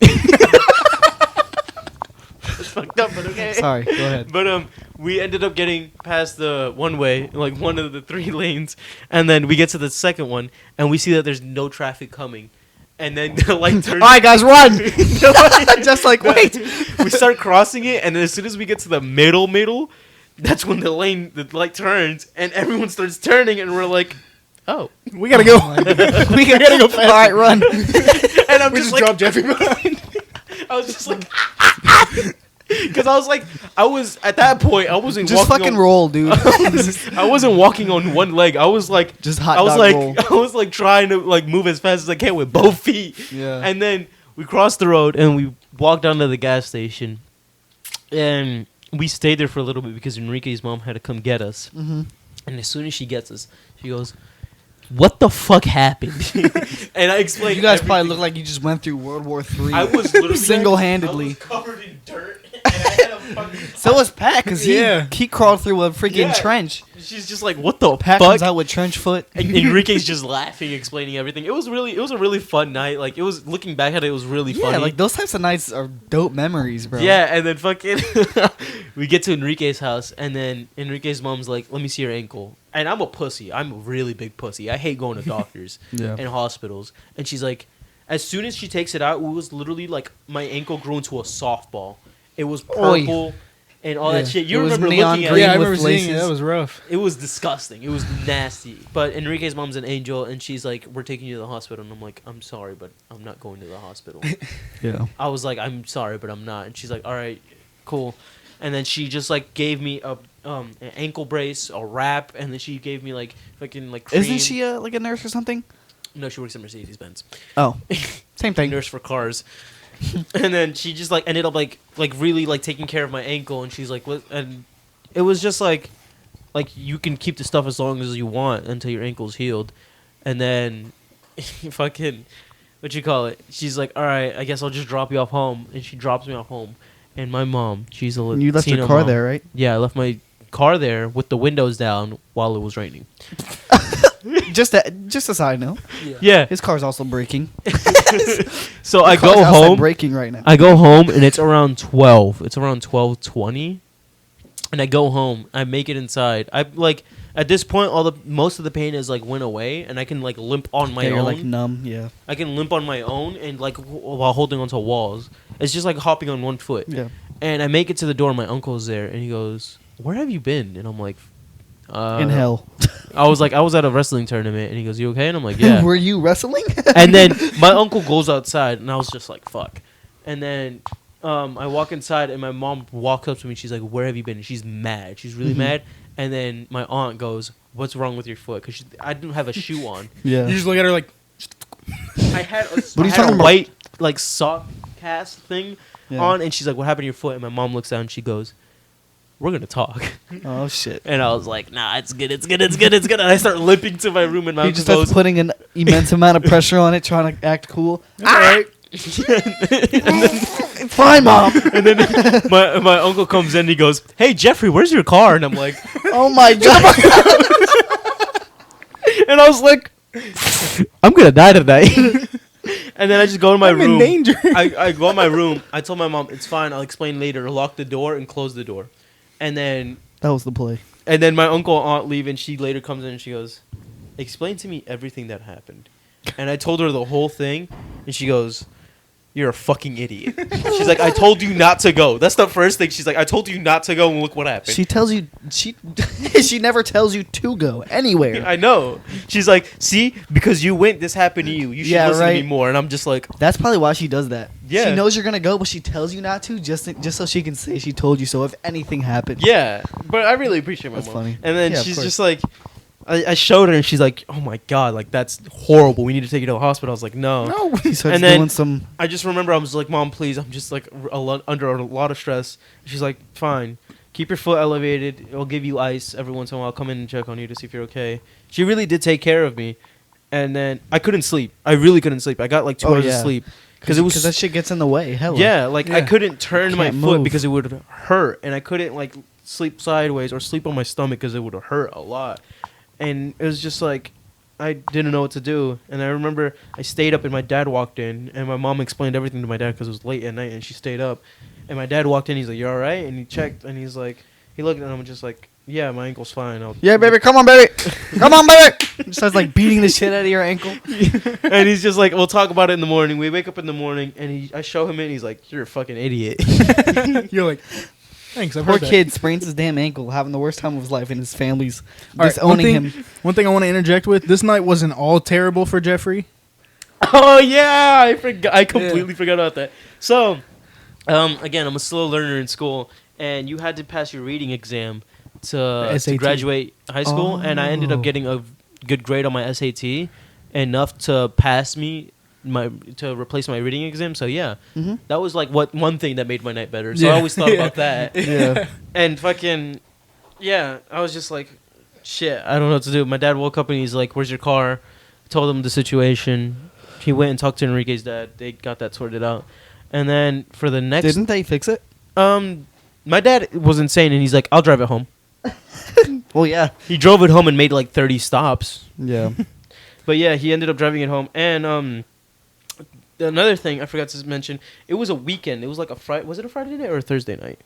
A: It's fucked up, but okay.
C: Sorry, go ahead.
A: But we ended up getting past the one way, like one of the 3 lanes, and then we get to the second one, and we see that there's no traffic coming, and then the light turns.
C: All right, guys, run!
A: The light-
C: Just like wait.
A: we start crossing it, and then as soon as we get to the middle, that's when the light turns, and everyone starts turning, and we're like, oh,
B: We gotta go.
C: We gotta go fast. All right, run.
A: and I'm
B: We
A: just
B: just
A: like,
B: dropped Jeffrey behind.
A: I was just like. Because I was at that point, I wasn't
C: Just
A: walking
C: fucking
A: on,
C: roll, dude.
A: I wasn't walking on one leg. I was like,
C: Just hot
A: I was
C: dog
A: like,
C: roll.
A: I was like trying to like move as fast as I can with both feet.
C: Yeah.
A: And then we crossed the road and we walked down to the gas station, and we stayed there for a little bit because Enrique's mom had to come get us.
C: Mm-hmm.
A: And as soon as she gets us, she goes, "What the fuck happened?" And I explained.
C: You guys probably
A: everything.
C: look like you just went through World War III.
A: I was literally
C: single-handedly.
A: I was covered in dirt. And I had a fucking
C: So was Pat, because
B: Yeah.
C: he crawled through a freaking
A: Yeah.
C: trench.
A: She's just like, "What the
C: Pat
A: fuck?"
C: comes out with trench foot.
A: And Enrique's just laughing, explaining everything. It was a really fun night. Like, it was, looking back at it was really
C: Yeah,
A: funny.
C: like those types of nights are dope memories, bro.
A: Yeah, and then fucking we get to Enrique's house, and then Enrique's mom's like, "Let me see your ankle." And I'm a pussy. I'm a really big pussy. I hate going to doctors
C: Yeah.
A: and hospitals. And she's like, as soon as she takes it out, it was literally like my ankle grew into a softball. It was purple and all that
B: Yeah.
A: shit. You
C: It was
A: remember
C: neon
A: looking at
C: green
A: it?
B: Yeah, I
C: with
B: remember seeing it.
C: laces.
B: That was rough.
A: It was disgusting. It was nasty. But Enrique's mom's an angel, and she's like, "We're taking you to the hospital." And I'm like, "I'm sorry, but I'm not going to the hospital."
C: Yeah.
A: I was like, "I'm sorry, but I'm not." And she's like, "All right, cool." And then she just like gave me an ankle brace, a wrap, and then she gave me like fucking like cream.
C: Isn't she like a nurse or something?
A: No, she works at Mercedes Benz.
C: Oh, same thing.
A: Nurse for cars. And then she just like ended up like really like taking care of my ankle, and she's like, and it was just like you can keep the stuff as long as you want until your ankle's healed, and then fucking what you call it? She's like, "All right, I guess I'll just drop you off home," and she drops me off home. And my mom, she's a Latino
C: You left your car
A: mom.
C: there, right?
A: Yeah, I left my car there with the windows down while it was raining.
C: just a side note.
A: Yeah.
C: His car's also braking.
A: So I
C: Car's
A: go
C: outside
A: home.
C: braking right now.
A: I go home and it's around 12. It's around 12:20, and I go home. I make it inside. I like at this point, most of the pain is like went away, and I can like limp on my
C: Yeah,
A: own.
C: you're like numb. Yeah.
A: I can limp on my own and like while holding onto walls. It's just like hopping on one foot.
C: Yeah.
A: And I make it to the door. My uncle's there, and he goes, "Where have you been?" And I'm like,
C: In hell.
A: I was like, I was at a wrestling tournament, and he goes, "You okay?" And I'm like, "Yeah."
C: Were you wrestling?
A: And then my uncle goes outside, and I was just like, "Fuck." And then I walk inside, and my mom walks up to me. She's like, "Where have you been?" And she's mad. She's really mad. And then my aunt goes, "What's wrong with your foot?" Because I didn't have a shoe on.
C: Yeah.
B: You just look at her like,
A: I had a,
C: What are you
A: I had
C: talking
A: a
C: about?
A: white like sock cast thing
C: Yeah.
A: on, and she's like, "What happened to your foot?" And my mom looks down, and she goes, "We're gonna talk."
C: Oh shit.
A: And I was like, "Nah, it's good, it's good, it's good, it's good." And I start limping to my room, and my
C: He
A: uncle
C: just starts
A: goes,
C: putting an immense amount of pressure on it, trying to act cool.
B: "That's all right."
C: Fine, mom.
A: And then my uncle comes in and he goes, "Hey Jeffrey, where's your car?" And I'm like,
C: Oh my god.
A: and I was like, I'm gonna die tonight. And then I just go to my
B: I'm
A: room.
B: in danger.
A: I go in my room. I told my mom, it's fine. I'll explain later. Lock the door and close the door. And then
C: That was the play.
A: my uncle and aunt leave, and she later comes in and she goes, explain to me everything that happened. And I told her the whole thing, and she goes, you're a fucking idiot. She's like, I told you not to go. That's the first thing. She's like, I told you not to go, and look what happened.
C: She tells you she she never tells you to go anywhere.
A: I know. She's like, see, because you went, this happened to you. You should
C: Yeah,
A: listen to
C: right.
A: me more. And I'm just like,
C: That's probably why she does that.
A: Yeah.
C: She knows you're gonna go, but she tells you not to just so she can say she told you so if anything happens.
A: yeah. But I really appreciate my
C: That's
A: mom.
C: funny.
A: And then
C: Yeah, of
A: she's
C: course.
A: just like, I showed her, and she's like, oh my God, like, that's horrible. We need to take you to the hospital. I was like, no.
B: No.
C: She starts
A: And then-
C: doing some.
A: I just remember I was like, Mom, please. I'm just like under a lot of stress. She's like, fine. Keep your foot elevated. I'll give you ice every once in a while. I'll come in and check on you to see if you're okay. She really did take care of me. And then I couldn't sleep. I really couldn't sleep. I got like 2
C: Oh,
A: hours
C: yeah.
A: of sleep. Because it was
C: that shit gets in the way. Hell
A: yeah, like I
B: Yeah.
A: couldn't turn my
C: Can't
A: foot
C: move.
A: because it would hurt, and I couldn't like sleep sideways or sleep on my stomach because it would hurt a lot. And it was just like I didn't know what to do. And I remember I stayed up, and my dad walked in, and my mom explained everything to my dad because it was late at night, and she stayed up. And my dad walked in. He's like, "You all right?" And he checked, and he's like, he looked, and I'm just like, "Yeah, my ankle's fine."
C: Yeah, baby, come on, baby, come on, baby. Starts like beating the shit out of your ankle.
A: And he's just like, "We'll talk about it in the morning." We wake up in the morning, and I show him it, and he's like, "You're a fucking idiot."
B: You're like, thanks. I've
C: Poor
B: heard that.
C: kid sprains his damn ankle, having the worst time of his life, and his family's
B: All right,
C: disowning him.
B: One thing I want to interject with: this night wasn't all terrible for Jeffrey.
A: Oh yeah, I forgot. I completely forgot about that. So, again, I'm a slow learner in school, and you had to pass your reading exam to
B: SAT.
A: graduate high school, and I ended
B: Oh.
A: up getting a good grade on my SAT, enough to pass me to replace my reading exam. So yeah,
C: Mhm.
A: that was like one thing that made my night better. So
B: Yeah.
A: I always thought
B: Yeah.
A: about that.
C: Yeah.
A: And fucking, yeah, I was just like, shit, I don't know what to do. My dad woke up and he's like, where's your car? I told him the situation. He went and talked to Enrique's dad. They got that sorted out. And then for the next...
C: Didn't they fix it?
A: my dad was insane, and he's like, I'll drive it home.
C: Well, yeah.
A: He drove it home and made like 30 stops.
C: Yeah.
A: But yeah, he ended up driving it home. And another thing I forgot to mention, it was a weekend. It was like a Friday. Was it a Friday night or a Thursday night?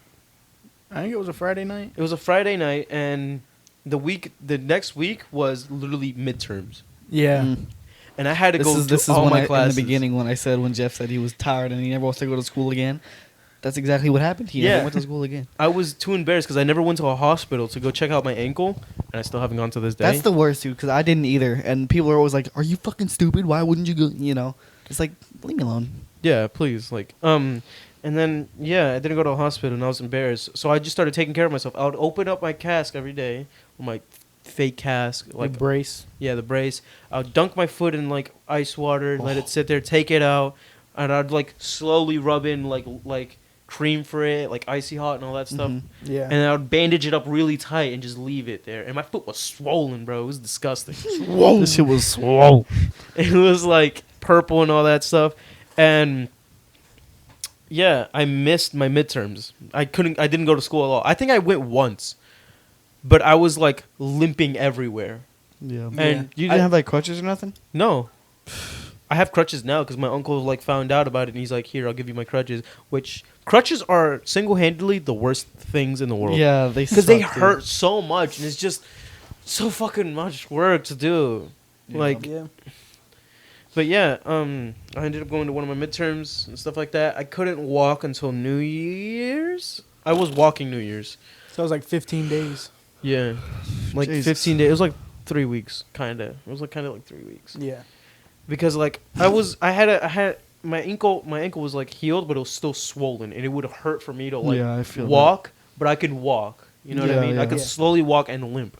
B: I think it was a Friday night.
A: It was a Friday night, and the next week was literally midterms.
B: Yeah.
C: Mm.
A: And I had to go
C: This is
A: to all
C: when
A: my
C: in
A: classes.
C: the beginning when I said when Jeff said he was tired and he never wants to go to school again. That's exactly what happened. He
A: Yeah.
C: never went to school again.
A: I was too embarrassed because I never went to a hospital to go check out my ankle, and I still haven't gone to this day.
C: That's the worst, dude, because I didn't either. And people are always like, "Are you fucking stupid? Why wouldn't you go?" You know, it's like, leave me alone.
A: Yeah, please, like, and then yeah, I didn't go to a hospital, and I was embarrassed. So I just started taking care of myself. I would open up my cask every day, or my fake cask,
B: Like
A: like
B: brace.
A: yeah, the brace. I would dunk my foot in like ice water, let it sit there, take it out, and I'd like slowly rub in like cream for it, like icy hot and all that stuff.
C: Mhm.
B: Yeah.
A: And I would bandage it up really tight and just leave it there. And my foot was swollen, bro. It was disgusting.
C: This shit was swole.
A: It was like purple and all that stuff. And yeah, I missed my midterms. I didn't go to school at all. I think I went once, but I was like limping everywhere.
C: Yeah.
A: And you
C: I didn't have like crutches or nothing.
A: no. I have crutches now because my uncle like found out about it, and he's like, "Here, I'll give you my crutches." Which crutches are single-handedly the worst things in the world.
C: Yeah, they
A: because they
C: suck, dude.
A: hurt so much, and it's just so fucking much work to do. Like,
B: Yeah.
A: but yeah, I ended up going to one of my midterms and stuff like that. I couldn't walk until New Year's. I was walking New Year's.
B: So it was like 15 days.
A: Yeah, like
C: Jesus.
A: 15 days. It was like 3 weeks, kind of. It was like kind of like 3 weeks.
B: Yeah.
A: Because like I had my ankle was like healed, but it was still swollen, and it would hurt for me to like
C: Yeah, I feel that.
A: walk, but I could walk. You know what I
C: Yeah,
A: mean? I
C: yeah.
A: could
B: Yeah.
A: slowly walk and limp.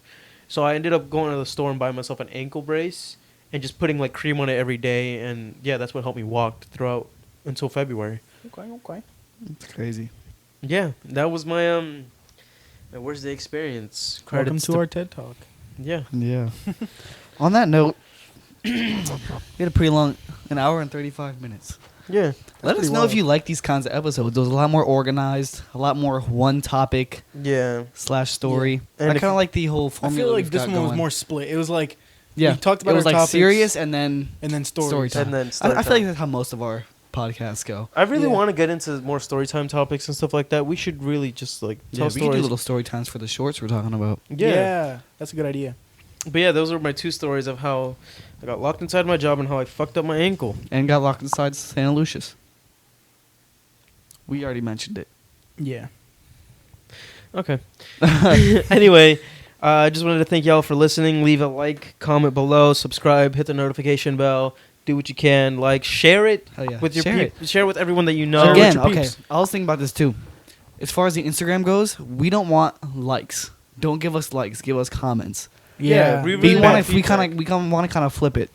A: So I ended up going to the store and buying myself an ankle brace and just putting like cream on it every day, and yeah, that's what helped me walk throughout until February.
B: Okay.
C: It's crazy.
A: Yeah, that was my where's the experience?
B: Welcome
A: Credits
B: to our TED Talk.
A: yeah.
C: Yeah. On that note, we had a pretty long, an hour and 35 minutes.
A: Yeah.
C: Let us
B: pretty
C: know if
B: wild.
C: you like these kinds of episodes. It was a lot more organized, a lot more one topic
A: Yeah.
C: / story.
A: Yeah. And
C: I
A: if-
C: kind of like the whole
B: I
C: formula.
B: feel like
C: we've
B: this
C: got
B: one was
C: going.
B: more split. It was like
C: Yeah,
B: we talked about
C: it was
B: our
C: like
B: topics
C: serious and then
B: and then story
C: story time.
A: And then
C: I
A: story
C: feel like
A: time.
C: that's how most of our podcasts go.
A: I really
B: Yeah.
A: want to get into more story time topics and stuff like that. We should really just like
C: Yeah,
A: tell
C: we can do
A: stories.
C: little story times for the shorts we're talking about.
A: Yeah.
B: That's a good idea.
A: But yeah, those are my 2 stories of how I got locked inside my job and how I fucked up my ankle.
C: And got locked inside Santa Lucia's. We already mentioned it.
B: Yeah.
A: Okay. Anyway, I just wanted to thank y'all for listening. Leave a like, comment below, subscribe, hit the notification bell. Do what you can. Like, share it
C: Hell yeah.
A: with your
C: Share it.
A: share it with everyone that you know.
B: Share it
C: Again,
B: with your
C: okay.
B: peeps.
C: I was thinking about this too. As far as the Instagram goes, we don't want likes. Don't give us likes. Give us comments.
A: Yeah, we
C: We
A: really
C: want
A: want
C: to. We
A: feedback.
C: want to kind of flip it.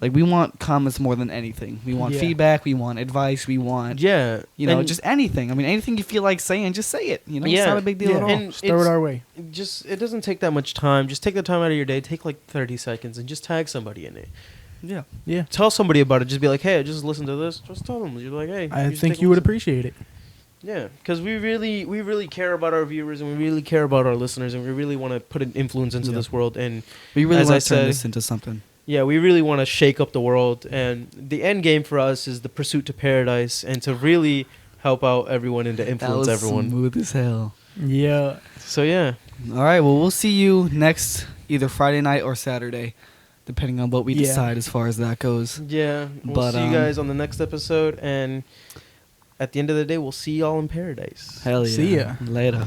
C: Like we want comments more than anything. We want
B: Yeah.
C: feedback. We want advice. We want
A: Yeah.
C: you know
A: and
C: just anything. I mean anything you feel like saying, just say it. You know,
A: Yeah.
C: it's not a big deal at all.
A: And
B: Just throw it
A: it's-
B: our way.
A: just it doesn't take that much time. Just take the time out of your day. Take like 30 seconds and just tag somebody in it.
C: Yeah.
B: Yeah.
A: Tell somebody about it. Just be like, hey, I just listened to this. Just tell them. You're like, hey.
B: I
A: just
B: think
A: take a
B: you would
A: listen.
B: appreciate it.
A: Yeah, because we really care about our viewers and we really care about our listeners and we really want to put an influence into
C: Yeah.
A: this world and
C: We really
A: As I
C: want to turn
A: said-
C: this into something.
A: yeah, we really want to shake up the world and the end game for us is the pursuit to paradise and to really help out everyone and to
C: That
A: influence
C: was
A: everyone.
C: smooth as hell.
B: Yeah.
A: So yeah,
C: All right. Well, we'll see you next either Friday night or Saturday, depending on what we
B: Yeah.
C: decide as far as that goes.
A: yeah, we'll
C: But,
A: see you guys on the next episode and at the end of the day, we'll see y'all in paradise.
C: Hell yeah.
B: See ya.
C: Later.